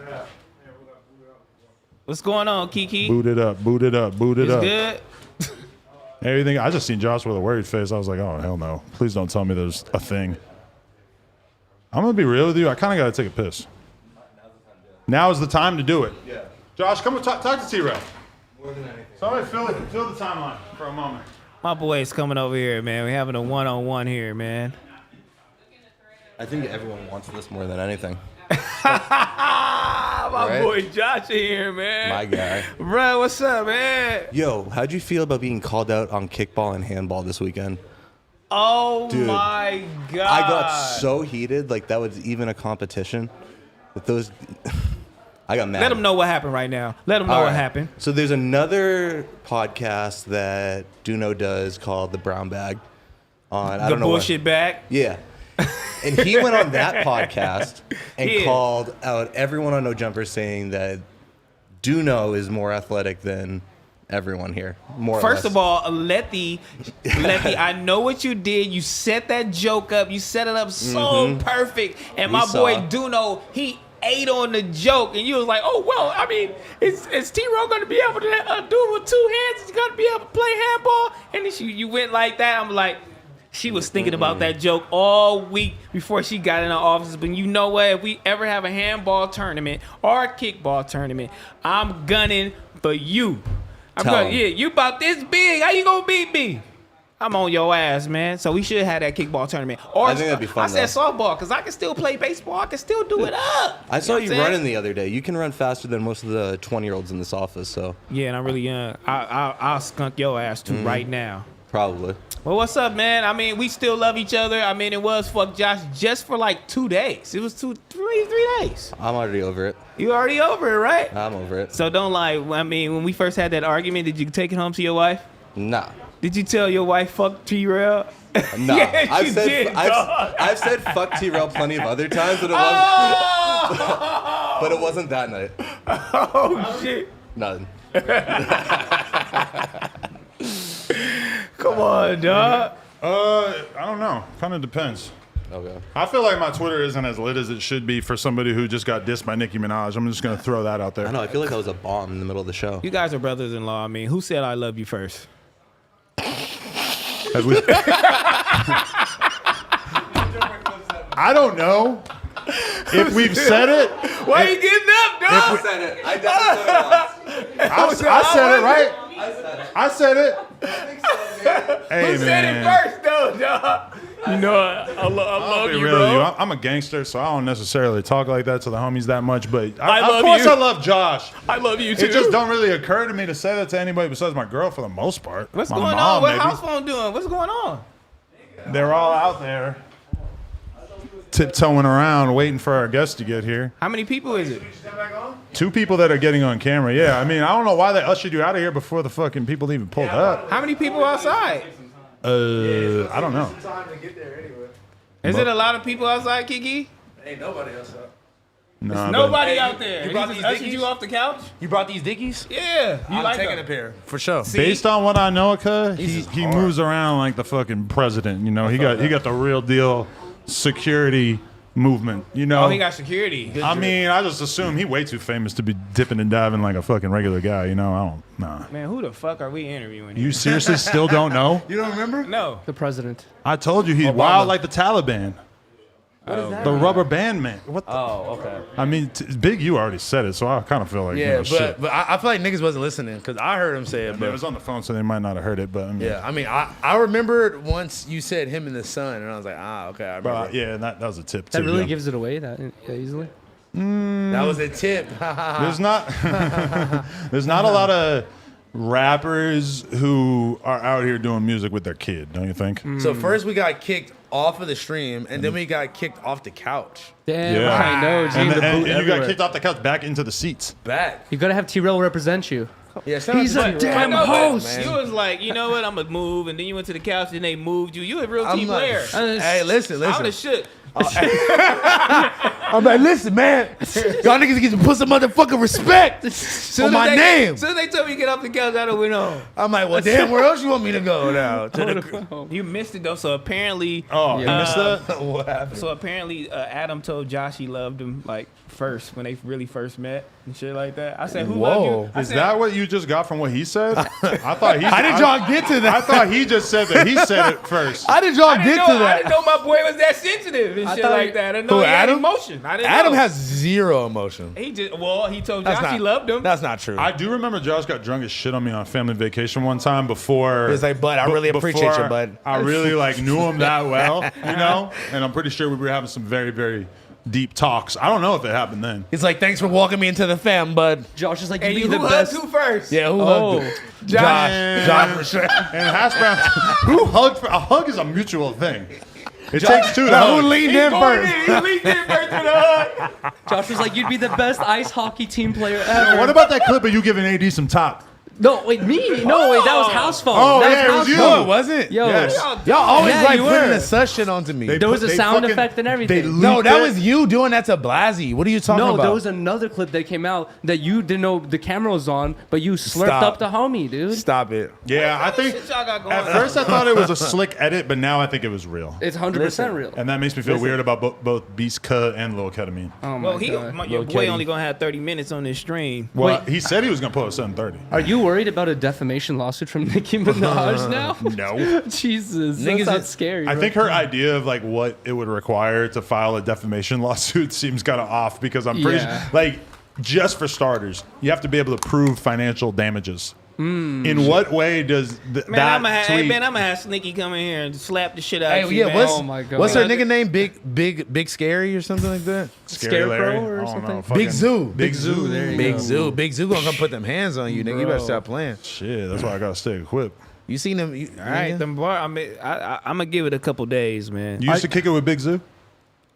What's going on, Kiki? Boot it up, boot it up, boot it It's up. good? Everything. I just seen Josh with a worried face. I was like, oh, hell no. Please don't tell me there's a thing. I'm going to be real with you. I kind of got to take a piss. Now is the time to do it. Yeah. Josh, come and talk to T-Rex. More than anything. Somebody fill the timeline for a moment. My boy's coming over here, man. We're having a one-on-one here, man. I think everyone wants this more than anything. My Right? boy Josh in here, man. My guy. Bro, what's up, man? Yo, how'd you feel about being called out on kickball and handball this weekend? Oh, Dude, my God. I got so heated, like that was even a competition. With those, I got mad. Let them know what happened right now. Let them know All what right. happened. So there's another podcast that Duno does called The Brown Bag. I The don't know bullshit bag. Yeah. And he went on that podcast and Yeah. called out everyone on No Jumper, saying that Duno is more athletic than everyone here. More or First less. of all, Letty, I know what you did. You set that joke up. You set it up so perfect. And We my boy saw. Duno, he ate on the joke. And you was like, oh, well, I mean, is T-Row going to be able to do it with two hands? Is he going to be able to play handball? And then you went like that. I'm like, she was thinking about that joke all week before she got in her office. But you know what? If we ever have a handball tournament or a kickball tournament, I'm gunning for you. Tell 'em. Yeah, you about this big. How you gonna beat me? I'm on your ass, man. So we should have that kickball tournament. Or I think that'd be fun, I said though. softball because I can still play baseball. I can still do it up. I saw know you what I'm running saying? the other day. You can run faster than most of the 20-year-olds in this office, so Yeah, and I'm really young. I'll skunk your ass too right now. probably. Well, what's up, man? I mean, we still love each other. I mean, it was fuck Josh just for like 2 days. It was three days. I'm already over it. You already over it, right? I'm over it. So don't lie. I mean, when we first had that argument, did you take it home to your wife? Nah. Did you tell your wife fuck T-Rail? Nah. Yeah, I've you said did, dog. I've said fuck T-Rail plenty of other times, but it wasn't Oh, but it wasn't that night. oh shit. None. Come on, dog. I don't know. Kind of depends. Okay. I feel like my Twitter isn't as lit as it should be for somebody who just got dissed by Nicki Minaj. I'm just going to throw that out there. I know, I feel like that was a bomb in the middle of the show. You guys are brothers-in-law. I mean, who said I love you first? Have we- I don't know if we've said it. Why you getting up, dog? said it. I definitely said it once. I said it, right? I said it. I said it. I think so, man. Hey, Who said man. it first, though, dog? You know, I love Be you, real with you. bro. I'm a gangster, so I don't necessarily talk like that to the homies that much. But I love of course, you. I love Josh. I love you too. It just don't really occur to me to say that to anybody besides my girl for the most part. What's My going mom, on? What maybe. house phone doing? What's going on? They're all out there tiptoeing around, waiting for our guests to get here. How many people is it? 2 people that are getting on camera. Yeah, I mean, I don't know why they ushered you out of here before the fucking people even pulled up. How many people outside? I don't know. Is it a lot of people outside, Kiki? Ain't nobody outside. No, Nobody Hey, out there. you brought He these just ushered dickies? you off the couch? You brought these dickies? Yeah. You I'm like taking them? a pair for sure. See? based on what I know, okay, he is hard. moves around like the fucking president. You know, he got the real deal security movement. You know, Oh, he got security. I mean, I just assume he way too famous to be dipping and diving like a fucking regular guy. You know, I don't. Nah. Man, who the fuck are we interviewing? You seriously still don't know? You don't remember? No. The president. I told you he's wild like the Taliban. The rubber band man. What the? Oh, okay. I mean, Big, you already said it, so I kind of feel like, you Yeah, know, shit. but I feel like niggas wasn't listening because I heard him say it. It But was on the phone, so they might not have heard it. But I mean, yeah, I mean, I remembered once you said him and the son, and I was like, okay, I remember. but yeah, that was a tip That too. really yeah. gives it away that easily. That was a tip. There's not there's not a lot of rappers who are out here doing music with their kid, don't you think? So first we got kicked off of the stream, and then we got kicked off the couch. Damn, Yeah. I know. G, And, the and boot you got everywhere. kicked off the couch back into the seats. Back. You gotta have T-Rail represent you. Yeah, shout out He's to a T-Rail. damn No, but host. You was like, you know what? I'm gonna move, and then you went to the couch, and they moved you. You a real I'm team like, player. hey, listen. I would have shook. I'm like, listen, man. Y'all niggas get to put some motherfucking respect on my name. Soon as they told me to get off the couch, I'd have went on. I'm like, well, damn, where else you want me to go now? To the, You missed it though. So apparently, Oh, you missed that? what happened? so apparently, Adam told Josh he loved him like first when they really first met and shit like that. I said, "Who Whoa. loved you?" I Is said, that what you just got from what he said? I thought he. How did y'all get to I that? thought he just said that he said it first. How did y'all I didn't get know, to I didn't that? know my boy was that sensitive and I shit thought like he- that. I didn't know Who, he had Adam? emotion. I didn't Adam know. has zero emotion. He just he told That's Josh he not, loved him. That's not true. I do remember Josh got drunk as shit on me on family vacation one time before. He's like, bud, I really appreciate before you, bud. I really like knew him that well, you know, and I'm pretty sure we were having some very, very deep talks. I don't know if it happened then. He's like, thanks for walking me into the fam, bud. Josh is like, and you you be the hugged best. who first? Yeah, who Oh. hugged him? Josh for sure. And hash brown. Who hugged? A hug is a mutual thing. It takes two to Who hug. leaned in first? He leaned in first with a hug. Josh was like, you'd be the best ice hockey team player ever. What about that clip of you giving AD some top? No, wait, me? No, wait, that was house phone. Oh, that yeah, it was house you. phone. No, it wasn't. Yo, Yes. Y'all always Yeah, like you putting were. the sus shit onto me. There was a They sound fucking- effect and everything. No, leaked that it. was you doing that to Blasey. What are you talking No, about? there was another clip that came out that you didn't know the camera was on, but you slurped Stop. up the homie, dude. Stop it. Yeah, I think Shit y'all got going at on. first I thought it was a slick edit, but now I think it was real. It's 100% real. And that makes me feel weird about both Beast Cut and Lil Ketamine. Oh my Well, god. your Lil' boy Kitty. only gonna have 30 minutes on this stream. Well, Wait. he said he was going to post 7:30. Are you worried about a defamation lawsuit from Nicki Minaj now? No. Jesus, Niggas that's not is- scary. I bro. think her idea of like what it would require to file a defamation lawsuit seems kind of off because I'm pretty Yeah. like just for starters, you have to be able to prove financial damages. In what way does Man, that I'm tweet? gonna have Sneaky come in here and slap the shit out Hey, of you, yeah, man. what's Oh my God. what's her nigga name? Big Scary or something like that. Scary Larry? Scarecrow or I don't something? know, fucking- Big Zoo. Big Zoo. there you Big go. Zoo. Big Zoo gonna come put them hands on you, nigga. You better Bro. stop playing. Shit, that's why I gotta stay equipped. You seen them? All right, them bar. I'm gonna give it a couple days, man. You used to kick it with Big Zoo?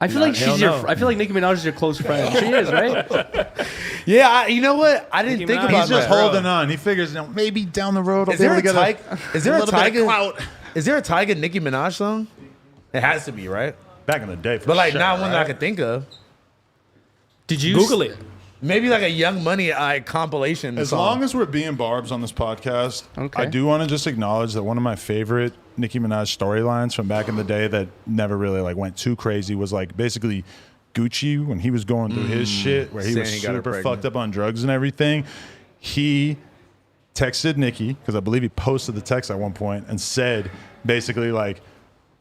I feel like hell she's no. I feel like Nicki Minaj is your close friend. She is, right? Yeah, you know what? I didn't Nicki think Minaj. about He's just that. holding on. He figures, you know, maybe down the road I'll Is be there able a to get Tyga? Is there a little bit of clout. Tyga? Is there a Tyga Nicki Minaj song? It has to be, right? Back in the day, for But like sure, not one that I right? could think of. Did you Google it. Maybe like a Young Money compilation. As song. long as we're being barbs on this podcast, Okay. I do want to just acknowledge that one of my favorite Nicki Minaj storylines from back in the day that never really like went too crazy was like basically Gucci when he was going through his shit where he Saying was he got her super pregnant. fucked up on drugs and everything. He texted Nicki because I believe he posted the text at one point and said basically like,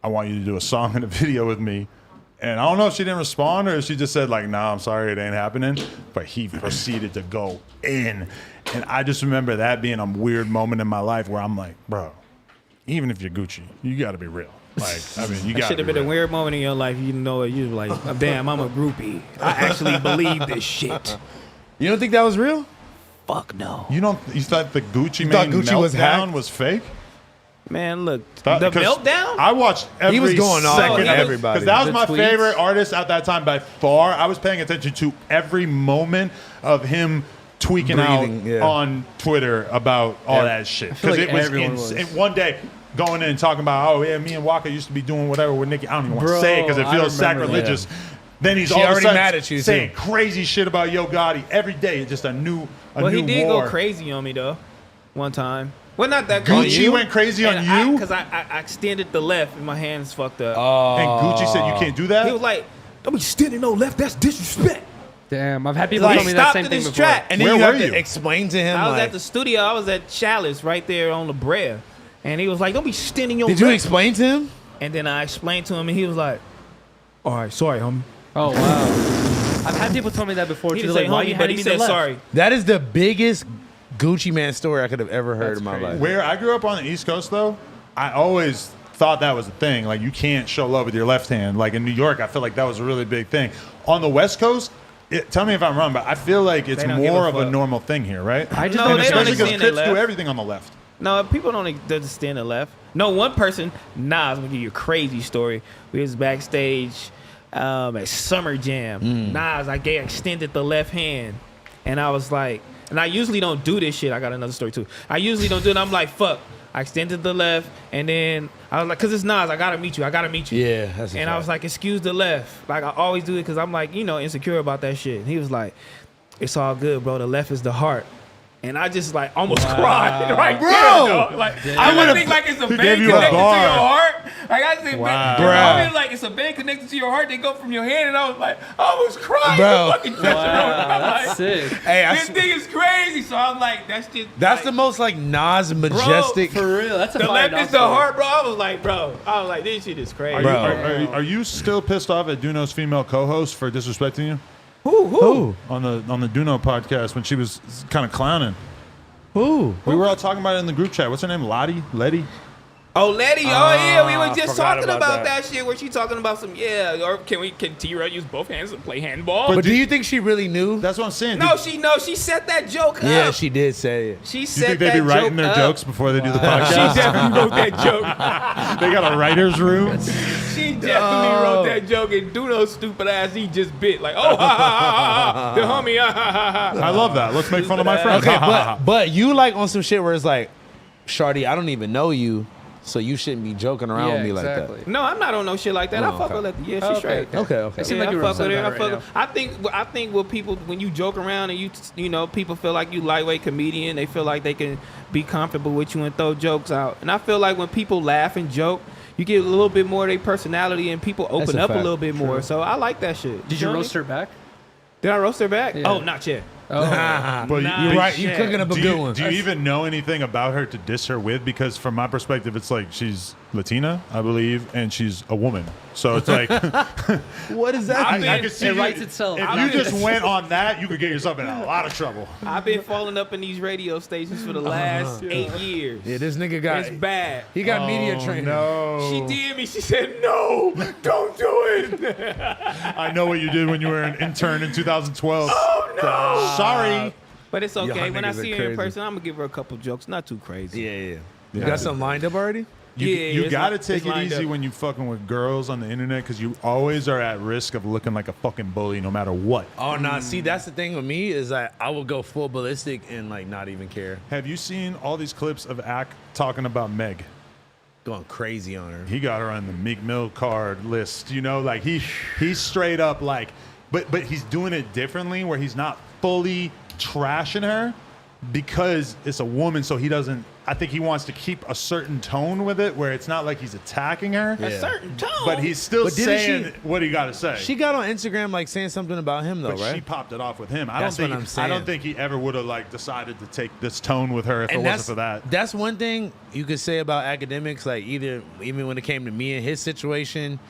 "I want you to do a song and a video with me." And I don't know if she didn't respond or if she just said like, "Nah, I'm sorry, it ain't happening." But he proceeded to go in, and I just remember that being a weird moment in my life where I'm like, "Bro, even if you're Gucci, you got to be real." Like, I mean, you That got should have been a weird moment in your life. You know it. You was like, damn, I'm a groupie. I actually believe this shit. You don't think that was real? Fuck no. You thought the Gucci thought Mane Gucci was meltdown hacked? was fake? Man, look, Thought- the 'cause meltdown. I watched every was going off second on of it, everybody. because that was The my tweets. favorite artist at that time by far. I was paying attention to every moment of him tweaking Breathing, out yeah. on Twitter about all Yeah. that shit. feel Because like it was everyone was. insane. One day, going in and talking about, oh yeah, me and Waka used to be doing whatever with Nicki. I don't even want to Bro, say it because it I feels remember sacrilegious. Then he's She all of a already sudden mad at you, saying too. crazy shit about Yo Gotti every day. Just a new Well, he new did war. go crazy on me though, one time. Well, not that crazy. Gucci went crazy on you? because I extended the left and my hands fucked up. And Gucci said you can't do that. He was like, "Don't be standing no left. That's disrespect." Damn, I've had people Like, tell me that stop same to thing this before. track. And then Where you have were to you? explain to him. I was like, at the studio. I was at Chalice right there on La Brea, and he was like, "Don't be standing your did left." you explain to him? And then I explained to him, and he was like, "All right, sorry, homie." Oh wow. I've had people tell me that before He too. didn't Like, say why homie, you but had he me said to left? sorry. That is the biggest Gucci Man story I could have ever heard That's in my crazy. life. Where I grew up on the East Coast, though, I always thought that was a thing. Like, you can't show love with your left hand. Like, in New York, I feel like that was a really big thing. On the West Coast, tell me if I'm wrong, but I feel like it's They don't give more a of a fuck. normal thing here, right? I just No, don't And they don't especially because understand they Crips do left. everything on the left. No, people don't understand the left. No, one person, Nas, I'm gonna give you a crazy story. We was backstage at Summer Jam. Nas, I extended the left hand, and I was like, and I usually don't do this shit. I got another story too. I usually don't do it. I'm like, fuck. I extended the left, and then I was like, cause it's Nas, I gotta meet you. Yeah, that's a And I fact. was like, excuse the left. Like I always do it because I'm like, insecure about that shit. And he was like, it's all good, bro. The left is the heart. And I just like almost cried right Bro! there, dog. Like I would've- would think like it's a He vein gave you a connected to your bar. heart. Like I said, Wow. I mean, like it's a vein connected to your heart. They go from your hand, and I was like, I was crying. Bro. in the fucking dressing room. Wow, I'm that's like, sick. Hey, this thing is crazy. So I'm like, that's just that's the like, most like Nas majestic. For real, that's a the fire left is Nas the story. heart, bro. I was like, this shit is crazy. Are, Bro. are you still pissed off at Duno's female co-host for disrespecting you Who? on the Duno podcast when she was kind of clowning? Who? We were all talking about it in the group chat. What's her name? Lottie? Letty? Oh, Letty. Oh, yeah. We were just forgot talking about about that. that shit where she talking about some, or can T-Ra use both hands and play handball? But do you think she really knew? That's what I'm saying. no, she set that joke up. Yeah, she did say it. She Do you set think they'd that be writing joke their up. jokes before they do the She podcast? definitely wrote that joke. They got a writer's room. She definitely wrote that joke, and Duno's stupid ass, he just bit like, oh, ha, ha, ha, ha, the homie, ha, ha, ha, ha. I love that. Let's make fun of my friends. Okay, but you like on some shit where it's like, Shawty, I don't even know you, so you shouldn't be joking around with me like exactly. No, I'm not on no shit like that. I fuck with Letty. Yeah, she's straight. that. Okay. It seemed Yeah, like you I were fuck with upset her. about it right I think what people when you joke around and people feel like you lightweight comedian, they feel like they can be comfortable with you and throw jokes out. And I feel like when people laugh and joke, you get a little bit more of their personality and people That's open a up a fact. little bit more. So I like that shit. Did you know what I roast her back? mean? Did I roast her back? Yeah. Oh, not yet. Oh, But Nah, You're right. You shit. cooking up a do good you, one. do you even know anything about her to diss her with? Because from my perspective, it's like she's Latina, I believe, and she's a woman. So it's like What is that? I could see it you- writes itself. If you just went on that, you could get yourself in a lot of trouble. I've been falling up in these radio stations for the last 8 years. Yeah, this nigga got. It's bad. He got media training. No, She did me. She said, no, don't do it. I know what you did when you were an intern in 2012. Oh, no. Sorry. But it's okay. Y'all When I niggas are see her in crazy. person, I'm going to give her a couple jokes. Not too crazy. Yeah. You got something lined up already? You, Yeah, you it's gotta li- take it's it lined easy up. when you fucking with girls on the internet because you always are at risk of looking like a fucking bully no matter what. Oh no! See, that's the thing with me is that I will go full ballistic and like not even care, Have you seen all these clips of Ack talking about Meg? going crazy on her. He got her on the Meek Mill card list, like he's straight up like, but he's doing it differently where he's not fully trashing her because it's a woman, so he doesn't. I think he wants to keep a certain tone with it where it's not like he's attacking her, A certain tone. but he's still But didn't saying what he got to say. She got on Instagram like saying something about him though, But right? she popped it off with him. That's what I'm I saying. don't think he ever would have like decided to take this tone with her if it wasn't for that. That's one thing you could say about academics. Like even when it came to me and his situation,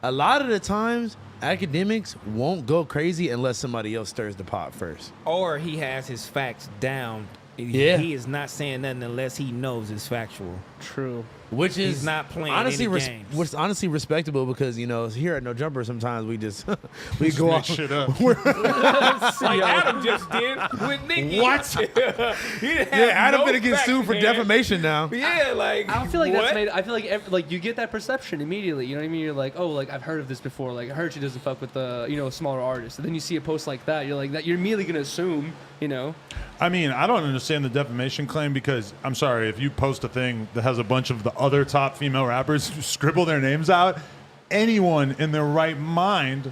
a lot of the times academics won't go crazy unless somebody else stirs the pot first. Or he has his facts down. Yeah. He is not saying nothing unless he knows it's factual. true. Which is He's not playing honestly any games. which is honestly respectable because here at No Jumper sometimes we just we go Make off shit up. Like Adam just did with Nicki. What? Adam gonna get sued for defamation now. Yeah, like I feel like what? that's made. I feel like you get that perception immediately. You know what I mean? You're like, oh, like I've heard of this before. Like I heard she doesn't fuck with the smaller artists. And then you see a post like that, you're like that. You're immediately gonna assume, I mean, I don't understand the defamation claim because I'm sorry if you post a thing that has a bunch of the other top female rappers who scribble their names out, anyone in their right mind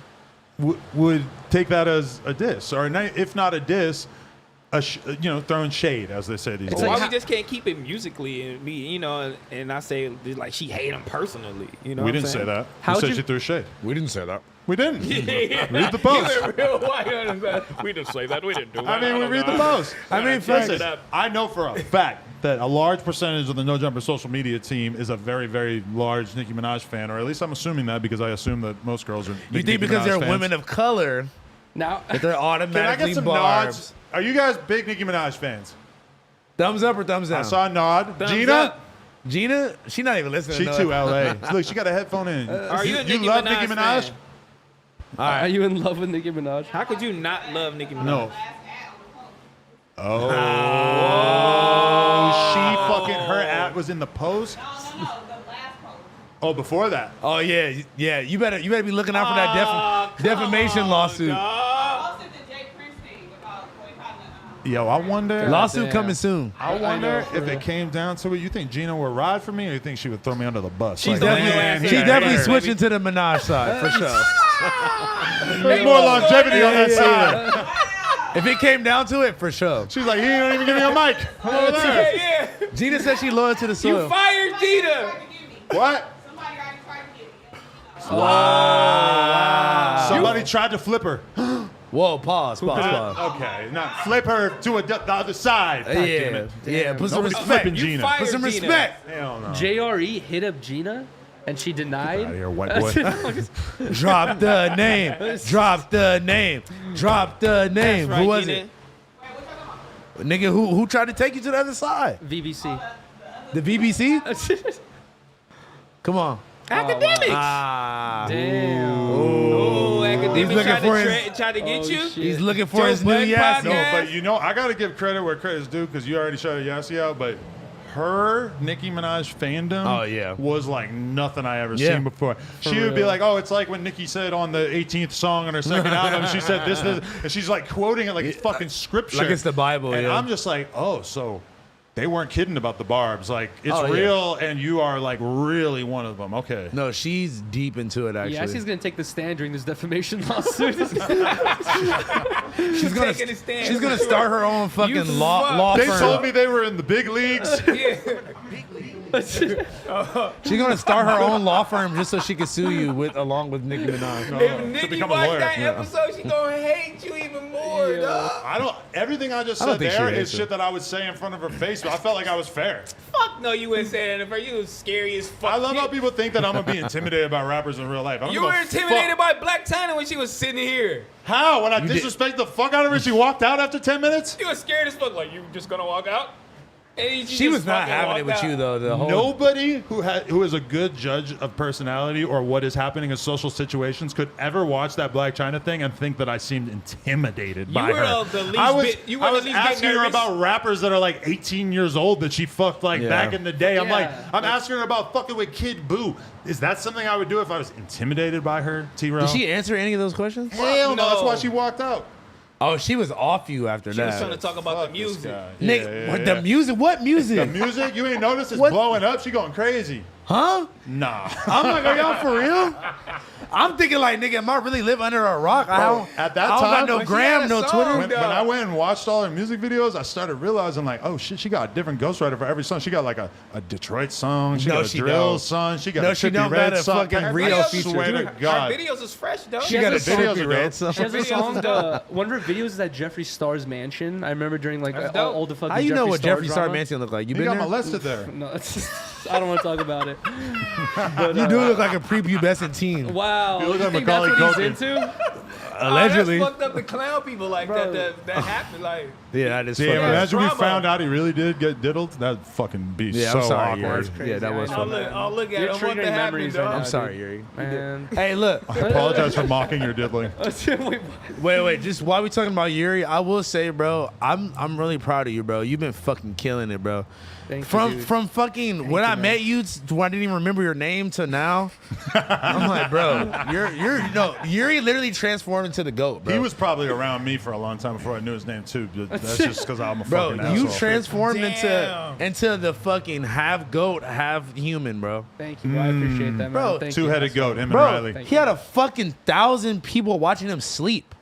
would take that as a diss, or if not a diss, throwing shade, as they say these days. Why we just can't keep it musically and be, and I say like she hate him personally. You know, We what I'm didn't say saying? that. How'd We said you- she threw shade. We didn't say that. We didn't. Yeah. Read the post. You went real white on that. We didn't say that. We didn't do it. I mean, we read the post. I mean, Listen, I know for a fact that a large percentage of the No Jumper social media team is a very, very large Nicki Minaj fan, or at least I'm assuming that because I assume that most girls are. You big think Nicki because Minaj they're fans. women of color now. that they're Can I automatically get some barbs? nods? Are you guys big Nicki Minaj fans? Thumbs up or thumbs down? I saw a nod. Thumbs Gina, up. Gina, she not even listening. she to too us. LA. Look, she got a headphone in. Are you a you Nicki love Minaj Nicki Minaj? fan? Are you in love with Nicki Minaj? How could you not love Nicki Minaj? No. Oh, she fucking her ad was in the post. No, the last post. Oh, before that. Oh yeah. You better be looking out for that defamation lawsuit. Posted the Jay Prince thing about boycotting the. Yo, I wonder. Lawsuit damn. coming soon. I wonder for if real. it came down to it. You think Gina would ride for me, or you think she would throw me under the bus? She's Like, definitely, man, she's he a definitely hater. switching to the Minaj side for sure. There's more longevity on that side. If it came down to it, for sure. She's like, he don't even give me a mic. Come over there. Yeah. Gina said she loyal to the You soil. fired Gina. What? Somebody already tried to get me. Somebody tried to flip her. Whoa, pause. Okay, not flip her to the other side. God damn it. Yeah. Put some Nobody's respect. flipping Gina. fired Put some Gina. respect. Hell no. JRE hit up Gina, and she denied. Out of here, white boy. Drop the name. Drop the name. Drop the name. Right, Who was Gina. it? Nigga, who tried to take you to the other side? VBC. The BBC? Come on. Academics. Damn. Oh, He's academics looking for tried to get you. shit. He's looking for Joe his new Budden Yassi. No, podcast. but I gotta give credit where credit's due because you already shouted Yassi out, but her Nicki Minaj fandom Oh, yeah. was like nothing I ever Yeah. seen before. She would be like, oh, it's like when Nicki said on the 18th song on her second album, she said this, and she's like quoting it like it's fucking scripture. Like it's the Bible, And yeah. I'm just like, oh, so they weren't kidding about the barbs. Like, it's Oh, yeah. real, and you are like really one of them. Okay. No, she's deep into it, actually. Yeah, she's gonna take the stand during this defamation lawsuit. she's gonna taking a stand. she's gonna start her own fucking You law They firm. told me they were in the big leagues. She's gonna start her own law firm just so she can sue you along with Nicki Minaj. If Nicki become a watched lawyer. that Yeah. episode, she gonna hate you even more, dog. Everything I just I don't said think she there hates is her. shit that I would say in front of her face, but I felt like I was fair. Fuck no, you wouldn't say that. You was scary as fuck. I love how people think that I'm gonna be intimidated by rappers in real life. I don't You give were a intimidated fuck. by Black China when she was sitting here. How? When I did. disrespect the fuck out of her, she walked out after 10 minutes? You was scared as fuck. Like, you just gonna walk out? And She was not having it with you though. The whole Nobody who is a good judge of personality or what is happening in social situations could ever watch that Black China thing and think that I seemed intimidated by were her. the least I was, bit- you were I the was least bit asking her nervous. about rappers that are like 18 years old that she fucked like Yeah. back in the day. I'm like, Yeah. I'm asking her about fucking with Kid Boo. Is that something I would do if I was intimidated by her, T-Rail? Did she answer any of those questions? Hell no. No. That's why she walked out. Oh, she was off you after She was that. trying to talk about the music. Nick, Yeah, what, yeah. the music? What music? The music, you ain't noticed it's What? blowing up. She going crazy. Huh? Nah. I'm like, are y'all for real? I'm thinking like, nigga, am I really live under a rock? I don't, at that I don't time, got no when she gram, had a no song, Twitter. When I went and watched all her music videos, I started realizing like, oh shit, she got a different ghostwriter for every song. She got like a Detroit song. She No, got a she drill don't. song. She got No, a she Trippie don't Red got a song. fucking I Rio swear feature. to God. Her videos is fresh, though. She got a has a videos Trippie are Red dope. song. She has a videos song. is dope. One of her videos is at Jeffree Star's mansion. I remember during like That's all, dope. all the fucking. How you know what Star Jeffree Star drama. Mansion look like? You He been got there? molested there. No, I don't want to talk about it. But, You do look like a prepubescent teen. Wow. You look like think Macaulay that's what Culkin. he's into? Allegedly. That's fucked up to clown people like that happened. Like, Yeah, that is Damn, fucked up. imagine we trauma. found out he really did get diddled. That'd fucking be Yeah, so I'm sorry, awkward. Yuri. Yeah, that was I know, fucked man. up. I'll look at You're it. What triggering the happened, memories right dog? now. I'm sorry, Yuri. Man. Hey, look. I apologize for mocking your diddling. Wait. Just while we talking about Yuri, I will say, bro, I'm really proud of you, bro. You've been fucking killing it, bro. Thank you, From dude. from fucking when I met you to when I didn't even remember your name to now, I'm like, bro, Yuri literally transformed into the GOAT, bro. He was probably around me for a long time before I knew his name too. That's just because I'm a Bro, fucking you asshole. transformed Damn. into the fucking half goat, half human, bro. Thank you, bro. I appreciate that, man. Bro, Thank you. Two-headed goat, him and Bro, Riley. Thank he had a fucking 1,000 people watching him sleep.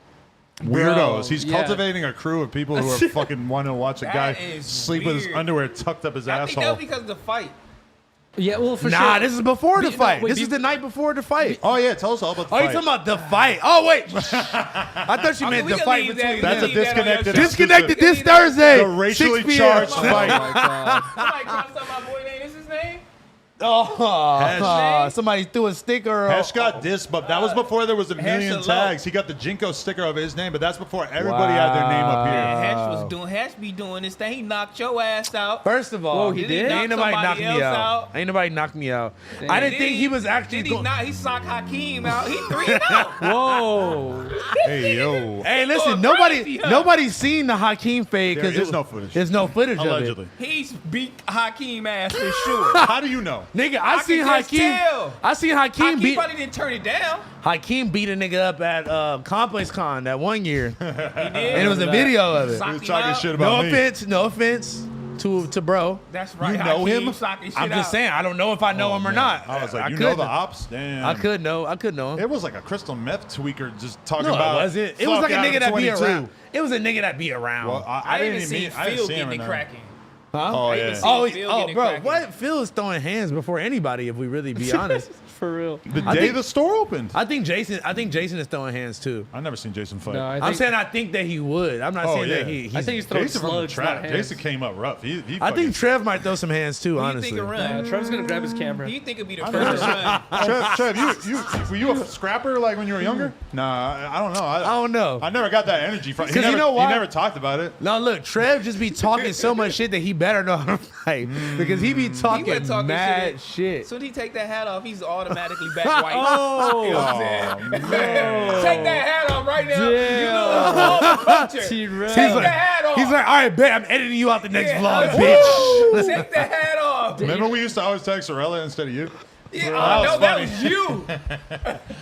Weirdos. He's yeah. cultivating a crew of people who are fucking wanting to watch a guy That is sleep with his weird. underwear tucked up his I think that asshole. was because of the fight. Yeah, well, for Nah, sure. this is before the No, fight. wait, This is the night before the fight. Oh yeah, tell us all about the Oh, you fight. talking about the fight? Oh wait, I thought you meant we the can fight leave between. that. That's a Leave that on your disconnected. show. Disconnected this Leave that- Thursday. The racially 6 p.m. charged Oh fight. my god. Somebody crossed out my boy name. Is his name? Oh, somebody threw a sticker. Hesh got dissed, but that was before there was a million Hesh tags. He got the Jinko sticker of his name, but that's before everybody had their name up here. Hesh be doing this thing. He knocked your ass out. First of all, Whoa, he did? Ain't nobody Knock knocked me somebody else out. out. Ain't nobody knocked me out. I didn't think he was actually Did he going. not? He socked Hakeem out. He 3-0. Whoa. Hey yo, Hey, listen, going crazy, huh? nobody's seen the Hakeem fade there because is no footage. there's no footage Allegedly. of He's beat Hakeem ass for sure. How do you know? it. Nigga, I seen can just Hakeem. tell. I seen Hakeem Hakeem beat probably didn't turn it down. Hakeem beat a nigga up at Complex Con that one year, He did. and it was a video of it. He Socked was him talking out. shit No about me. offense, no offense to bro. That's right. You know Hakeem him? socked his shit I'm just out. saying, I don't know if I know him or Man, not. I was like, you could know the ops? Damn. I could know him. It was like a crystal meth tweaker just talking No, about. it wasn't. It was like a fuck nigga out that of be 22. around. It was a nigga that be around. Well, I didn't didn't see mean. I didn't Phil see him getting right it now. cracking. Oh I even yeah. see- Oh, Phil oh, getting bro, cracking. what? Phil is throwing hands before anybody. If we really be honest, For real. The I day think- the store opened. I think Jason is throwing hands too. I've never seen Jason fight. No, I'm saying I think that he would. I'm not Oh, saying that yeah. he. I think he's throwing Jason from the slugs, not trap. hands. Jason came up rough. He I fucking- think Trev might throw some hands too. Who you Honestly, think will run? Trevor's gonna grab his camera. Who you think would be the first run? Trev, were you a scrapper like when you were younger? Nah, I don't know. I don't know. I never got that energy from. He 'Cause you never, know why? He never talked about it. No, look, Trev just be talking so much shit that he better know how to fight because he be talking, He wasn't talking mad shit. shit. Soon as he take that hat off, he's automatically back white. Oh, You know what I'm saying? man. Take that hat off right now. Damn. You know all the culture. T-Rex. Take He's like- the hat off. He's like, all right, bet I'm editing you out the next Yeah. vlog, Woo! bitch. Take the hat off. Remember we used to always tag Sorella instead of you? Yeah, That was that funny. was you.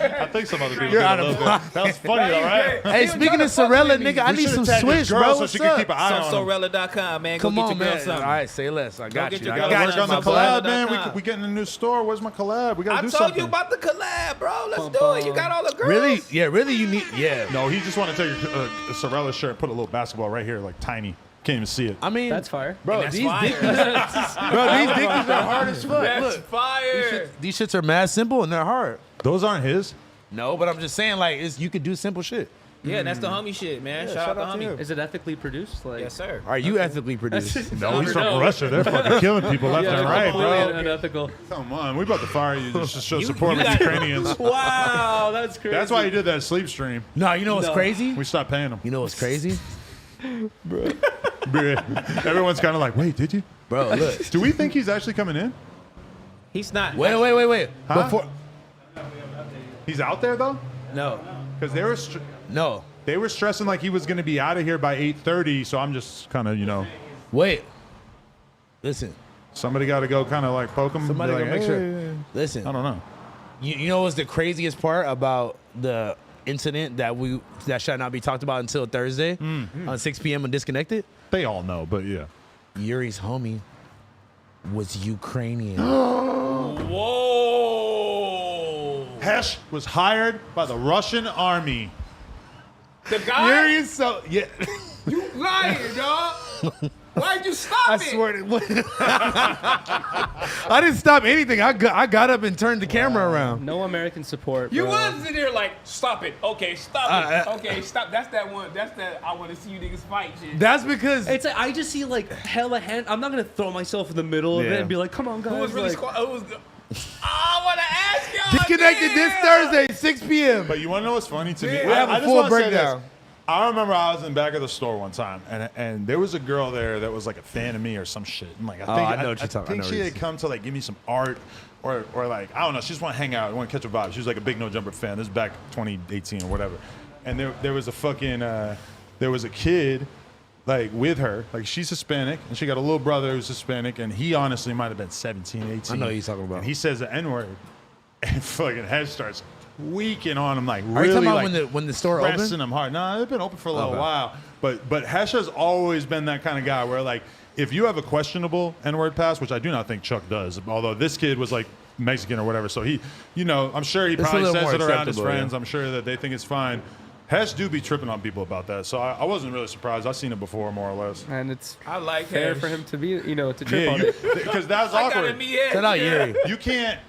I think some other people You're did out a of little bit. That was funny, all right? Hey, speaking of Sorella, nigga, I We need should've some tagged this Swish, girl bro. so What's she could up? keep an eye on him. Sorella.com, man. Go Come get on, your girl man. All something. right, say less. I got get you. your I girl Gotta got work you. on the my collab, boy. man. We getting a new store. Where's my collab? We gotta I do told something. you about the collab, bro. Let's do it. You got all the girls. Really? Yeah, really? You need? Yeah. No, he just wanted to take a Sorella shirt, put a little basketball right here, like tiny. Can't even see it. I mean, That's fire. bro. That's These fire. dickies, bro. These dickies are hard as fuck. That's Look, fire. these shits are mad simple and they're hard. Those aren't his. No, but I'm just saying, like, you could do simple shit. Yeah, that's the homie shit, man. Yeah, shout out to homie. Is it ethically produced? Like, Yes, sir. Are you ethically produced? No, he's from Russia. They're fucking killing people left Yeah, and right, completely bro. unethical. Come on, we about to fire you just to show You- support you with got- Ukrainians. Wow, that's crazy. That's why he did that sleep stream. No, you know what's No. crazy? We stopped paying him. You know what's crazy? Everyone's kind of like, wait, did you? Bro, look. Do we think he's actually coming in? He's not. Wait. Huh? Before, He's out there though, no, because no. they were stressing like he was going to be out of here by 8:30. So I'm just kind of Wait. Listen. somebody got to go kind of like poke him. Somebody be gonna like, make sure. "Hey." Listen. I don't know. You know what's the craziest part about the incident that shall not be talked about until Thursday on 6 p.m. on Disconnected? They all know, but yeah. Yuri's homie was Ukrainian. Whoa. Hesh was hired by the Russian army. The guy. Yuri is so yeah. You lying, dog. Why'd you stop I it? swear to I didn't stop anything. I got up and turned the camera around. No American support. You bro. was in there like, stop it. Okay, stop it. Uh, Okay, stop. That's that one. That's that. I want to see you niggas fight shit. That's because It's like I just see like hella hand. I'm not gonna throw myself in the middle of Yeah. it and be like, "Come on, guys!" Who was really like, squad? Who was the? I want to ask y'all. Disconnected this Thursday, 6 p.m. But you want to know what's funny to me? We have a just full wanna say this. breakdown. I remember I was in the back of the store one time, and there was a girl there that was like a fan of me or some shit. And like, I know what you're talking- I I think know she what had you're come to like give me some art, or like I don't know. She just want to hang out, want to catch a vibe. She was like a big No Jumper fan. This is back 2018 or whatever. And there was a fucking there was a kid like with her. Like she's Hispanic, and she got a little brother who's Hispanic, and he honestly might have been 17, 18. I know who you're talking about. And he says the N-word, and fucking head starts weaking on him like Are you really talking about like when the store opened? pressing him hard. No, they've been open for a little Okay. while. But Hesh has always been that kind of guy where like if you have a questionable N-word pass, which I do not think Chuck does, although this kid was like Mexican or whatever, so he, you know, I'm sure he It's a probably little says more it around his acceptable, friends. yeah. I'm sure that they think it's fine. Hesh do be tripping on people about that, so I wasn't really surprised. I've seen it before, more or less. And it's I like fair Hesh. for him to be, to trip Yeah, on it. because that's I gotta awkward. be Hesh. Shout out Yuri. You can't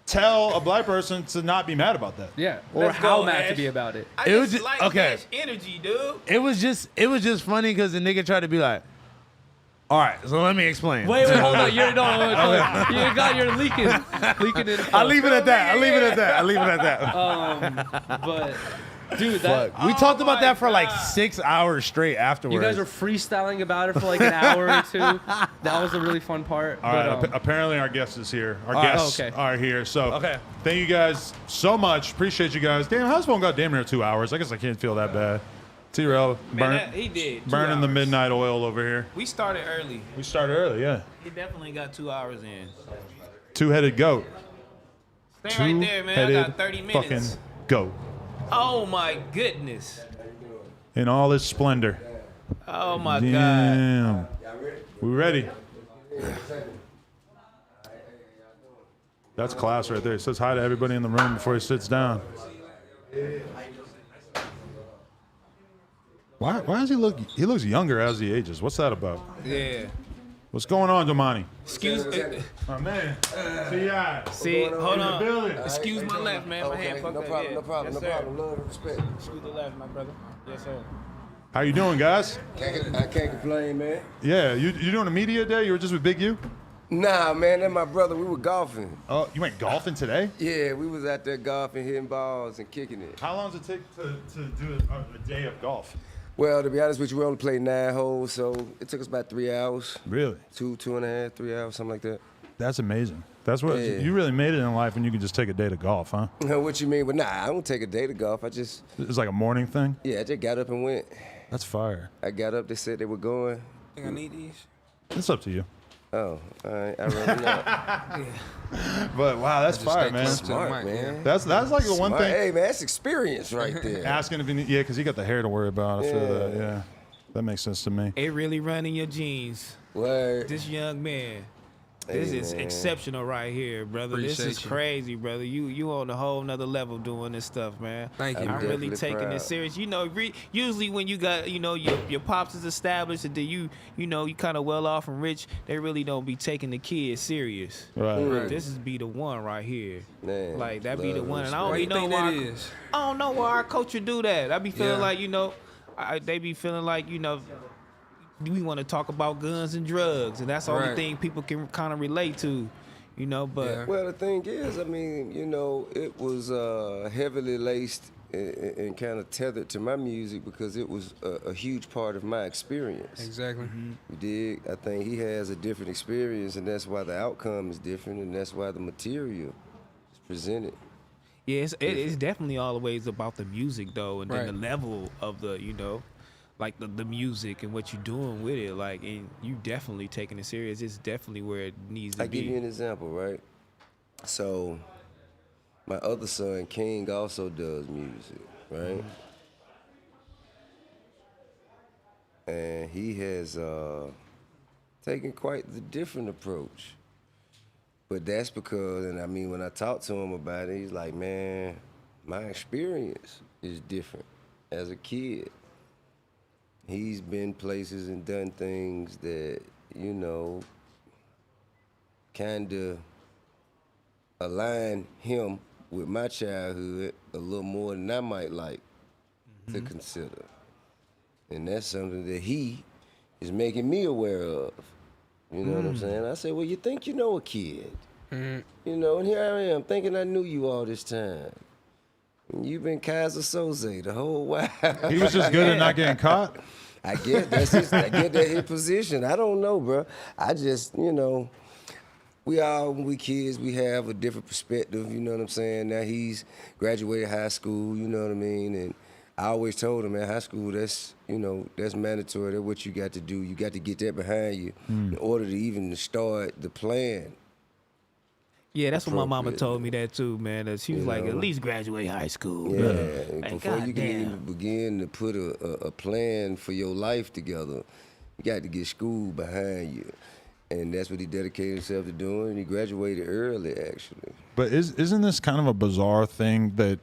tell a black person to not be mad about that. Yeah. Or Let's how go, mad Ash. to be about it. I It just was just- like okay. Hesh energy, dude. It was just funny because the nigga tried to be like, all right, so let me explain. Wait, hold on. You're you're leaking it. I'll leave it at that. But dude, that We talked about my that for like God. 6 hours straight afterwards. you guys were freestyling about it for like an hour or two. That was a really fun part. All right. but, Apparently, our guest is here. Our right. guests Oh, okay. are here. So, Okay. thank you guys so much. Appreciate you guys. Damn, house phone got damn near 2 hours. I guess I can't feel that bad. T-Rail Man, he did. 2 burning the hours. midnight oil over here. We started early. We started early, yeah. He definitely got 2 hours in. Two-headed goat. Stay right there, man. I got 30 minutes. Fucking goat Oh my goodness. in all its splendor. Oh my God. Damn. We ready? That's class right there. He says hi to everybody in the room before he sits down. Why does he look? He looks younger as he ages. What's that about? Yeah. What's going on, Domani? Excuse My man. T.I. See, hold In the on. building. Excuse my left, man. My hand fucked no up. problem, Yeah. no problem, Yes, no sir. problem. Love and respect. Excuse the left, my brother. Yes, sir. How you doing, guys? I can't complain, man. Yeah, you doing a media day? You were just with Big U? Nah, man, that's my brother. We were golfing. Oh, you went golfing today? Yeah, we was out there golfing, hitting balls, and kicking it. How long does it take to do a day of golf? Well, to be honest with you, we only played 9 holes, so it took us about 3 hours. Really? 2.5, 3 hours, something like that. That's amazing. That's what Yeah. you really made it in life when you can just take a day to golf, huh? What you mean? But nah, I don't take a day to golf. I just It's like a morning thing. I just got up and went. That's fire. I got up, they said they were going. Think I need these? It's up to you. Oh, all right, I really not. But wow, that's fire, man. Smart, man. That's like the one Smart. thing. Hey, man, that's experience right there. Asking if you need, yeah, because he got the hair to worry about. I feel Yeah. that. Yeah, that makes sense to me. It really run in your jeans. Word. This young man. This Hey, is man. exceptional right here, brother. This is Appreciate you. crazy, brother. You on a whole nother level doing this stuff, man. Thank you. I'm I'm really definitely taking proud. this serious. Usually when you got, your pops is established and then you kind of well off and rich, they really don't be taking the kids serious. Right. Mm. This is be the one right here. Man, Like that be the love, one, and I respect. don't Why be you know think why. that is? I don't know why our culture do that. I be feeling Yeah. like they be feeling like we want to talk about guns and drugs, and that's the only Right. thing people can kind of relate to, But Yeah. Well, the thing is, I mean, it was heavily laced and kind of tethered to my music because it was a huge part of my experience. Exactly. You dig? I think he has a different experience, and that's why the outcome is different, and that's why the material is presented. yeah, it's definitely always about the music though, and then Right. the level of the like the music and what you're doing with it, like, and you definitely taking it serious. It's definitely where it needs to I be. give you an example, right? So, my other son, King, also does music, right? And he has taken quite the different approach. But that's because, and I mean, when I talk to him about it, he's like, man, my experience is different as a kid. He's been places and done things that, kind of align him with my childhood a little more than I might like to consider. And that's something that he is making me aware of. You know what I'm saying? I said, well, you think you know a kid. You know, and here I am thinking I knew you all this time. And you've been Kaiser Soze the whole while. He was just good at not getting caught. I get that his position. I don't know, bro. I just, you know, when we kids, we have a different perspective, you know what I'm saying? Now he's graduated high school, you know what I mean? And I always told him, man, high school, that's mandatory. That's what you got to do. You got to get that behind you in order to even start the plan. Yeah, that's what my mama told me that too, man. That she was like, know? at least graduate high school. Yeah, Like, before you can goddamn. even begin to put a plan for your life together, you got to get school behind you. And that's what he dedicated himself to doing. He graduated early, actually. But isn't this kind of a bizarre thing that,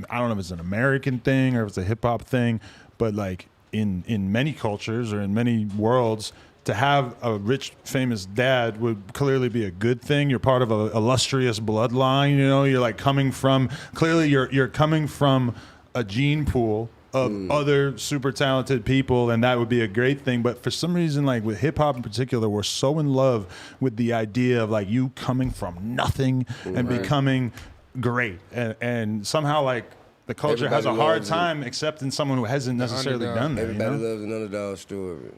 I don't know if it's an American thing or if it's a hip hop thing, but like in many cultures or in many worlds, to have a rich, famous dad would clearly be a good thing. You're part of an illustrious bloodline, you know. You're like coming from, clearly you're coming from a gene pool of other super talented people, and that would be a great thing. But for some reason, like with hip hop in particular, we're so in love with the idea of like you coming from nothing and becoming great, and somehow like the culture has a hard time accepting someone who hasn't necessarily done that. Everybody you know? loves an underdog story.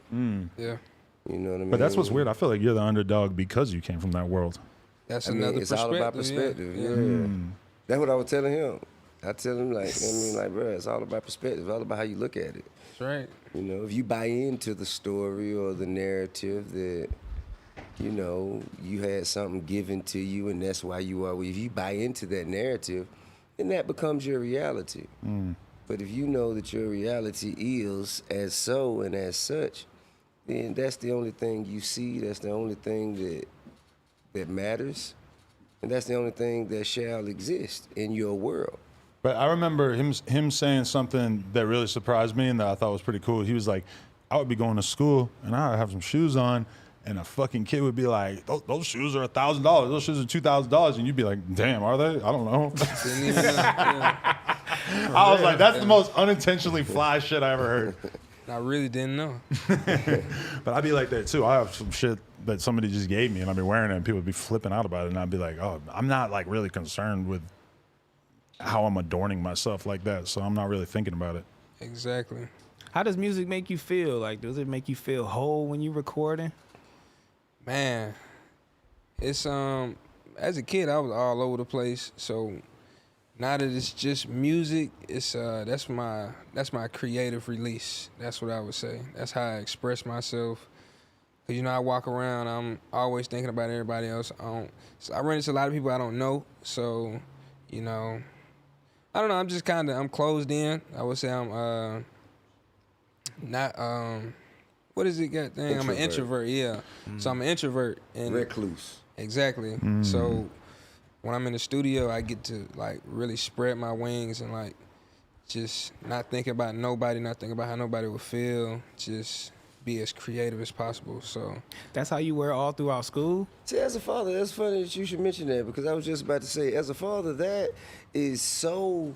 Yeah. You know what I mean? But that's what's weird. I feel like you're the underdog because you came from that world. That's I mean, another it's perspective. all about perspective. Yeah. Yeah. That's what I was telling him. I tell him bro, it's all about perspective. It's all about how you look at it. That's right. You know, if you buy into the story or the narrative that, you know, you had something given to you and that's why you are. If you buy into that narrative, then that becomes your reality. But if you know that your reality is as so and as such, then that's the only thing you see. That's the only thing that matters, and that's the only thing that shall exist in your world. But I remember him saying something that really surprised me and that I thought was pretty cool. He was like, I would be going to school and I would have some shoes on, and a fucking kid would be like, those shoes are $1,000. Those shoes are $2,000. And you'd be like, damn, are they? I don't know. I was like, that's the most unintentionally fly shit I ever heard. I really didn't know. But I'd be like that too. I have some shit that somebody just gave me and I'd be wearing it and people would be flipping out about it. And I'd be like, oh, I'm not like really concerned with how I'm adorning myself like that. So I'm not really thinking about it. Exactly. How does music make you feel? Like, does it make you feel whole when you recording? Man, it's as a kid I was all over the place. So now that it's just music, it's that's my creative release. That's what I would say. That's how I express myself. Cause you know I walk around, I'm always thinking about everybody else. So I run into a lot of people I don't know. So, you know, I don't know. I'm closed in. I would say I'm not what is it? God dang, I'm an introvert. Yeah. So I'm an introvert and Recluse. Exactly. So when I'm in the studio, I get to like really spread my wings and like just not think about nobody, not think about how nobody would feel. Just be as creative as possible. So That's how you were all throughout school? See, as a father, that's funny that you should mention that because I was just about to say, as a father, that is so,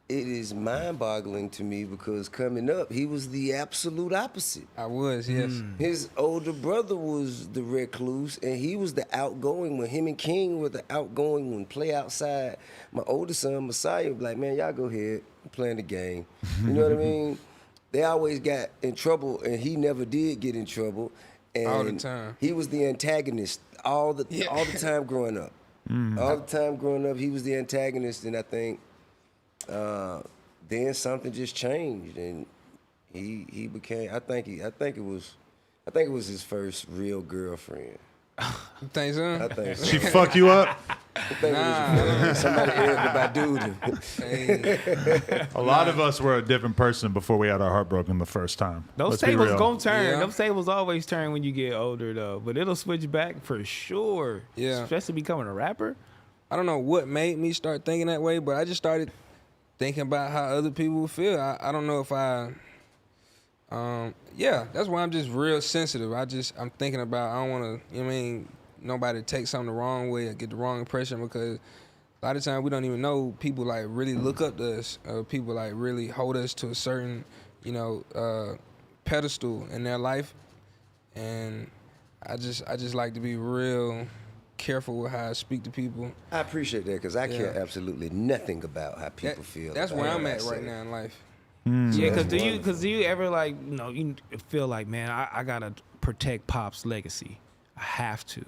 it is mind-boggling to me because coming up, he was the absolute opposite. I was, yes. His older brother was the recluse, and he was the outgoing one. Him and King were the outgoing one. Play outside. My older son, Messiah, would be like, man, y'all go ahead. I'm playing the game. You know what I mean? They always got in trouble, and he never did get in trouble. And All the time. He was the antagonist all the time growing up. All the time growing up, he was the antagonist, and I think then something just changed, and he became. I think it was his first real girlfriend. You think so? I think so. She fuck you up? I think it was somebody Erica Badu. A lot of us were a different person before we had our heart broken the first time. Those Let's be tables real. gonna turn. Yeah. Those tables always turn when you get older, though. But it'll switch back for sure. Yeah. Especially becoming a rapper. I don't know what made me start thinking that way, but I just started thinking about how other people would feel. I don't know if that's why I'm just real sensitive. I'm thinking about, I don't want to, you know what I mean, nobody take something the wrong way or get the wrong impression because a lot of times we don't even know people like really look up to us. People like really hold us to a certain, you know, pedestal in their life. And I just like to be real careful with how I speak to people. I appreciate that because I care absolutely nothing about how people feel. That's where I'm at what I right say. now in life. Yeah, because do you ever like you feel like, man, I gotta protect Pop's legacy. I have to.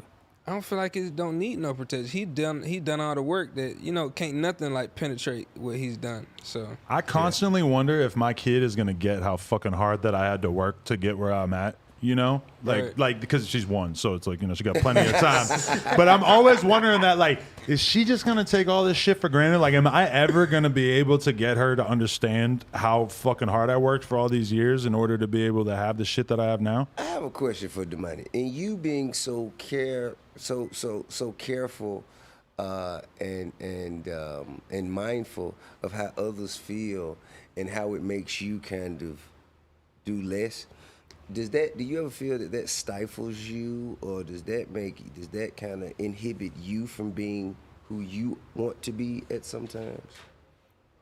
I don't feel like it don't need no protection. He done all the work that can't nothing like penetrate what he's done. So I constantly wonder if my kid is gonna get how fucking hard that I had to work to get where I'm at. Like because she's one, so it's like she got plenty of time. But I'm always wondering that, like, is she just gonna take all this shit for granted? Like, am I ever gonna be able to get her to understand how fucking hard I worked for all these years in order to be able to have the shit that I have now? I have a question for Domani. And you being so careful and mindful of how others feel and how it makes you kind of do less. Do you ever feel that stifles you, or does that kind of inhibit you from being who you want to be at some times?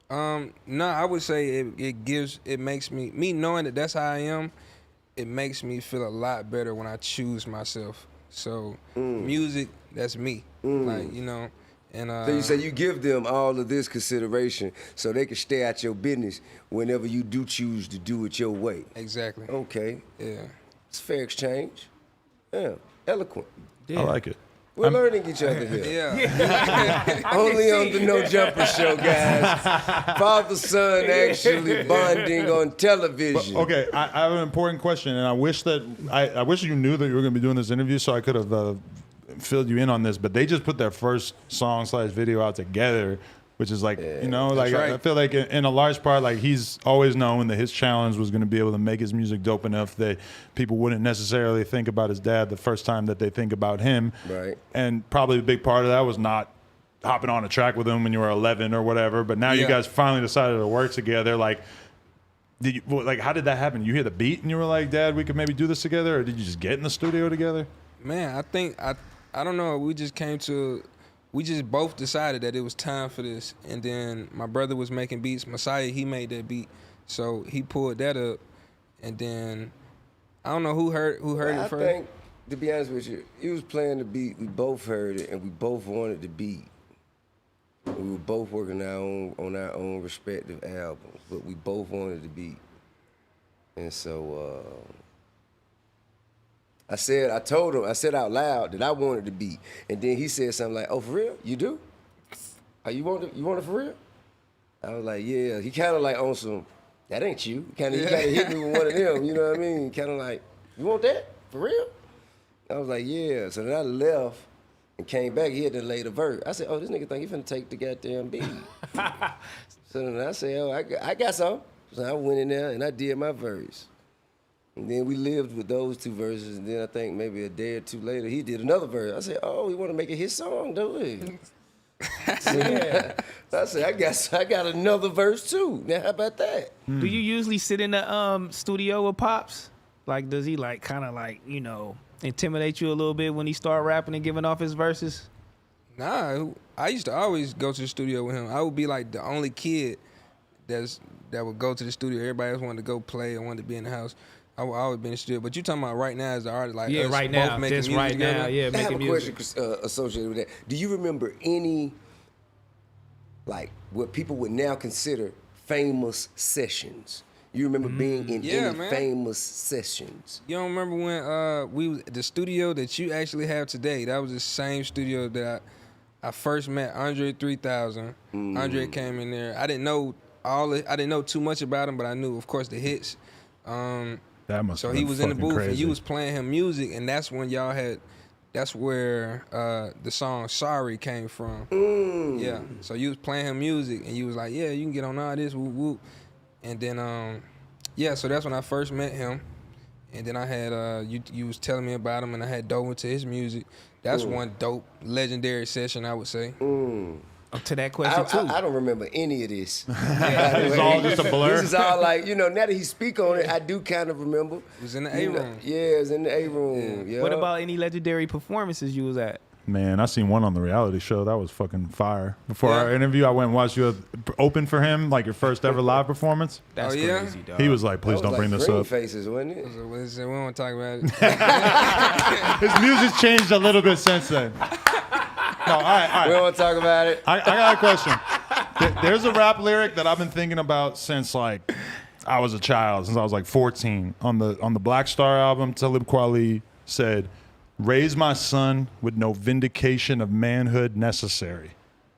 No, I would say it makes me knowing that that's how I am, it makes me feel a lot better when I choose myself. So music, that's me. Like, and so you say you give them all of this consideration so they can stay out your business whenever you do choose to do it your way. Exactly. Okay. Yeah. It's fair exchange. Yeah. Eloquent. I like it. We're learning each other here. Yeah. Only on the No Jumper Show, guys. Father-son actually bonding on television. Okay, I have an important question, and I wish you knew that you were going to be doing this interview, so I could have filled you in on this. But they just put their first song/video out together, which is like, right. I feel like in a large part, like, he's always known that his challenge was going to be able to make his music dope enough that people wouldn't necessarily think about his dad the first time that they think about him. Right. And probably a big part of that was not hopping on a track with him when you were 11 or whatever. But now you guys finally decided to work together. Like, how did that happen? You hear the beat and you were like, Dad, we could maybe do this together? Or did you just get in the studio together? Man, I think I don't know. We just both decided that it was time for this. And then my brother was making beats. Messiah, he made that beat. So he pulled that up. And then I don't know who heard it first. I think, to be honest with you, he was playing the beat. We both heard it, and we both wanted the beat. We were both working on our own respective albums, but we both wanted the beat. And so I said out loud that I wanted the beat, and then he said something like, "Oh, for real? You do? You want it for real?" I was like, "Yeah." He kind of like on some, that ain't you. He kind of hit me with one of them. You know what I mean? Kind of like, "You want that for real?" I was like, "Yeah." So then I left and came back. He had to lay the verse. I said, "Oh, this nigga think he finna take the goddamn beat." So then I said, "Oh, I got some." So I went in there and I did my verse. And then we lived with those two verses, and then I think maybe a day or two later, he did another verse. I said, "Oh, we want to make it his song, don't we?" So I said, I got another verse too. Now, how about that? Do you usually sit in the studio with Pops? Like, does he like kind of like intimidate you a little bit when he start rapping and giving off his verses? Nah, I used to always go to the studio with him. I would be like the only kid that would go to the studio. Everybody else wanted to go play and wanted to be in the house. I would always be in the studio. But you talking about right now as the artist, like us right both now, making just music right together? now, yeah, I have making a music. question associated with that. Do you remember any, like, what people would now consider famous sessions? You remember being in any famous sessions? You don't remember when the studio that you actually have today, that was the same studio that I first met Andre 3000. Andre came in there. I didn't know too much about him, but I knew, of course, the hits. So he was in the booth crazy. and you was playing him music, and that's when that's where the song Sorry came from. Yeah. So you was playing him music and you was like, yeah, you can get on all this, whoop, whoop. And then, so that's when I first met him. And then I had, you was telling me about him, and I had dove into his music. That's one dope, legendary session, I would say. To that question, too. I don't remember any of this. It's all just a blur. This is all like, now that he speak on it, I do kind of remember. It was in the A-room. Yeah, it was in the A-room. Yeah. What about any legendary performances you was at? Man, I seen one on the reality show. That was fucking fire. Before Yeah. our interview, I went and watched you open for him, like your first ever live performance. That's yeah? crazy, dog. He was like, please That was don't bring like this Green up. Faces, wasn't it? So what is it? We don't want to talk about it. His music's changed a little bit since then. No, all right. We don't want to talk about it. I got a question. There's a rap lyric that I've been thinking about since like I was a child, since I was like 14. On the Black Star album, Talib Kweli said, "Raise my son with no vindication of manhood necessary."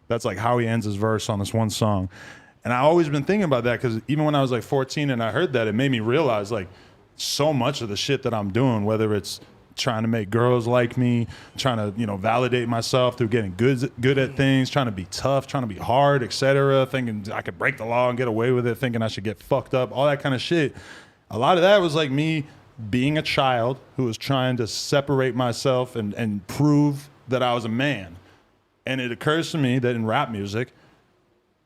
That's like how he ends his verse on this one song. And I've always been thinking about that because even when I was like 14 and I heard that, it made me realize like so much of the shit that I'm doing, whether it's trying to make girls like me, trying to, validate myself through getting good at things, trying to be tough, trying to be hard, etc., thinking I could break the law and get away with it, thinking I should get fucked up, all that kind of shit. A lot of that was like me being a child who was trying to separate myself and prove that I was a man. And it occurs to me that in rap music,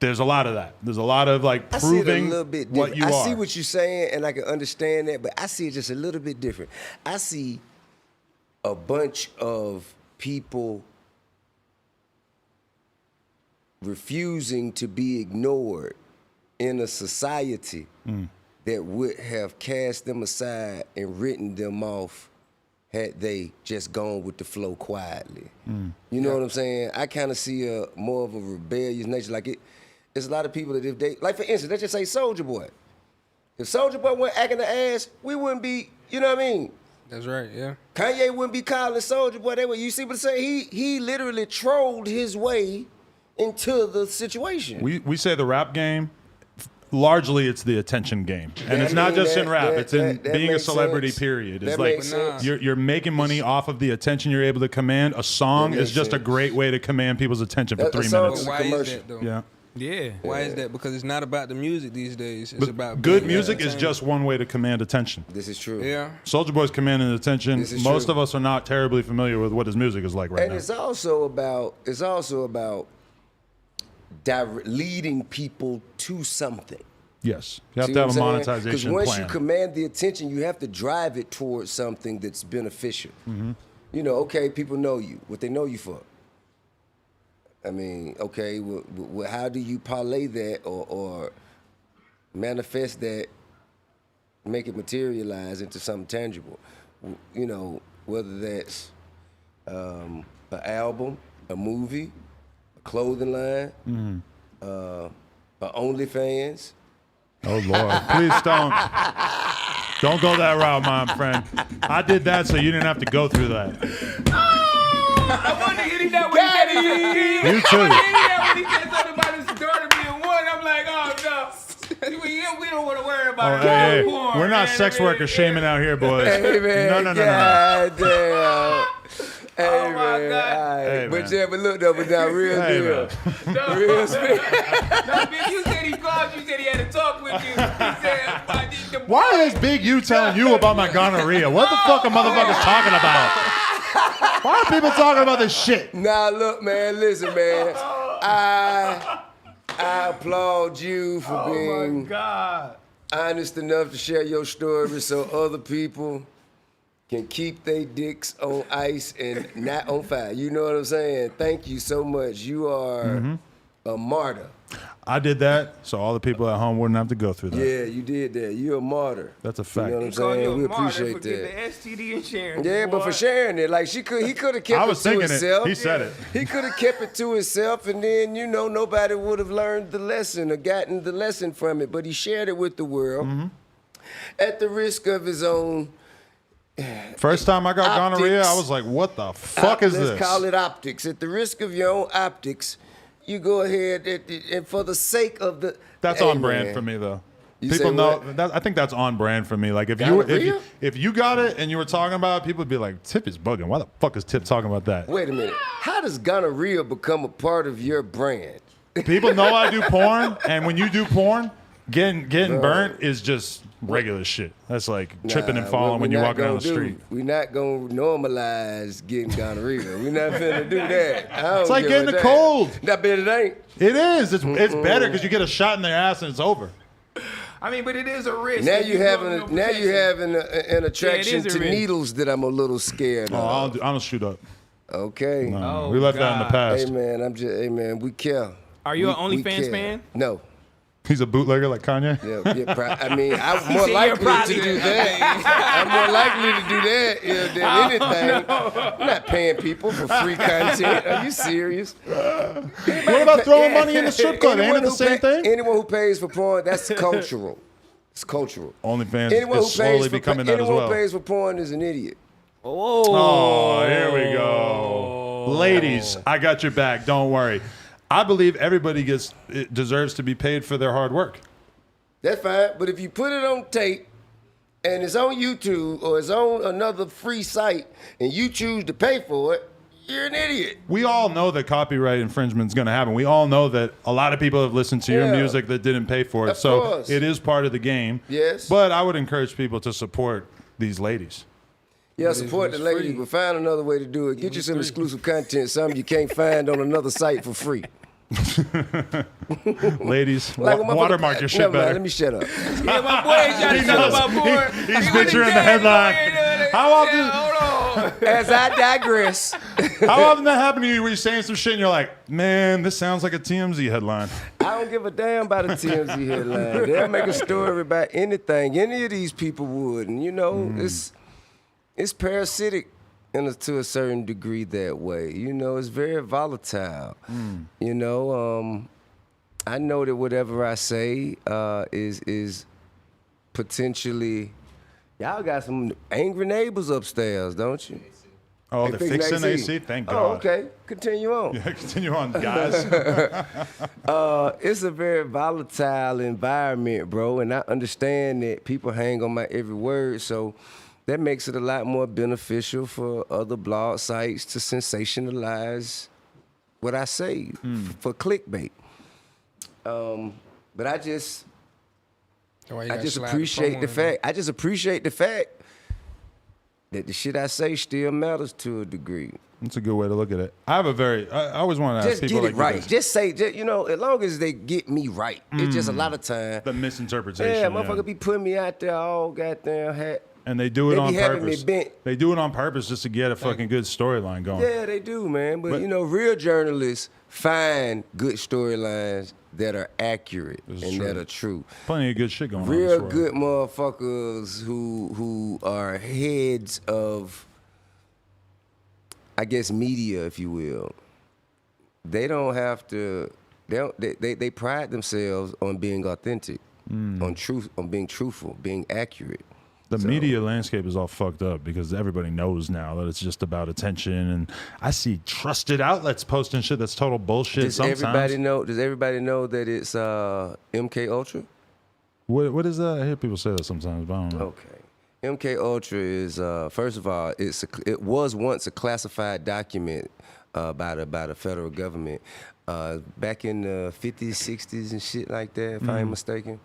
there's a lot of that. There's a lot of like I see it a proving little bit what different. you I are. see what you're saying, and I can understand that, but I see it just a little bit different. I see a bunch of people refusing to be ignored in a society that would have cast them aside and written them off had they just gone with the flow quietly. You know what I'm saying? I kind of see a more of a rebellious nature. Like it's a lot of people that if they, like for instance, let's just say Soulja Boy. If Soulja Boy went acting the ass, we wouldn't be, you know what I mean? That's right, yeah. Kanye wouldn't be calling Soulja Boy that way. You see what I'm saying? He literally trolled his way into the situation. We say the rap game, largely it's the attention game. And it's not just in rap, it's in being a makes celebrity, sense. period. It's That like makes sense. you're making money off of the attention you're able to command. A song That is makes just a sense. great way to command people's attention for A 3 song minutes. is But a why is commercial. that, though? Yeah. Yeah. Why is that? Because it's not about the music these days. It's But about good being music is entertained. just one way to command attention. This is true. Yeah. Soulja Boy's commanding attention. This is Most true. of us are not terribly familiar with what his music is like right And now. it's also about leading people to something. Yes. You have See to have what a I'm saying? monetization once plan. you command the attention, you have to drive it towards something that's beneficial. Okay, people know you. What they know you for? I mean, okay, well, how do you parlay that or manifest that, make it materialize into something tangible? Whether that's an album, a movie, a clothing line, an OnlyFans. Oh Lord! Please don't go that route, my friend. I did that so you didn't have to go through that. I wanted to hit him that when he said You too. I wanted to hit him that when he said something about his daughter being one. I'm like, oh no. We don't want to worry Oh, about hey, it. hey. We're not sex worker shaming out here, boys. Hey man, No. God damn. Hey Oh, my man, God. all right. Hey, but man. yeah, but look though, but now real Hey, deal, man. real speak. No, Big, you said he called you, said he had to talk with you. He said, I need the Why is Big U telling you about my gonorrhea? What the fuck are motherfuckers talking about? Why are people talking about this shit? Nah, look, man, listen, man. I applaud you for being God. honest enough to share your story so other people can keep their dicks on ice and not on fire. You know what I'm saying? Thank you so much. You are a martyr. I did that so all the people at home wouldn't have to go through that. Yeah, you did that. You're a martyr. That's a fact. You know what I'm Call you saying? a We martyr appreciate for that. getting the STD and sharing. Yeah, but boy. for sharing it, like he could have kept I was it to thinking it. himself. He said it. He could have kept it to himself, and then nobody would have learned the lesson or gotten the lesson from it. But he shared it with the world at the risk of his own. First time I got gonorrhea, Optics. I was like, what the fuck is Let's this? call it optics. At the risk of your own optics, you go ahead and for the sake of the. That's Hey, on brand man. for me though. You People say know what? that, I think that's on brand for me. Like if Gonorrhea? you got it and you were talking about it, people would be like, Tip is bugging. Why the fuck is Tip talking about that? Wait a minute. How does gonorrhea become a part of your brand? People know I do porn, and when you do porn, getting burnt is just regular shit. That's like tripping and Nah, falling what when we you're not walking down gonna the street. We're not gonna normalize getting gonorrhea. We're not finna do that. It's like getting a cold. I bet it ain't. It is. It's better because you get a shot in their ass and it's over. I mean, but it is a risk. Now if you go having to no an attraction is a to risk. needles that I'm a little scared Oh, of. I don't shoot up. Okay. No, we left that in the past. Hey man, hey man, we care. Are you an We OnlyFans care. fan? No. He's a bootlegger like Kanye. I mean, I'm more likely to do that. I'm more likely to do that than anything. I'm not paying people for free content. Are you serious? What about throwing money in the strip club? Ain't it the same thing? Anyone who pays for porn, that's cultural. It's cultural. OnlyFans Anyone is slowly becoming that as anyone well. who pays for porn is an idiot. Oh, here we go. Ladies, I got your back. Don't worry. I believe everybody deserves to be paid for their hard work. That's fine, but if you put it on tape and it's on YouTube or it's on another free site and you choose to pay for it, you're an idiot. We all know that copyright infringement is going to happen. We all know that a lot of people have listened to your music that didn't pay for it. Of So course. it is part of the game. Yes. But I would encourage people to support these ladies. Yeah, support the ladies, but find another way to do it. Get you some exclusive content, something you can't find on another site for free. Ladies, Like a motherfucker- watermark your shit Never mind, better. let me shut up. Yeah, my boy trying to tell about porn. He's picturing the headline. How often? Hold on. As I digress. How often that happened to you where you're saying some shit and you're like, man, this sounds like a TMZ headline. I don't give a damn about a TMZ headline. They'll make a story about anything. Any of these people would. And, you know, it's parasitic to a certain degree that way. You know, it's very volatile. You know, I know that whatever I say is potentially... Y'all got some angry neighbors upstairs, don't you? Oh, They they're fixing AC? Thank God. Oh, okay. Continue on. Yeah, continue on, guys. It's a very volatile environment, bro, and I understand that people hang on my every word, so that makes it a lot more beneficial for other blog sites to sensationalize what I say for clickbait. But I just appreciate the fact. I just appreciate the fact that the shit I say still matters to a degree. That's a good way to look at it. I always want to ask Just people get like it you right. guys. Just say, you know, as long as they get me right. It's just a lot of time. The misinterpretation. Yeah, motherfucker be putting me out there all goddamn hat. And they do it They on be having me purpose. bent. They do it on purpose just to get a fucking good storyline going. Yeah, they do, man. But you know, real journalists find good storylines that are accurate and that are true. Plenty of good shit going on. Real in this world. good motherfuckers who are heads of, I guess, media, if you will. They don't have to. They pride themselves on being authentic, on truth, on being truthful, being accurate. The media landscape is all fucked up because everybody knows now that it's just about attention, and I see trusted outlets posting shit that's total bullshit. Does sometimes. everybody know? Does everybody know that it's MK Ultra? What is that? I hear people say that sometimes, but I don't know. Okay. MK Ultra is first of all, it was once a classified document by the federal government back in the 50s, 60s, and shit like that. If I ain't mistaken.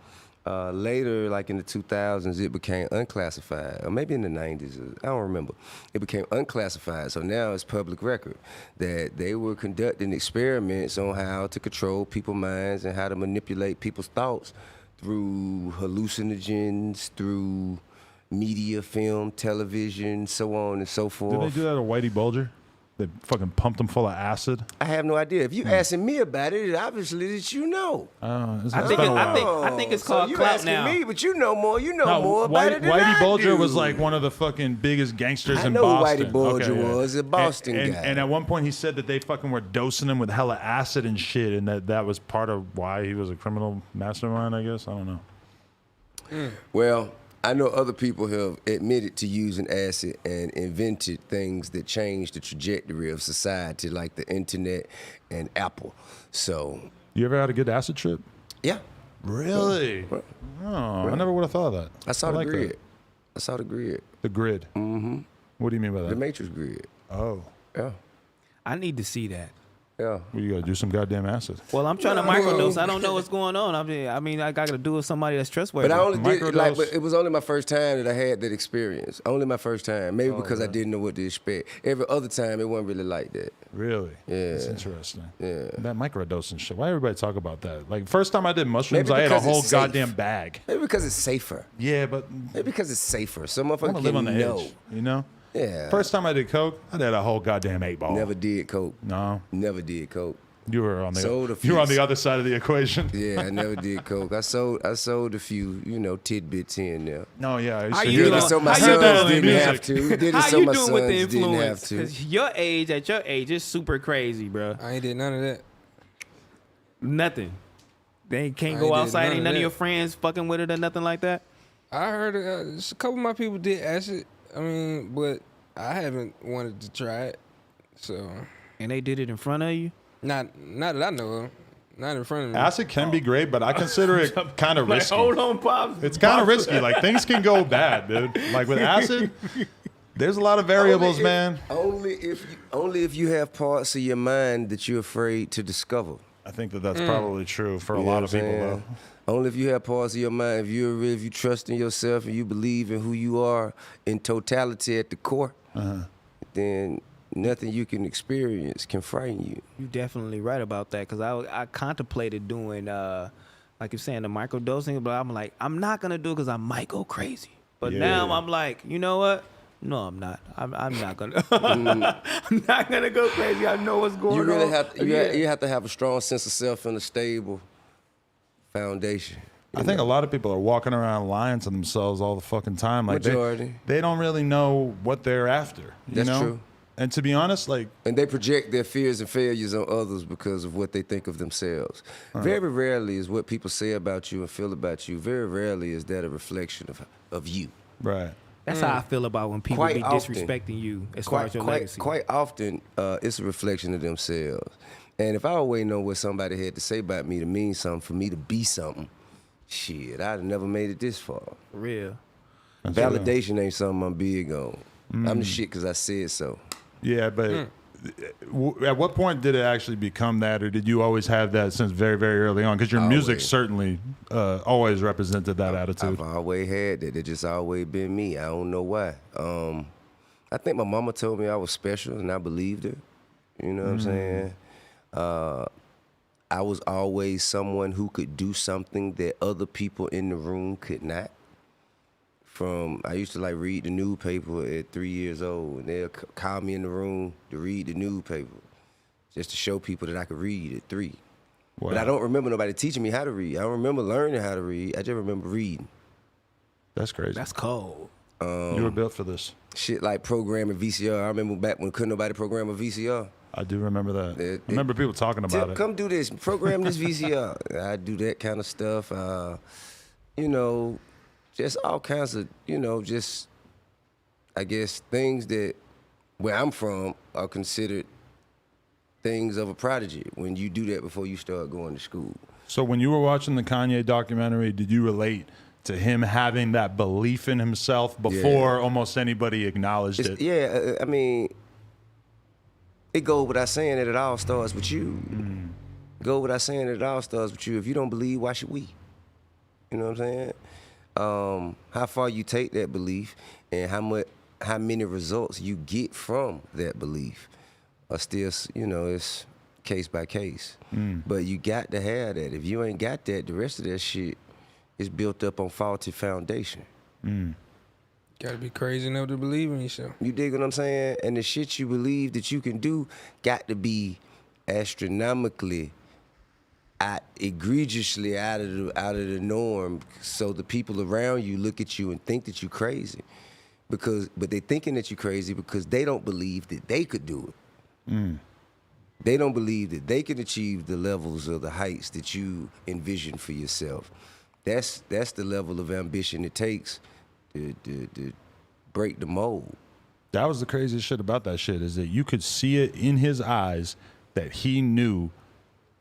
Later, like in the 2000s, it became unclassified, or maybe in the 90s. I don't remember. It became unclassified, so now it's public record that they were conducting experiments on how to control people's minds and how to manipulate people's thoughts through hallucinogens, through media, film, television, so on and so forth. Did they do that to Whitey Bulger? They fucking pumped him full of acid. I have no idea. If you asking me about it, obviously that you know. I think it's called so you clout asking now. me, but you know more. You know more about it than Whitey I Bulger do. was like one of the fucking biggest gangsters I in know who Boston. Whitey Bulger was, a Boston and, guy. And at one point he said that they fucking were dosing him with hella acid and shit, and that was part of why he was a criminal mastermind, I guess. I don't know. Well, I know other people have admitted to using acid and invented things that changed the trajectory of society, like the internet and Apple. So, You ever had a good acid trip? yeah. Really? Oh, I never would have thought of that. I saw the like grid. that. I saw the grid. The grid. Mm-hmm. What do you mean by that? The Matrix grid. Oh. Yeah. I need to see that. Yeah. Well, you got to do some goddamn acid. Well, I'm trying to microdose. I don't know what's going on. I mean, I got to do with somebody that's trustworthy. But I only did Microdose. but it was only my first time that I had that experience. Only my first time. Maybe because I didn't know what to expect. Every other time it wasn't really like that. Really? Yeah. That's interesting. Yeah. That microdose and shit. Why everybody talk about that? Like, first time I did mushrooms, Maybe I ate a because whole it's safe. goddamn bag. Maybe because it's safer. Yeah, but Maybe because it's safer. Some I motherfucker want to live on can the know. edge, you know? Yeah. First time I did coke, I did a whole goddamn 8-ball. Never did coke. No. Never did coke. You were on Sold a the you were on few. the other side of the equation. Yeah, I never did coke. I sold a few, tidbits here and there. No, yeah. I used How to you hear Did doing? it that. so my How you sons doing, didn't music? have to. Did it How so you my doing with the sons didn't have influence? to. 'Cause at your age, it's super crazy, bro. I ain't did none of that. Nothing. They can't I go ain't did outside. none Ain't of none of that. your friends fucking with it or nothing like that. I heard a couple of my people did acid. I mean, but I haven't wanted to try it. So And they did it in front of you. not that I know of. Not in front of me. Acid can be great, but I consider it kind of risky. Hold on, pops. It's kind of risky. Like things can go bad, dude. Like with acid, there's a lot of variables, man. Only if you have parts of your mind that you're afraid to discover. I think that's probably true for a lot of people, though. Only if you have parts of your mind, if you trust in yourself and you believe in who you are in totality at the core, then nothing you can experience can frighten you. You definitely right about that, because I contemplated doing like you're saying the microdosing, but I'm like, I'm not gonna do it because I might go crazy. But now I'm like, you know what? No, I'm not. I'm not gonna. I'm not gonna go crazy. I know what's going You really on. have to, you have to have a strong sense of self and a stable foundation. I think a lot of people are walking around lying to themselves all the fucking time. Like Majority. they don't really know what they're after. You That's know? true. And to be honest, like And they project their fears and failures on others because of what they think of themselves. Very rarely is what people say about you and feel about you, very rarely is that a reflection of you. right. That's how I feel about when people Quite be often. disrespecting you as far as your legacy. Quite often, it's a reflection of themselves. And if I always know what somebody had to say about me to mean something, for me to be something, shit, I'd have never made it this far. For real. Validation ain't something I'm big on. I'm the shit because I said so. Yeah, but at what point did it actually become that, or did you always have that since very, very early on? Because your music Always. certainly always represented that attitude. I've always had that. It just always been me. I don't know why. I think my mama told me I was special, and I believed her. You know what I'm saying? I was always someone who could do something that other people in the room could not. I used to like read the newspaper at 3 years old, and they'll call me in the room to read the newspaper, just to show people that I could read at 3. Wow. But I don't remember nobody teaching me how to read. I don't remember learning how to read. I just remember reading. That's crazy. That's cold. You were built for this. Shit like programming VCR. I remember back when couldn't nobody program a VCR. I do remember that. I remember people talking about Tip, it. come do this. Program this VCR. I do that kind of stuff. Just all kinds of, just, I guess, things that where I'm from are considered things of a prodigy when you do that before you start going to school. So when you were watching the Kanye documentary, did you relate to him having that belief in himself before almost anybody acknowledged it? Yeah, I mean, it goes without saying that it all starts with you. Go without saying that it all starts with you. If you don't believe, why should we? You know what I'm saying? How far you take that belief and how many results you get from that belief are still, it's case by case. But you got to have that. If you ain't got that, the rest of that shit is built up on faulty foundation. Gotta be crazy enough to believe in yourself. You dig what I'm saying? And the shit you believe that you can do got to be astronomically egregiously out of the norm, so the people around you look at you and think that you're crazy, but they thinking that you're crazy because they don't believe that they could do it. They don't believe that they can achieve the levels or the heights that you envision for yourself. That's the level of ambition it takes to break the mold. That was the craziest shit about that shit, is that you could see it in his eyes that he knew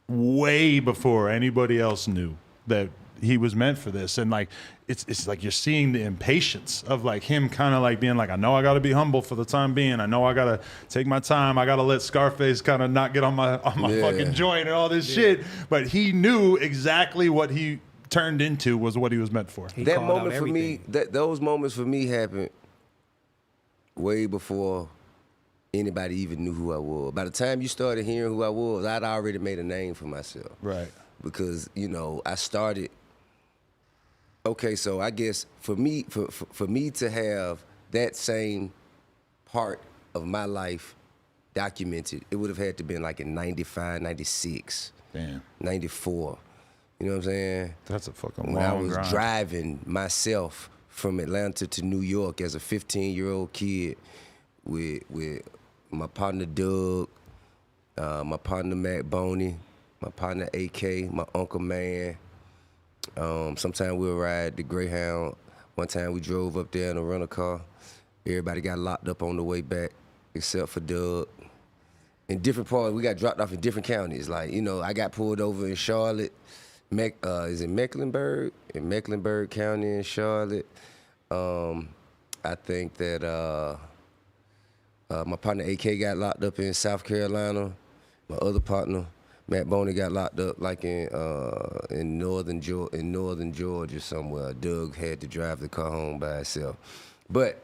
way before anybody else knew that he was meant for this. And like it's like you're seeing the impatience of like him kind of like being like, I know I gotta be humble for the time being. I know I gotta take my time. I gotta let Scarface kind of not get on my fucking joint and all this shit. But he knew exactly what he turned into was what he was meant for. That moment for me, those moments for me happened way before anybody even knew who I was. By the time you started hearing who I was, I'd already made a name for myself. Right. Because, I started, okay, so I guess for me to have that same part of my life documented, it would have had to been like in 95, 96, Damn. 94. You know what I'm saying? That's a fucking When I long was grind. driving myself from Atlanta to New York as a 15-year-old kid with my partner Doug, my partner Matt Boney, my partner AK, my Uncle Man. Sometimes we'll ride the Greyhound. One time we drove up there in a rental car. Everybody got locked up on the way back, except for Doug. In different parts, we got dropped off in different counties. Like, you know, I got pulled over in Charlotte. Is it Mecklenburg? In Mecklenburg County in Charlotte. I think that my partner AK got locked up in South Carolina. My other partner, Matt Boney, got locked up like in northern Georgia somewhere. Doug had to drive the car home by himself. But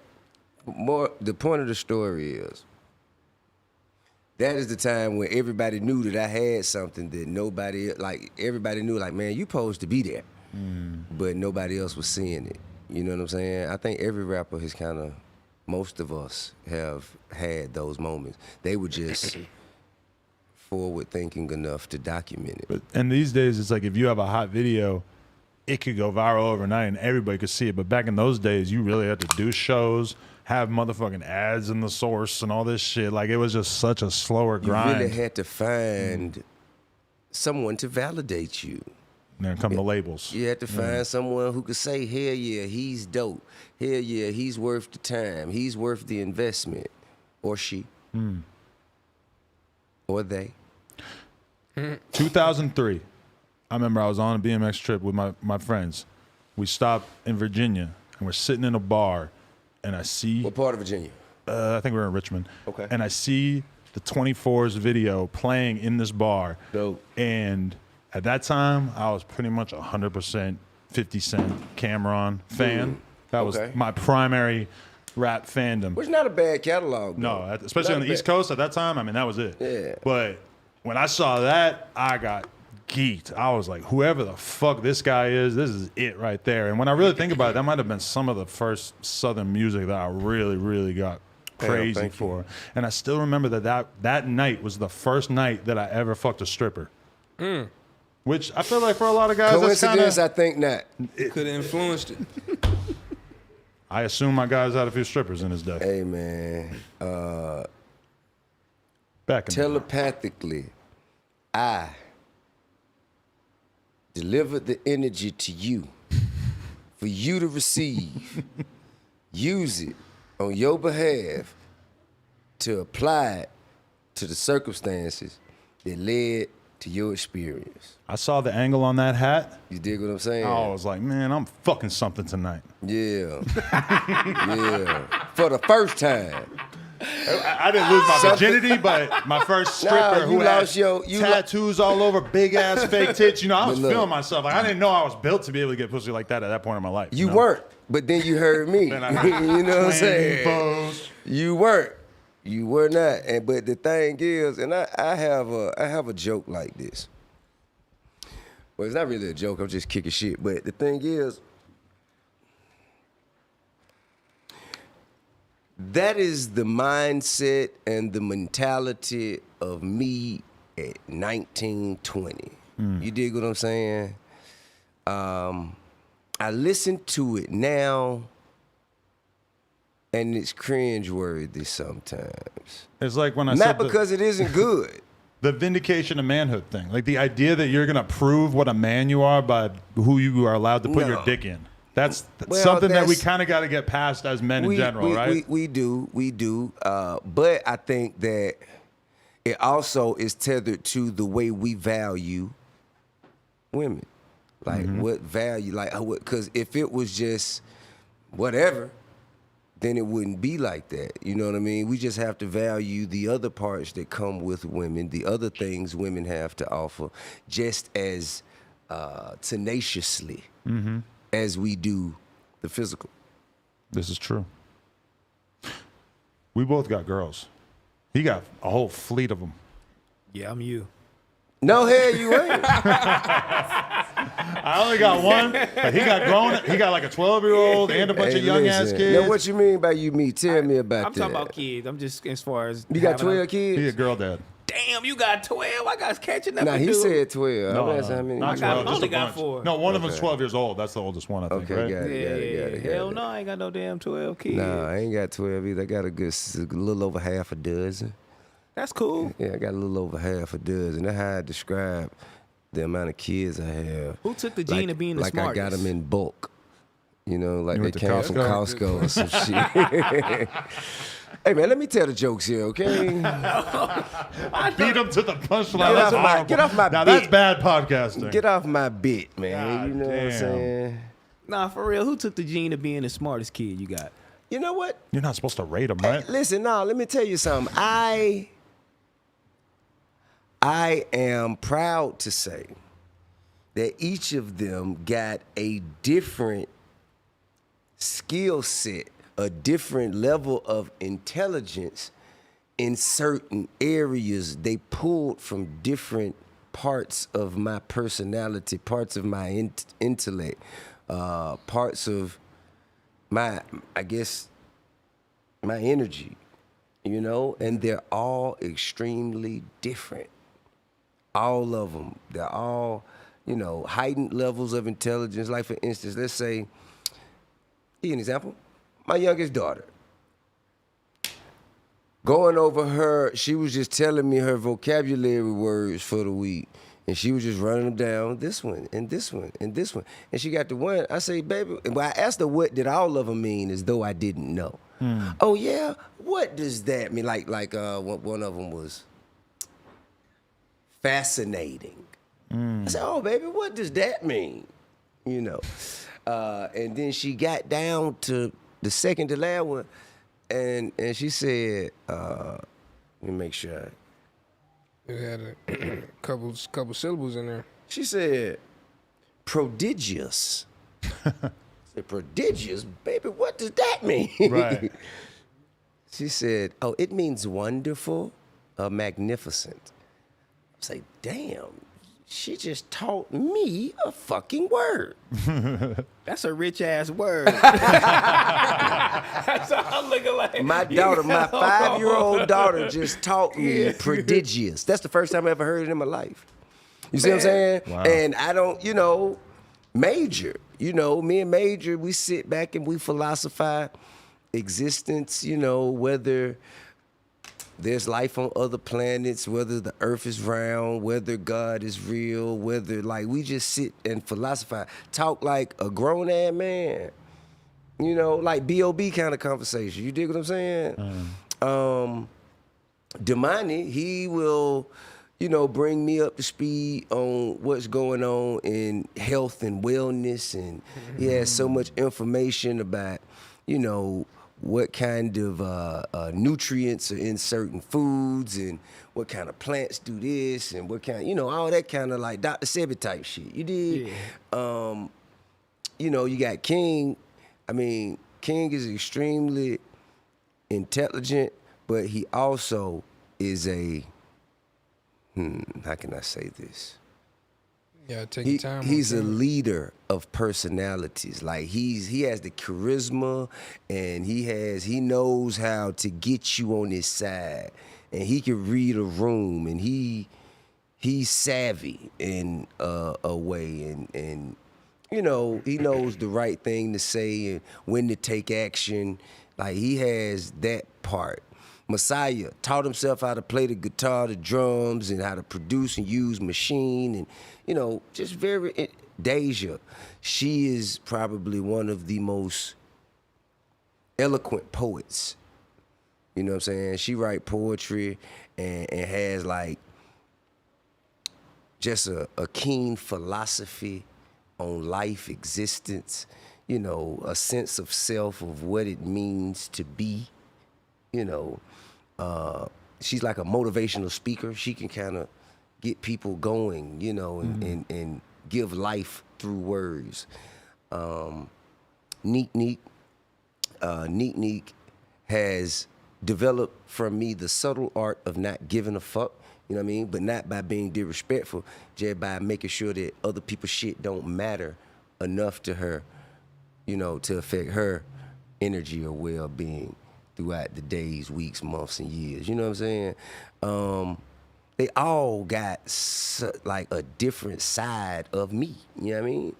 the point of the story is, that is the time when everybody knew that I had something that everybody knew, like, man, you supposed to be there. But nobody else was seeing it. You know what I'm saying? I think every rapper has most of us have had those moments. They were just forward thinking enough to document it. And these days, it's like if you have a hot video, it could go viral overnight and everybody could see it. But back in those days, you really had to do shows, have motherfucking ads in the source and all this shit. Like, it was just such a slower grind. You really had to find someone to validate you. And then come the labels. You had to find someone who could say, hell yeah, he's dope. Hell yeah, he's worth the time. He's worth the investment. Or she. Or they. 2003. I remember I was on a BMX trip with my friends. We stopped in Virginia and we're sitting in a bar and I see... What part of Virginia? I think we were in Richmond. Okay. And I see the 24's video playing in this bar. Dope. And at that time, I was pretty much 100% 50 Cent Cameron fan. That was my primary rap fandom. Which is not a bad catalog. No, especially on the East Coast at that time. I mean, that was it. Yeah. But when I saw that, I got geeked. I was like, whoever the fuck this guy is, this is it right there. And when I really think about it, that might have been some of the first Southern music that I really, really got crazy for. And I still remember that night was the first night that I ever fucked a stripper. Which I feel like for a lot of guys, coincidence, I think not. It could have influenced it. I assume my guys had a few strippers in his day. Hey, man. Back in telepathically, I delivered the energy to you for you to receive. Use it on your behalf to apply it to the circumstances that led to your experience. I saw the angle on that hat. You dig what I'm saying? I was like, man, I'm fucking something tonight. Yeah. Yeah. For the first time. I didn't lose my virginity, but my first stripper who had tattoos all over, big ass fake tits. You know, I was feeling myself. Like, I didn't know I was built to be able to get pussy like that at that point in my life. You weren't, but then you heard me. Then I you know what I'm saying? Pose. You weren't. You were not. But the thing is, and I have a joke like this. Well, it's not really a joke. I'm just kicking shit. But the thing is, that is the mindset and the mentality of me at 19, 20. You dig what I'm saying? I listen to it now, and it's cringeworthy sometimes. It's like when I Not said because it isn't good. The vindication of manhood thing. Like the idea that you're going to prove what a man you are by who you are allowed to put your dick in. That's something that we kind of got to get past as men in general, right? We do. But I think that it also is tethered to the way we value women. Like what value, because if it was just whatever, then it wouldn't be like that. You know what I mean? We just have to value the other parts that come with women, the other things women have to offer, just as tenaciously as we do the physical. This is true. We both got girls. He got a whole fleet of them. Yeah, I'm you. No, hell, you ain't. I only got one, but he got grown. He got like a 12-year-old and a bunch of young ass kids. Now, what you mean by you me? Tell me about I'm that. talking about kids. I'm just as far as You got having 12 kids? He a girl dad. Damn, you got 12. I got catching up. Nah, to he do. said 12. No, I'm asking how many. not you 12, got. just only a got bunch. 4. No, one of them's 12 years old. That's the oldest one, I think, Okay, right? got it. Hell no, I ain't got no damn 12 kids. Nah, I ain't got 12 either. I got a little over half a dozen. That's cool. Yeah, I got a little over half a dozen. That's how I describe the amount of kids I have. Who took the gene of being the like smartest? I got them in bulk. You know, like You they went to came from Costco? Costco or some shit. Hey, man, let me tell the jokes here, okay? Beat him to the punchline. Get off my Now bit. that's bad podcasting. Get off my bit, man. God you know what I'm damn. saying? Nah, for real. Who took the gene of being the smartest kid you got? You know what? You're not supposed to rate him, right? Listen, let me tell you something. I am proud to say that each of them got a different skill set, a different level of intelligence in certain areas. They pulled from different parts of my personality, parts of my intellect, parts of my, I guess, my energy, you know, and they're all extremely different. All of them. They're all, you know, heightened levels of intelligence. Like, for instance, let's say, give you an example. My youngest daughter. Going over her, she was just telling me her vocabulary words for the week. And she was just running them down, this one, and this one, and this one. And she got the one, I say, baby, well, I asked her what did all of them mean, as though I didn't know. Oh, yeah? What does that mean? Like one of them was fascinating. I said, oh, baby, what does that mean? You know. And then she got down to the second to last one, and she said, let me make sure. It had a couple syllables in there. She said, prodigious. I said, prodigious? Baby, what does that mean? Right. She said, oh, it means wonderful or magnificent. I was like, damn, she just taught me a fucking word. That's a rich ass word. That's all I'm looking like. My daughter, my 5-year-old daughter just taught me prodigious. That's the first time I ever heard it in my life. You see what I'm saying? Wow. And I don't, you know, Major, you know, me and Major, we sit back and we philosophize existence, you know, whether there's life on other planets, whether the earth is round, whether God is real, whether, like, we just sit and philosophize, talk like a grown-ass man. You know, like B.O.B. kind of conversation. You dig what I'm saying? Domani, he will, you know, bring me up to speed on what's going on in health and wellness, and he has so much information about, you know, what kind of nutrients are in certain foods and what kind of plants do this and what kind, you know, all that kind of like Dr. Sebi type shit. You did? Yeah. You know, you got King. I mean, King is extremely intelligent, but he also is a, how can I say this? Yeah, take your time. He's a leader of personalities. Like he has the charisma, and he knows how to get you on his side, and he can read a room, and he's savvy in a way, and you know, he knows the right thing to say and when to take action. Like, he has that part. Messiah taught himself how to play the guitar, the drums, and how to produce and use machine, and, you know, just very... Deja, she is probably one of the most eloquent poets. You know what I'm saying? She write poetry and has, like, just a keen philosophy on life, existence, you know, a sense of self, of what it means to be, you know. She's like a motivational speaker. She can kind of get people going, you know, and give life through words. Neek has developed from me the subtle art of not giving a fuck. You know what I mean? But not by being disrespectful, just by making sure that other people's shit don't matter enough to her, you know, to affect her energy or well-being throughout the days, weeks, months, and years. You know what I'm saying? They all got like a different side of me. You know what I mean?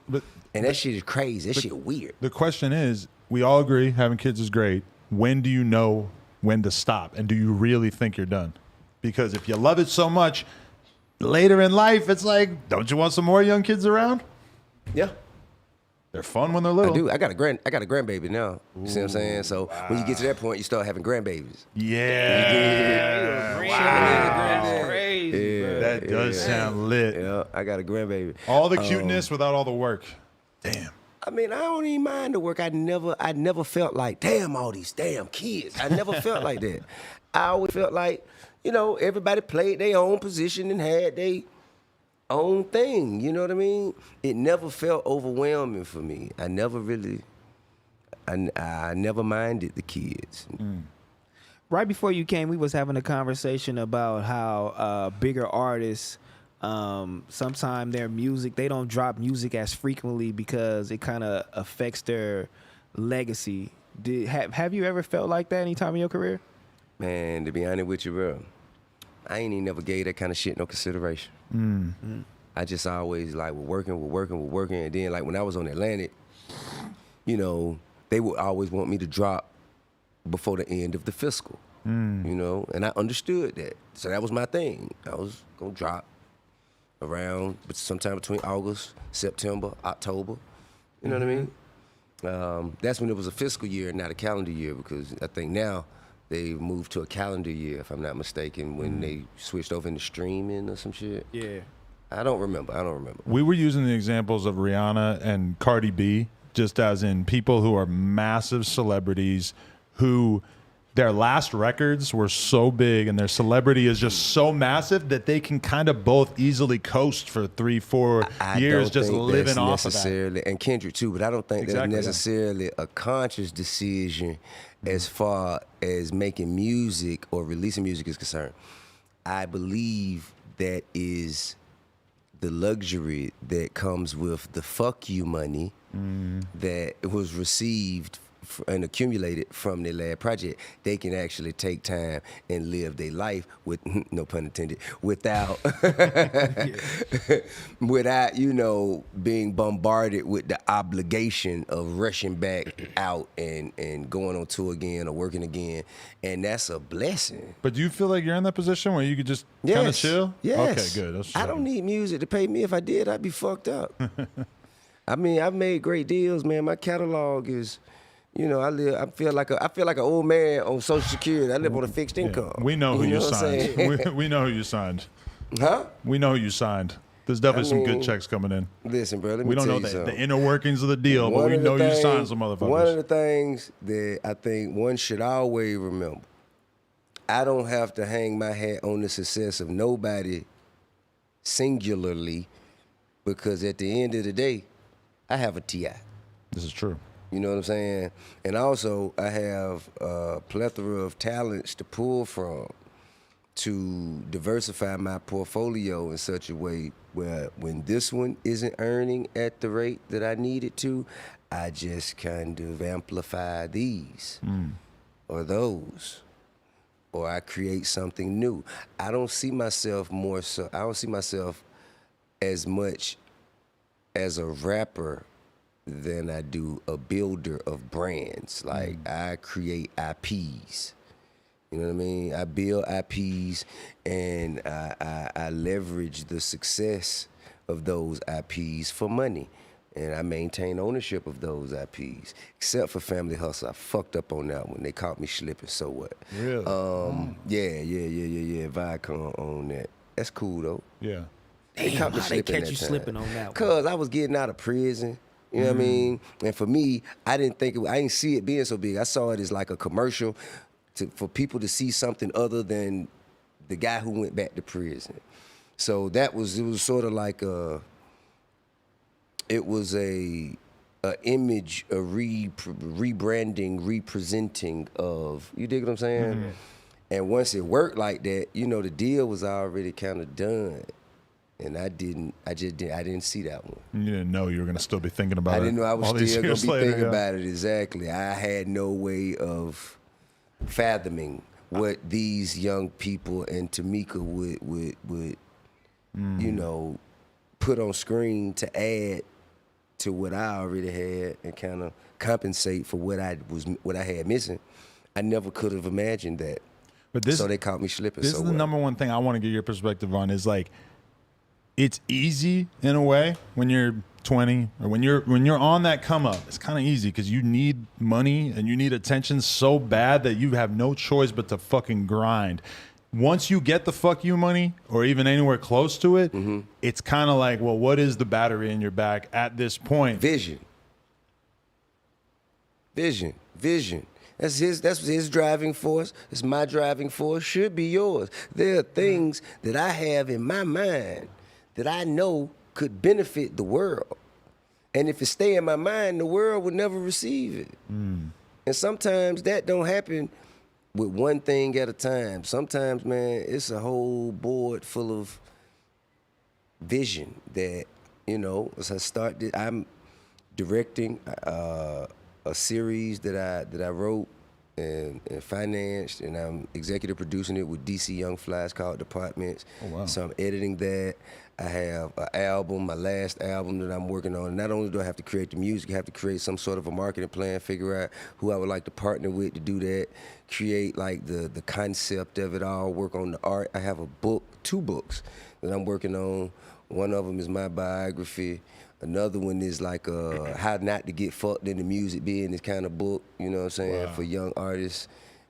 And that shit is crazy. That shit weird. The question is, we all agree having kids is great. When do you know when to stop? And do you really think you're done? Because if you love it so much, later in life, it's like, don't you want some more young kids around? Yeah. They're fun when they're little. I do. I got a grandbaby now. You see what I'm saying? So when you get to that point, you start having grandbabies. Yeah. That's crazy, bro. That does sound lit. Yeah, I got a grandbaby. All the cuteness without all the work. Damn. I mean, I don't even mind the work. I never felt like, damn, all these damn kids. I never felt like that. I always felt like, you know, everybody played their own position and had their own thing. You know what I mean? It never felt overwhelming for me. I never really, I never minded the kids. Right before you came, we was having a conversation about how bigger artists, sometimes their music, they don't drop music as frequently because it kind of affects their legacy. Have you ever felt like that any time in your career? Man, to be honest with you, bro, I ain't even never gave that kind of shit no consideration. I just always like we're working, and then like when I was on Atlantic, you know, they would always want me to drop before the end of the fiscal, you know, and I understood that. So that was my thing. I was gonna drop around sometime between August, September, October. You know what I mean? That's when it was a fiscal year, not a calendar year, because I think now they moved to a calendar year, if I'm not mistaken, when they switched over into streaming or some shit. Yeah. I don't remember. We were using the examples of Rihanna and Cardi B, just as in people who are massive celebrities who their last records were so big and their celebrity is just so massive that they can kind of both easily coast for 3-4 years just living off of that. And Kendrick too, but I don't think Exactly, that's necessarily a conscious decision as far as making music or releasing music is concerned. I believe that is the luxury that comes with the fuck you money that was received and accumulated from their last project. They can actually take time and live their life with, no pun intended, without, without, you know, being bombarded with the obligation of rushing back out and going on tour again or working again. And that's a blessing. But do you feel like you're in that position where you could just kind of chill? Yes. Okay, good. That's I don't need music to pay me. If I did, I'd be fucked up. I mean, I've made great deals, man. My catalog is, you know, I feel like an old man on Social Security. I live on a fixed income. We know who you what I'm signed. saying? We know who you signed. Huh? We know who you signed. There's definitely some good checks coming in. Listen, bro, let me We don't tell know you the something. inner workings of the deal, but we know you signed some motherfuckers. One of the things that I think one should always remember, I don't have to hang my hat on the success of nobody singularly, because at the end of the day, I have a TI. This is true. You know what I'm saying? And also, I have a plethora of talents to pull from to diversify my portfolio in such a way where when this one isn't earning at the rate that I need it to, I just kind of amplify these or those, or I create something new. I don't see myself as much as a rapper than I do a builder of brands. Like I create IPs. You know what I mean? I build IPs and I leverage the success of those IPs for money. And I maintain ownership of those IPs. Except for Family Hustle. I fucked up on that one. They caught me slipping, so what? Really? Yeah. Viacom on that. That's cool though. Yeah. They caught me How they slipping catch that you time. slipping on that one? Cause I was getting out of prison. You know what I mean? And for me, I didn't see it being so big. I saw it as like a commercial for people to see something other than the guy who went back to prison. So it was sort of like it was a image, a rebranding, representing of, you dig what I'm saying? And once it worked like that, you know, the deal was already kind of done. And I didn't see that one. You didn't know you were going to still be thinking about it. I didn't know I was all these still going years to be later, thinking yeah. about it. Exactly. I had no way of fathoming what these young people and Tamika would you know, put on screen to add to what I already had and kind of compensate for what I had missing. I never could have imagined that. But this, so they caught me slipping. This so is the well. number one thing I want to get your perspective on is like, it's easy in a way when you're 20 or when you're on that come up. It's kind of easy because you need money and you need attention so bad that you have no choice but to fucking grind. Once you get the fuck you money or even anywhere close to it, it's kind of like, well, what is the battery in your back at this point? Vision. That's his driving force. It's my driving force. Should be yours. There are things that I have in my mind that I know could benefit the world. And if it stay in my mind, the world would never receive it. And sometimes that don't happen with one thing at a time. Sometimes, man, it's a whole board full of vision that, you know, as I started, I'm directing a series that I wrote and financed, and I'm executive producing it with DC Young Flies called Departments. Oh, wow. So I'm editing that. I have an album, my last album that I'm working on. And not only do I have to create the music, I have to create some sort of a marketing plan, figure out who I would like to partner with to do that, create like the concept of it all, work on the art. I have a book, 2 books that I'm working on. One of them is my biography. Another one is like how not to get fucked in the music business kind of book, you know what I'm saying, for young artists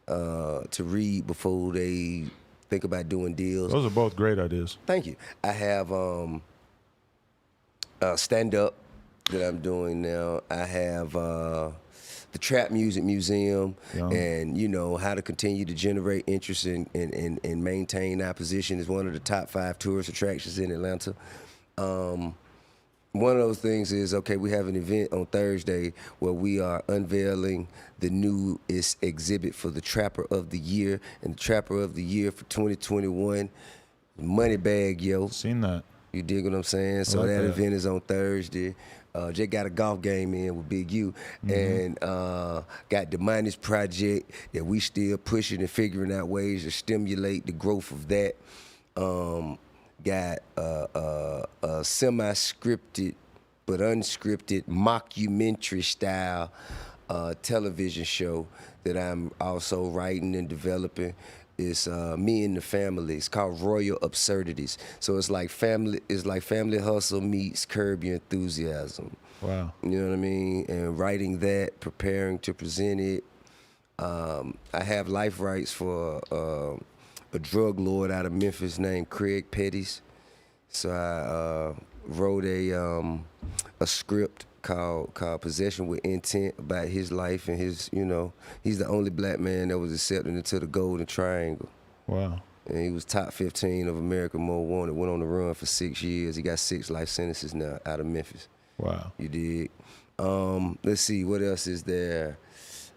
to read before they think about doing deals. Those are both great ideas. Thank you. I have stand-up that I'm doing now. I have the Trap Music Museum, and, you know, how to continue to generate interest and maintain our position as one of the top 5 tourist attractions in Atlanta. One of those things is, okay, we have an event on Thursday where we are unveiling the newest exhibit for the Trapper of the Year. And the Trapper of the Year for 2021, Moneybag Yo. Seen that. You dig what I'm saying? So like that that event is on Thursday. Just got a golf game in with Big U. And got Domani's project that we still pushing and figuring out ways to stimulate the growth of that. Got a semi-scripted but unscripted mockumentary style television show that I'm also writing and developing. It's Me and the Family. It's called Royal Absurdities. So it's like Family Hustle meets Curb Your Enthusiasm. Wow. You know what I mean? And writing that, preparing to present it. I have life rights for a drug lord out of Memphis named Craig Pettis. So I wrote a script called Possession with Intent about his life and his, you know, he's the only black man that was accepted into the Golden Triangle. Wow. And he was top 15 of American Most Wanted, went on the run for 6 years. He got 6 life sentences now out of Memphis. Wow. You dig? Let's see, what else is there?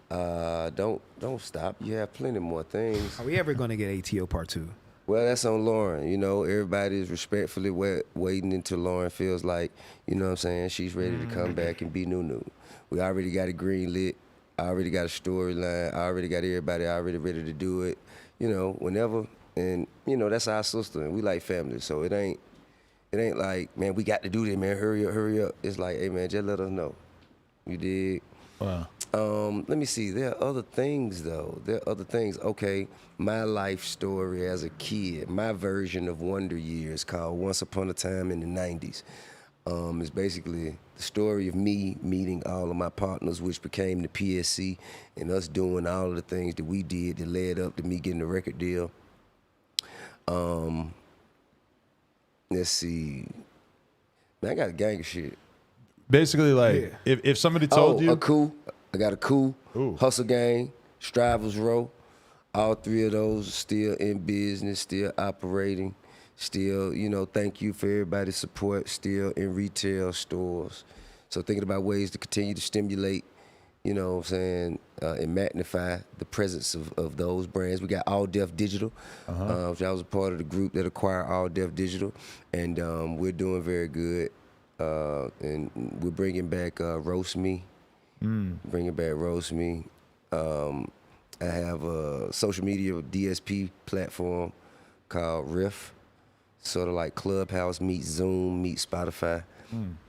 Don't stop. You have plenty more things. Are we ever going to get ATO Part 2? Well, that's on Lauren. You know, everybody is respectfully waiting until Lauren feels like, you know what I'm saying, she's ready to come back and be new. We already got it green lit. I already got a storyline. I already got everybody already ready to do it, you know, whenever. And, you know, that's our sister, and we like family. So it ain't like, man, we got to do this, man, hurry up. It's like, hey, man, just let us know. You dig? Wow. Let me see. There are other things, though. Okay, my life story as a kid, my version of Wonder Years, called Once Upon a Time in the 90s. It's basically the story of me meeting all of my partners, which became the PSC, and us doing all of the things that we did that led up to me getting the record deal. Let's see. Man, I got a gang of shit. Basically, like, if somebody told you... a coup. I got a coup, Ooh. Hustle Gang, Strivers Row. All 3 of those are still in business, still operating, still, you know, thank you for everybody's support, still in retail stores. So thinking about ways to continue to stimulate, you know what I'm saying, and magnify the presence of those brands. We got All Def Digital, which I was a part of the group that acquired All Def Digital, and we're doing very good. And we're bringing back Roast Me. Bringing back Roast Me. I have a social media DSP platform called Riff, sort of like Clubhouse meets Zoom meets Spotify.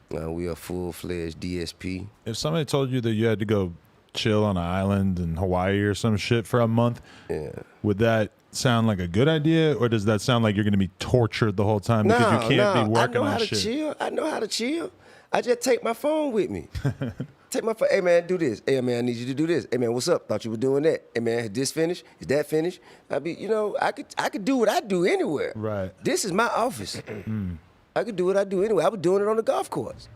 We are full-fledged DSP. If somebody told you that you had to go chill on an island in Hawaii or some shit for a month, would that sound like a good idea, or does that sound like you're going to be tortured the whole time because you can't be working on shit? Chill. I know how to chill. I just take my phone with me. Take my phone. Hey, man, do this. Hey, man, I need you to do this. Hey, man, what's up? Thought you were doing that. Hey, man, is this finished? Is that finished? I could do what I do anywhere. Right. This is my office. I could do what I do anywhere. I was doing it on the golf course.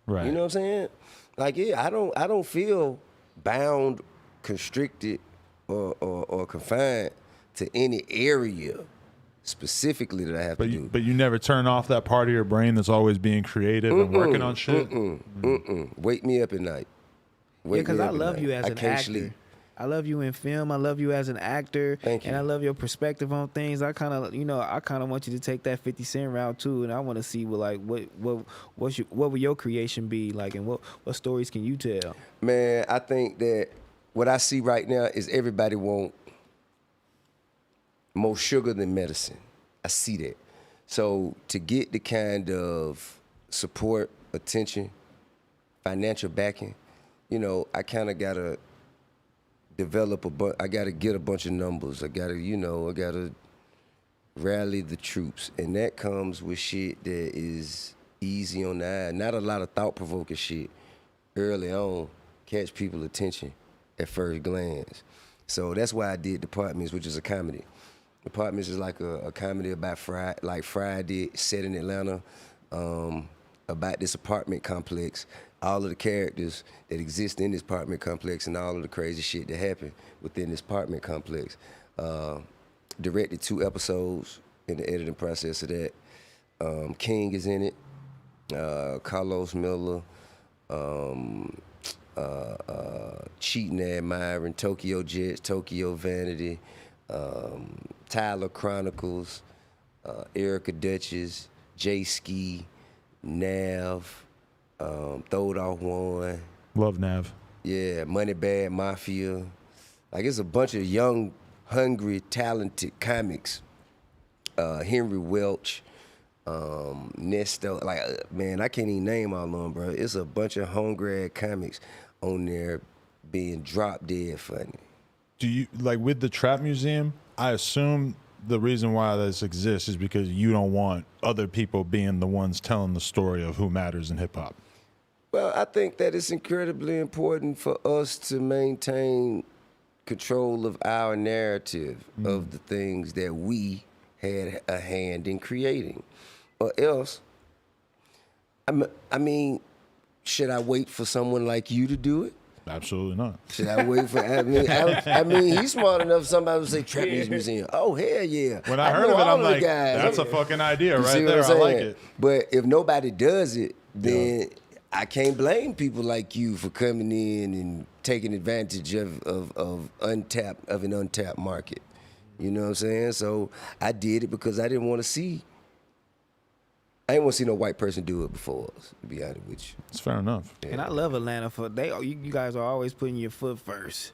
Right. You know what I'm saying? Like, yeah, I don't feel bound, constricted, or confined to any area specifically that I have to do. But you never turn off that part of your brain that's always being creative and working on shit? Wake me up at night. Because I love you as an actor. I love you in film. I love you as an actor. Thank you. And I love your perspective on things. I kind of want you to take that 50 Cent route too. And I want to see what would your creation be like, and what stories can you tell? Man, I think that what I see right now is everybody want more sugar than medicine. I see that. So to get the kind of support, attention, financial backing, I kind of gotta develop I gotta get a bunch of numbers. I gotta rally the troops, and that comes with shit that is easy on the eye. Not a lot of thought-provoking shit early on. Catch people's attention at first glance. So that's why I did Departments, which is a comedy. Departments is like a comedy about Friday, set in Atlanta, about this apartment complex, all of the characters that exist in this apartment complex, and all of the crazy shit that happened within this apartment complex. Directed 2 episodes in the editing process of that. King is in it, Carlos Miller, Cheating Admiring, Tokyo Jets, Tokyo Vanity, Tyler Chronicles, Erica Duchess, J Ski, Nav, Throwed Off One. Love Nav. Yeah, Money Bag Mafia. Like, it's a bunch of young, hungry, talented comics. Henry Welch, Nesto. Like, man, I can't even name all of them, bro. It's a bunch of hungry comics on there being drop dead funny. Do you, like, with the Trap Museum, I assume the reason why this exists is because you don't want other people being the ones telling the story of who matters in hip-hop. Well, I think that it's incredibly important for us to maintain control of our narrative of the things that we had a hand in creating. Or else, I mean, should I wait for someone like you to do it? Absolutely not. Should I wait for? I mean, he's smart enough. Somebody would say Trap Music Museum. Oh, hell yeah! When I heard of it, I'm like, that's a fucking idea right there. I like it. But if nobody does it, then I can't blame people like you for coming in and taking advantage of an untapped market. You know what I'm saying? So I did it because I didn't want to see. I didn't want to see no white person do it before us, to be honest with you. It's fair enough. Yeah. And I love Atlanta for you guys are always putting your foot first.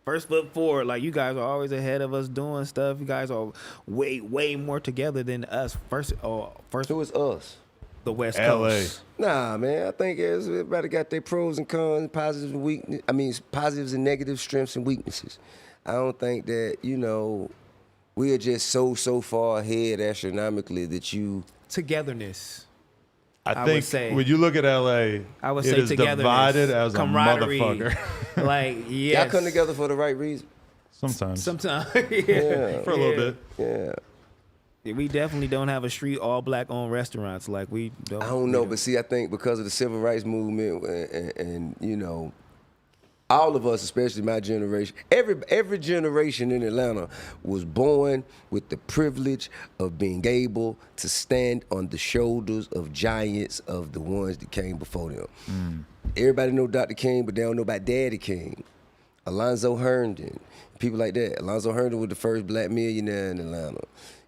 First foot forward. Like, you guys are always ahead of us doing stuff. You guys are way more together than us. First Who is us? The West LA. Coast. Nah, man. I think everybody got their pros and cons, positives and weaknesses. I mean, positives and negatives, strengths and weaknesses. I don't think that, we are just so far ahead astronomically that you... Togetherness. I would think say. when you look at LA, I would it say is togetherness, divided as a camaraderie. motherfucker. Like, yes. Y'all come together for the right reason. Sometimes. Yeah. For a little bit. Yeah. We definitely don't have a street all black owned restaurants like we don't. I don't know, but see, I think because of the civil rights movement and all of us, especially my generation, every generation in Atlanta was born with the privilege of being able to stand on the shoulders of giants of the ones that came before them. Everybody know Dr. King, but they don't know about Daddy King. Alonzo Herndon, people like that. Alonzo Herndon was the first black millionaire in Atlanta.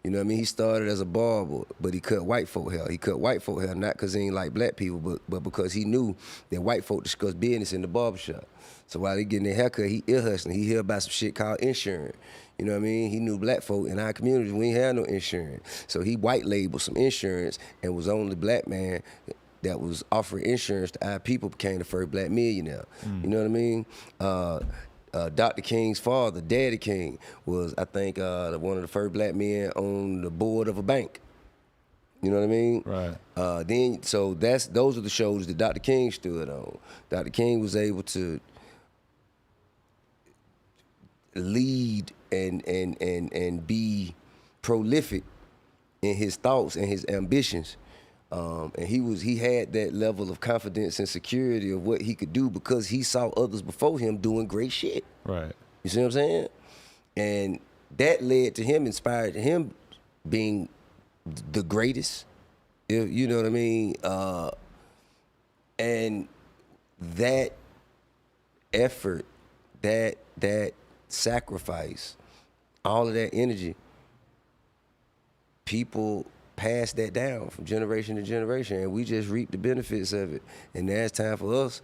You know what I mean? He started as a barber, but he cut white folk hair. He cut white folk hair not because he ain't like black people, but because he knew that white folk discuss business in the barbershop. So while he getting their haircut, he ear hustling. He hear about some shit called insurance. You know what I mean? He knew black folk in our community, we ain't had no insurance. So he white labeled some insurance and was the only black man that was offering insurance to our people, became the first black millionaire. You know what I mean? Dr. King's father, Daddy King, was, I think, one of the first black men on the board of a bank. You know what I mean? Right. So those are the shows that Dr. King stood on. Dr. King was able to lead and be prolific in his thoughts and his ambitions. And he had that level of confidence and security of what he could do because he saw others before him doing great shit. Right. You see what I'm saying? And that led to him, inspired him being the greatest. You know what I mean? And that effort, that sacrifice, all of that energy, people pass that down from generation to generation, and we just reap the benefits of it. And now it's time for us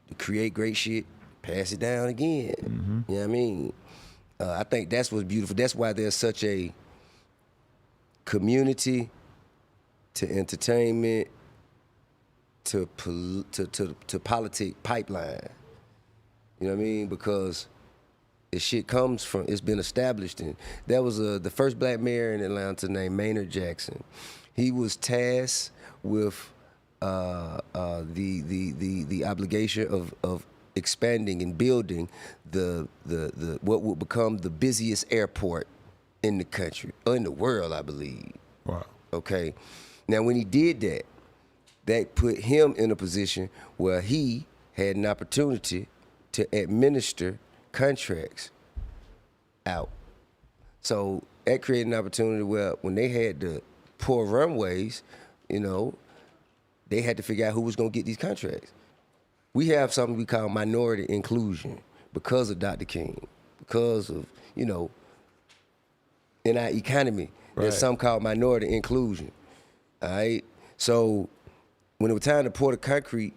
to create great shit, pass it down again. You know what I mean? I think that's what's beautiful. That's why there's such a community to entertainment to politic pipeline. You know what I mean? Because this shit comes from, it's been established. And there was the first black mayor in Atlanta named Maynard Jackson. He was tasked with the obligation of expanding and building the what would become the busiest airport in the country, or in the world, I believe. Wow. Okay. Now, when he did that, that put him in a position where he had an opportunity to administer contracts out. So that created an opportunity where when they had to pour runways, you know, they had to figure out who was going to get these contracts. We have something we call minority inclusion because of Dr. King, because of, you know, in our economy, there's something called minority inclusion. All right? So when it was time to pour the concrete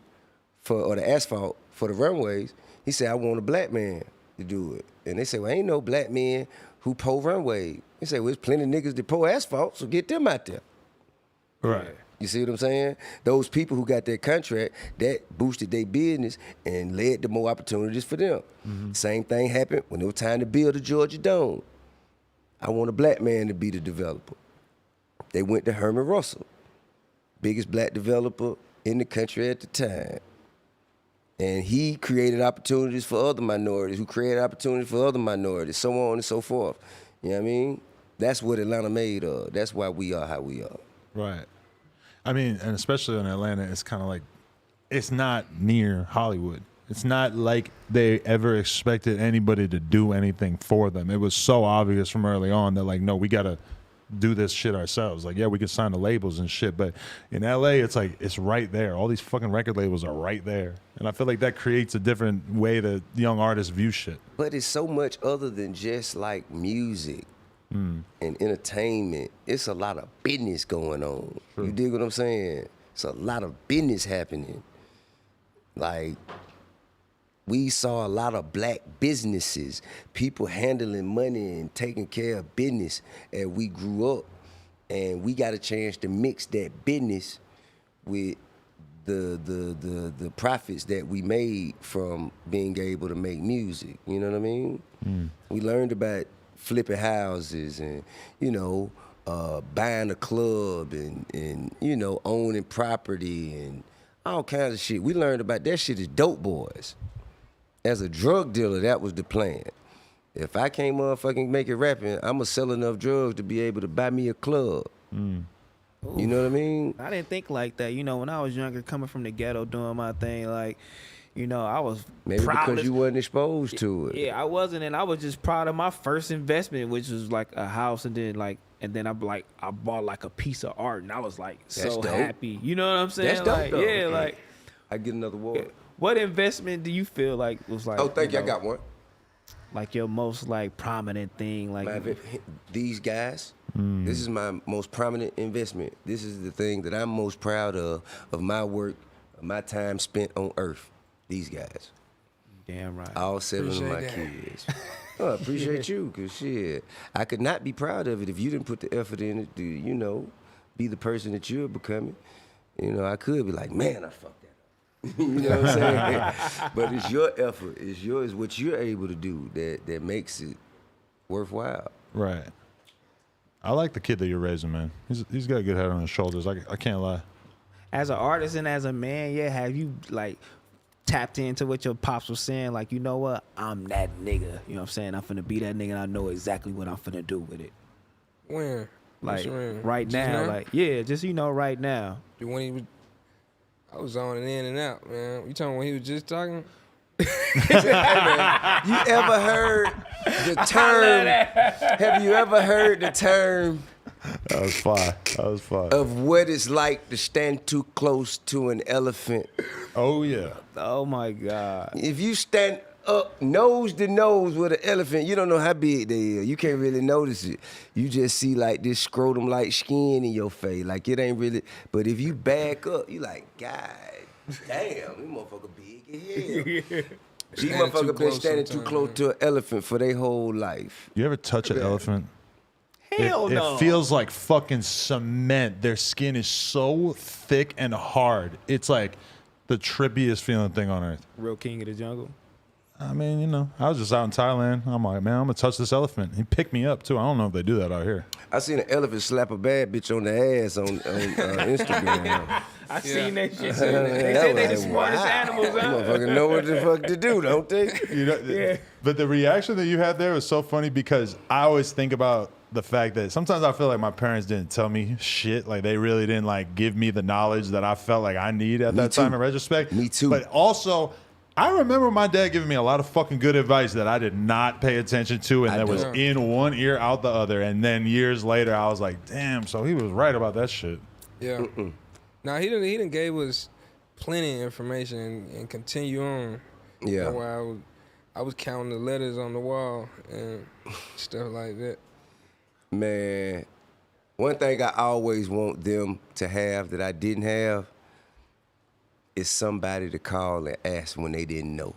or the asphalt for the runways, he said, I want a black man to do it. And they said, well, ain't no black men who pour runways. He said, well, there's plenty of niggas that pour asphalt, so get them out there. Right. You see what I'm saying? Those people who got that contract, that boosted their business and led to more opportunities for them. Same thing happened when it was time to build the Georgia Dome. I want a black man to be the developer. They went to Herman Russell, biggest black developer in the country at the time. And he created opportunities for other minorities, who created opportunities for other minorities, so on and so forth. You know what I mean? That's what Atlanta made of. That's why we are how we are. Right. I mean, and especially in Atlanta, it's kind of like, it's not near Hollywood. It's not like they ever expected anybody to do anything for them. It was so obvious from early on that, like, no, we got to do this shit ourselves. Like, yeah, we could sign the labels and shit, but in LA, it's like, it's right there. All these fucking record labels are right there. And I feel like that creates a different way that young artists view shit. But it's so much other than just like music and entertainment. It's a lot of business going on. You dig what I'm saying? It's a lot of business happening. Like, we saw a lot of black businesses, people handling money and taking care of business as we grew up. And we got a chance to mix that business with the profits that we made from being able to make music. You know what I mean? We learned about flipping houses and, you know, buying a club and, you know, owning property and all kinds of shit. We learned about that shit as dope boys. As a drug dealer, that was the plan. If I can't motherfucking make it rapping, I'm gonna sell enough drugs to be able to buy me a club. You know what I mean? I didn't think like that. You know, when I was younger, coming from the ghetto, doing my thing, like, you know, I was maybe proud because you wasn't exposed to it. Yeah, I wasn't, and I was just proud of my first investment, which was like a house, and then I bought like a piece of art, and I was like so happy. You know what I'm saying? That's dope, like, though. yeah, like I get another water. what investment do you feel like was like? Oh, thank you. I got one. Like your most like prominent thing, like These guys, this is my most prominent investment. This is the thing that I'm most proud of my work, of my time spent on earth. These guys. Damn right. All 7 of my kids. Oh, I appreciate you, because shit, I could not be proud of it if you didn't put the effort in it to, you know, be the person that you're becoming. You know, I could be like, man, I fucked that up. You know what I'm saying? But it's your effort, it's what you're able to do that makes it worthwhile. Right. I like the kid that you're raising, man. He's got a good head on his shoulders. I can't lie. As an artist and as a man, yeah, have you like tapped into what your pops was saying? Like, you know what? I'm that nigga. You know what I'm saying? I'm finna be that nigga and I know exactly what I'm finna do with it. When? Like, right now. Like, yeah, just, you know, right now. When he was, I was on and in and out, man. You talking when he was just talking? You ever heard the term? Have you ever heard the term? That was fly. That was fly. Of what it's like to stand too close to an elephant. Oh yeah. Oh my God. If you stand up nose to nose with an elephant, you don't know how big they are. You can't really notice it. You just see like this scrotum like skin in your face. Like it ain't really. But if you back up, you like, God damn, this motherfucker big as hell. These motherfuckers been standing too close to an elephant for their whole life. You ever touch an elephant? Hell no. It feels like fucking cement. Their skin is so thick and hard. It's like the trippiest feeling thing on earth. Real king of the jungle. I mean, you know, I was just out in Thailand. I'm like, man, I'm gonna touch this elephant. He picked me up too. I don't know if they do that out here. I seen an elephant slap a bad bitch on the ass on Instagram. I seen that shit too. They said they the smartest animals out. Motherfuckers know what the fuck to do, don't they? You know, yeah. But the reaction that you had there was so funny because I always think about the fact that sometimes I feel like my parents didn't tell me shit. Like they really didn't like give me the knowledge that I felt like I need at that time in retrospect. Me too. But also, I remember my dad giving me a lot of fucking good advice that I did not pay attention to and that was in one ear, out the other. And then years later, I was like, damn, so he was right about that shit. Yeah. Now, he done gave us plenty of information and continue on. Yeah. While I was counting the letters on the wall and stuff like that. Man, one thing I always want them to have that I didn't have is somebody to call and ask when they didn't know.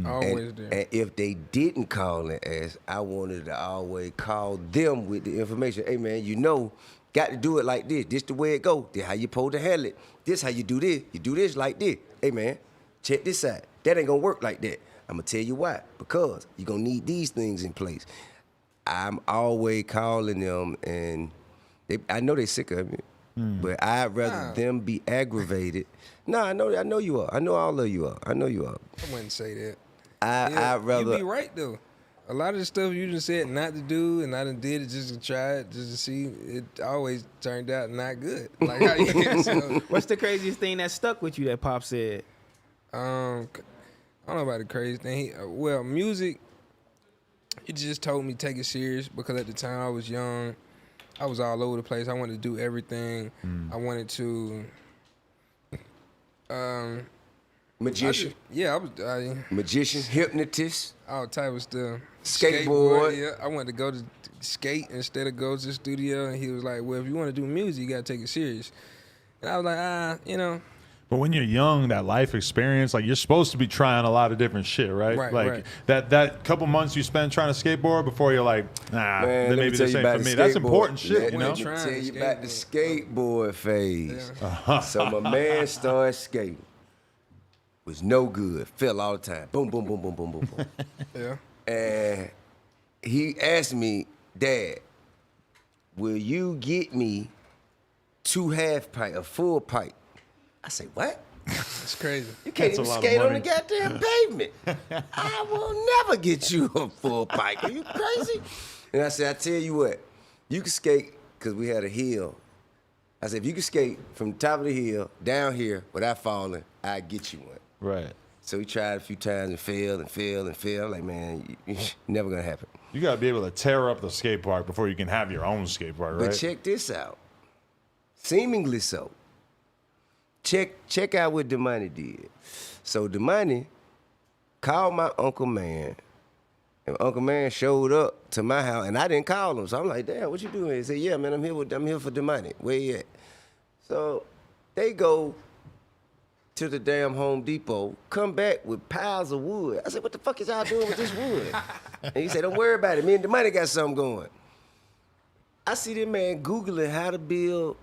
Always there. And if they didn't call and ask, I wanted to always call them with the information. Hey man, you know, got to do it like this. This the way it go. This how you supposed to handle it. This how you do this. You do this like this. Hey man, check this out. That ain't gonna work like that. I'm gonna tell you why. Because you're gonna need these things in place. I'm always calling them, and I know they sick of it, but I'd rather them be aggravated. No, I know you are. I know all of you are. I know you are. I wouldn't say that. I'd rather. You be right though. A lot of the stuff you just said not to do, and I done did it just to try it, just to see. It always turned out not good. Like how you so, What's the craziest thing that stuck with you that Pop said? I don't know about the crazy thing. Well, music. He just told me take it serious because at the time I was young. I was all over the place. I wanted to do everything. I wanted to. Magician. I was. Magician, hypnotist. All type of stuff. Skateboard. Yeah, I wanted to go to skate instead of go to the studio, and he was like, "Well, if you want to do music, you gotta take it serious." And I was like, you know. But when you're young, that life experience, like you're supposed to be trying a lot of different shit, right? Right, like right. that couple months you spend trying to skateboard before you're like, nah, Man, then let maybe me tell this you ain't about for the me. That's skateboard. important shit, Let you me know? tell you about the skateboard phase. So my man started skating. Was no good. Fell all the time. Boom, boom, boom, boom, boom, boom, boom. Yeah. And he asked me, Dad, will you get me 2 half pipe, a full pipe? I say, what? It's crazy. You can't That's even a lot of skate on the money. goddamn pavement. I will never get you a full pipe. Are you crazy? And I said, I tell you what, you can skate, because we had a hill. I said, if you can skate from the top of the hill down here without falling, I'll get you one. Right. So he tried a few times and failed and failed and failed. I'm like, man, never gonna happen. You got to be able to tear up the skate park before you can have your own skate park, right? But check this out. Seemingly so. Check out what Domani did. So Domani called my uncle man And Uncle Man showed up to my house, and I didn't call him. So I'm like, damn, what you doing? He said, yeah, man, I'm here for Domani. Where you at? So they go to the damn Home Depot, come back with piles of wood. I said, what the fuck is y'all doing with this wood? And he said, don't worry about it. Me and Domani got something going. I see this man Googling how to build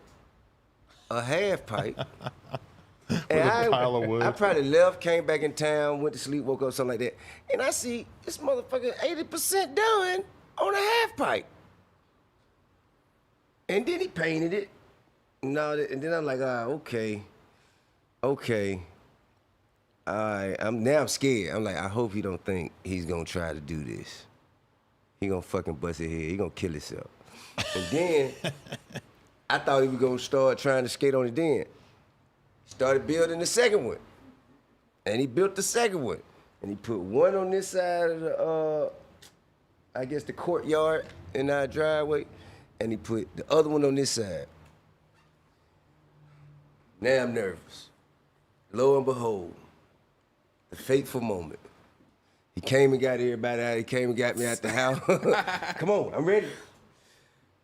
a half pipe. And I probably left, came back in town, went to sleep, woke up, something like that. And I see this motherfucker 80% done on a half pipe. And then he painted it. And then I'm like, okay. All right, now I'm scared. I'm like, I hope he don't think he's gonna try to do this. He gonna fucking bust his head. He gonna kill himself. And then I thought he was gonna start trying to skate on it then. Started building the second one. And he built the second one. And he put one on this side of the, I guess the courtyard in our driveway. And he put the other one on this side. Now I'm nervous. Lo and behold, the fateful moment. He came and got everybody out. He came and got me out the house. Come on, I'm ready.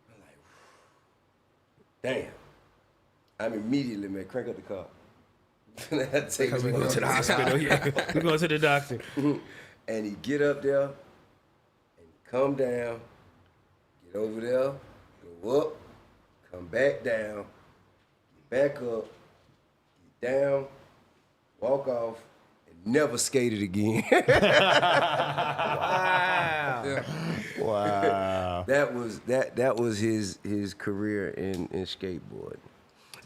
I'm like, damn. I'm immediately, man, crank up the car. We go to the hospital, yeah. We going to the doctor. And he get up there, and come down, get over there, go up, come back down, get back up, get down, walk off, and never skated again. Wow. Wow. That was his career in skateboarding.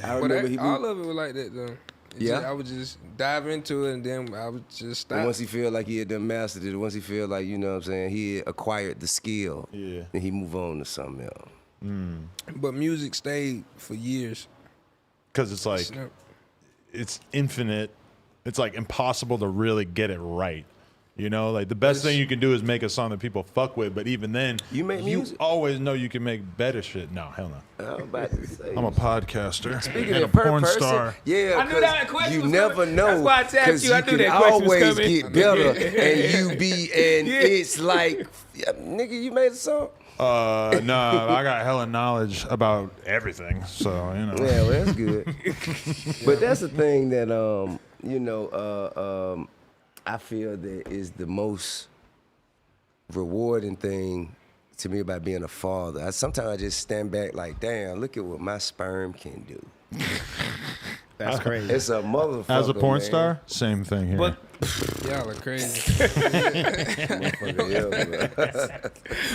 I But remember all of it was like that though. Yeah? I would just dive into it and then I would just stop. And once he feel like he had done mastered it, once he feel like, you know what I'm saying, he had acquired the skill, Yeah. then he move on to something else. But music stayed for years. Because it's like, it's infinite. It's like impossible to really get it right. You know, like the best thing you can do is make a song that people fuck with, but even then, You make music? always know you can make better shit. No, hell no. I was about to say. I'm a podcaster Speaking and a of per porn person, star. yeah, I knew that question you was never coming. know. That's why I tapped 'cause you. I knew that question was always coming. get better, and it's like, nigga, you made a song. No, I got hella knowledge about everything, so you know. Yeah, well, that's good. But that's the thing that I feel that is the most rewarding thing to me about being a father. Sometimes I just stand back like, damn, look at what my sperm can do. That's crazy. It's a motherfucker. As a porn man. star, same thing here. But Y'all are crazy. Motherfucker, yeah, bro.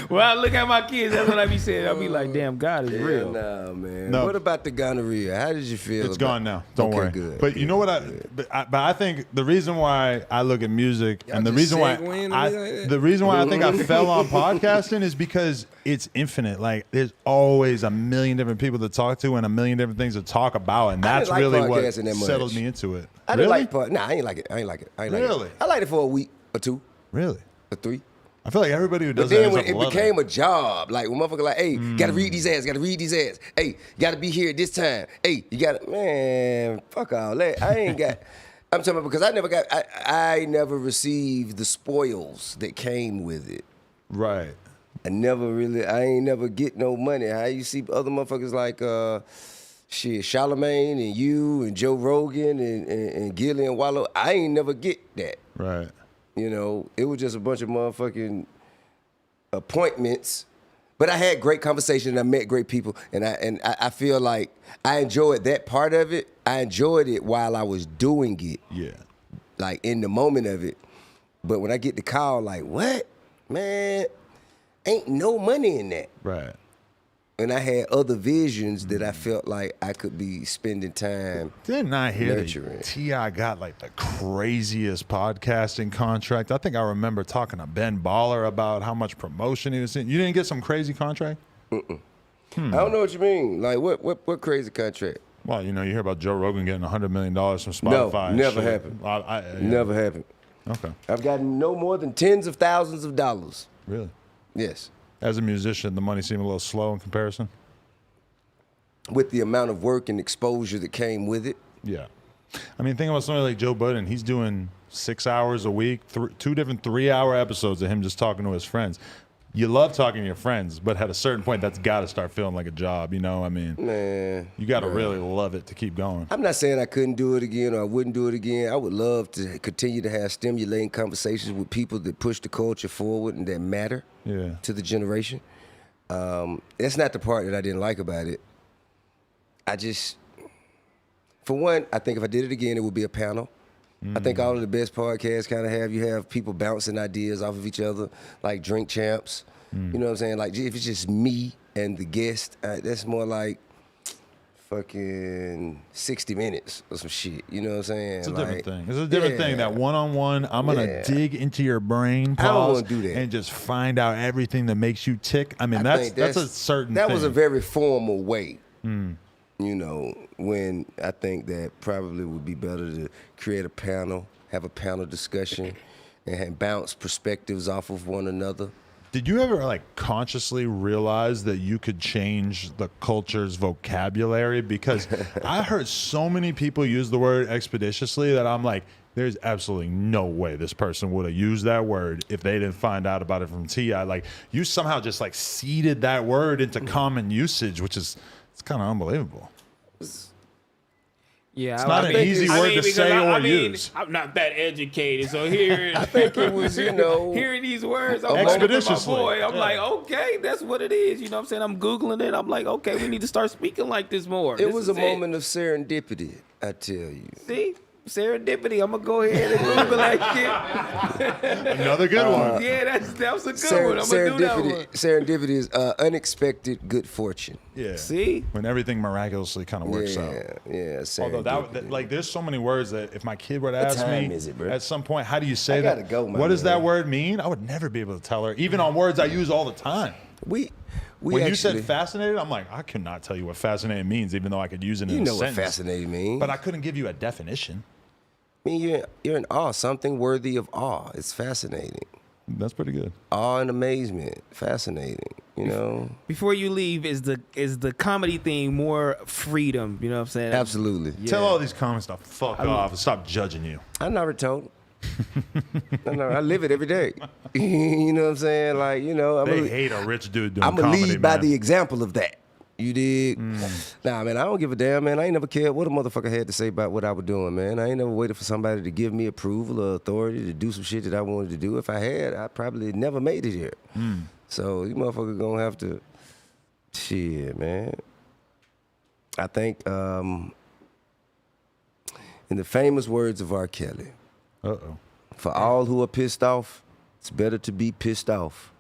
when I look at my kids, that's what I be saying. I be like, damn, God is Yeah, real. nah, man. No. What about the gonorrhea? How did you feel? It's about gone now. Don't Okay, worry. Good. But you know what? But I think the reason why I look at music Y'all and the just reason why segueing to me like that? the reason why I think I fell on podcasting is because it's infinite. Like there's always a million different people to talk to and a million different things to talk about, and I that's didn't like really what podcasting that much. settled me into it. I didn't like part. Nah, I ain't like it. I ain't like it. Really? I liked it for a week or two Really? or three. I feel like everybody who But does then that when ends it up loving became a job, like when motherfucker like, hey, gotta read these ads, gotta read these ads. Hey, gotta be here at this time. Hey, you gotta, man, fuck all that. I ain't got, I'm talking about because I never received the spoils that came with it. Right. I ain't never get no money. How you see other motherfuckers like, Charlamagne and you and Joe Rogan and Gilly and Wallow, I ain't never get that. Right. You know, it was just a bunch of motherfucking appointments. But I had great conversation and I met great people. And I feel like I enjoyed that part of it. I enjoyed it while I was doing it. Yeah. Like in the moment of it. But when I get the call, like, what? Man, ain't no money in that. Right. And I had other visions that I felt like I could be spending time. Didn't I hear nurturing. that T.I. got like the craziest podcasting contract? I think I remember talking to Ben Baller about how much promotion he was in. You didn't get some crazy contract? I don't know what you mean. Like what crazy contract? Well, you know, you hear about Joe Rogan getting $100 million from Spotify. No, and never shit. happened. Yeah. Never happened. Okay. I've gotten no more than tens of thousands of dollars. Really? Yes. As a musician, the money seemed a little slow in comparison? With the amount of work and exposure that came with it. Yeah. I mean, think about somebody like Joe Budden. He's doing 6 hours a week, 2 different 3-hour episodes of him just talking to his friends. You love talking to your friends, but at a certain point, that's got to start feeling like a job. You know, I mean, Man, you got to really love it to keep going. I'm not saying I couldn't do it again or I wouldn't do it again. I would love to continue to have stimulating conversations with people that push the culture forward and that matter to the generation. That's not the part that I didn't like about it. For one, I think if I did it again, it would be a panel. I think all of the best podcasts kind of have people bouncing ideas off of each other, like Drink Champs. You know what I'm saying? Like, if it's just me and the guest, that's more like fucking 60 Minutes or some shit. You know what I'm saying? It's a different thing. It's a different thing. That one-on-one, I'm going to dig into your brain, I don't pause, wanna do that. and just find out everything that makes you tick. I mean, that's a certain thing. That was a very formal way. You know, when I think that probably would be better to create a panel, have a panel discussion, and bounce perspectives off of one another. Did you ever like consciously realize that you could change the culture's vocabulary? Because I heard so many people use the word expeditiously that I'm like, there's absolutely no way this person would have used that word if they didn't find out about it from T.I. Like, you somehow just like seeded that word into common usage, which is, it's kind of unbelievable. Yeah, it's not an easy word to say or use. I'm not that educated, so here I think it was, you know, hearing these words, I'm expeditiously. my boy. I'm like, okay, that's what it is. You know what I'm saying? I'm Googling it. I'm like, okay, we need to start speaking like this more. It was a moment of serendipity, I tell you. See? Serendipity. I'm gonna go ahead and Google that shit. Another good one. Yeah, that was a good one. I'm gonna do that one. Serendipity is unexpected good fortune. Yeah. See? When everything miraculously kind of works out. Yeah, Although that, like, there's so many words that if my kid were to ask me is it, bro? at some point, how do you say gotta that? go, my what does man. that word mean? I would never be able to tell her, even on words I use all the time. We When actually, you said fascinated, I'm like, I could not tell you what fascinated means, even though I could use it in you a know sentence. what fascinating means. But I couldn't give you a definition. I mean, you're in awe, something worthy of awe. It's fascinating. That's pretty good. Awe and amazement, fascinating. You know. Before you leave, is the comedy thing more freedom? You know what I'm saying? Absolutely. Tell all these comments to fuck off and stop judging you. I never told. I live it every day. You know what I'm saying? Like, you know, They hate a rich dude doing I'm comedy, gonna lead by man. the example of that. You dig? Nah, man, I don't give a damn, man. I ain't never cared what a motherfucker had to say about what I was doing, man. I ain't never waited for somebody to give me approval or authority to do some shit that I wanted to do. If I had, I probably never made it here. So you motherfuckers gonna have to, shit, man. I think, in the famous words of R. Kelly, for all who are pissed off, it's better to be pissed off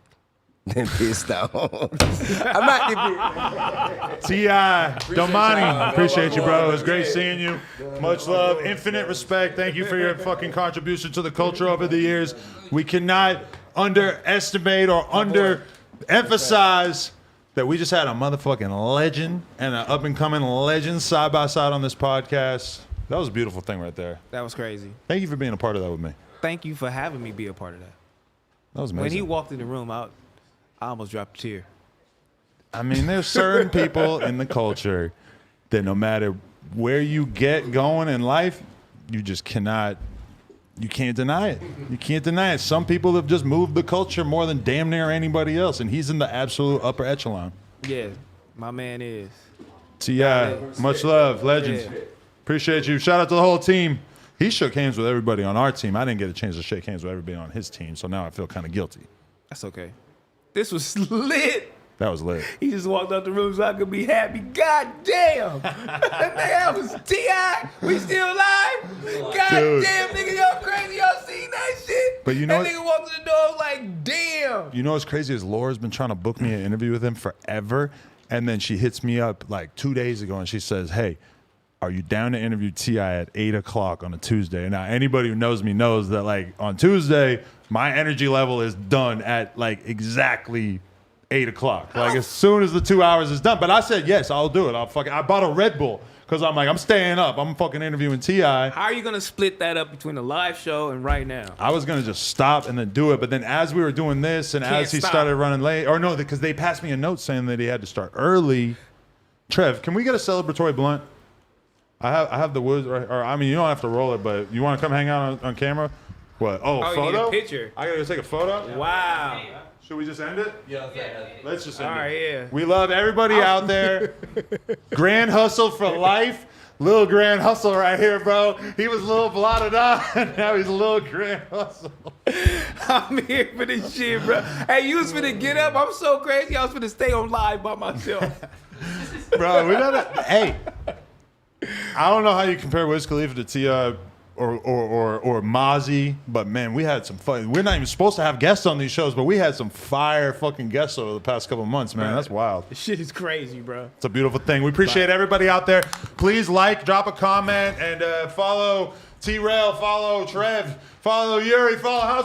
than pissed off. I'm not T.I., Domani, appreciate you, bro. It was great seeing you. Much love, infinite respect. Thank you for your fucking contribution to the culture over the years. We cannot underestimate or underemphasize that we just had a motherfucking legend and an up-and-coming legend side by side on this podcast. That was a beautiful thing right there. That was crazy. Thank you for being a part of that with me. Thank you for having me be a part of that. That was amazing. When he walked in the room, I almost dropped a tear. I mean, there's certain people in the culture that no matter where you get going in life, you just cannot, you can't deny it. You can't deny it. Some people have just moved the culture more than damn near anybody else, and he's in the absolute upper echelon. Yeah, my man is. T.I., much love, legends. Appreciate you. Shout out to the whole team. He shook hands with everybody on our team. I didn't get a chance to shake hands with everybody on his team, so now I feel kind of guilty. That's okay. This was lit. That was lit. He just walked out the room so I could be happy. God damn. That was T.I. We still alive? God damn, nigga, y'all crazy. Y'all seen that shit? But you know that nigga walked in the door, I was like, damn. You know what's crazy is Laura's been trying to book me an interview with him forever, and then she hits me up like 2 days ago, and she says, hey, are you down to interview T.I. at 8 o'clock on a Tuesday? Now, anybody who knows me knows that, like, on Tuesday, my energy level is done at, like, exactly 8 o'clock. Like, as soon as the 2 hours is done. But I said, yes, I'll do it. I bought a Red Bull because I'm like, I'm staying up. I'm fucking interviewing T.I. How are you going to split that up between the live show and right now? I was going to just stop and then do it. But then as we were doing this and as he started running late, or no, because they passed me a note saying that he had to start early. Trev, can we get a celebratory blunt? I have the woods, or I mean, you don't have to roll it, but you want to come hang out on camera? What? Oh, Oh, photo? you need a picture. I gotta go take a photo. Wow. Should we just end it? Yeah. Let's just end All it. right, yeah. We love everybody out there. Grand hustle for life. Little grand hustle right here, bro. He was little blotted out, and now he's a little grand hustle. I'm here for this shit, bro. Hey, you was finna get up. I'm so crazy. I was finna stay on live by myself. Bro, we gotta. Hey, I don't know how you compare Wiz Khalifa to T.I. or Mozzie, but man, we had some fun. We're not even supposed to have guests on these shows, but we had some fire fucking guests over the past couple of months, man. That's wild. This shit is crazy, bro. It's a beautiful thing. We appreciate everybody out there. Please like, drop a comment, and follow T-Rail, follow Trev, follow Yuri, follow House.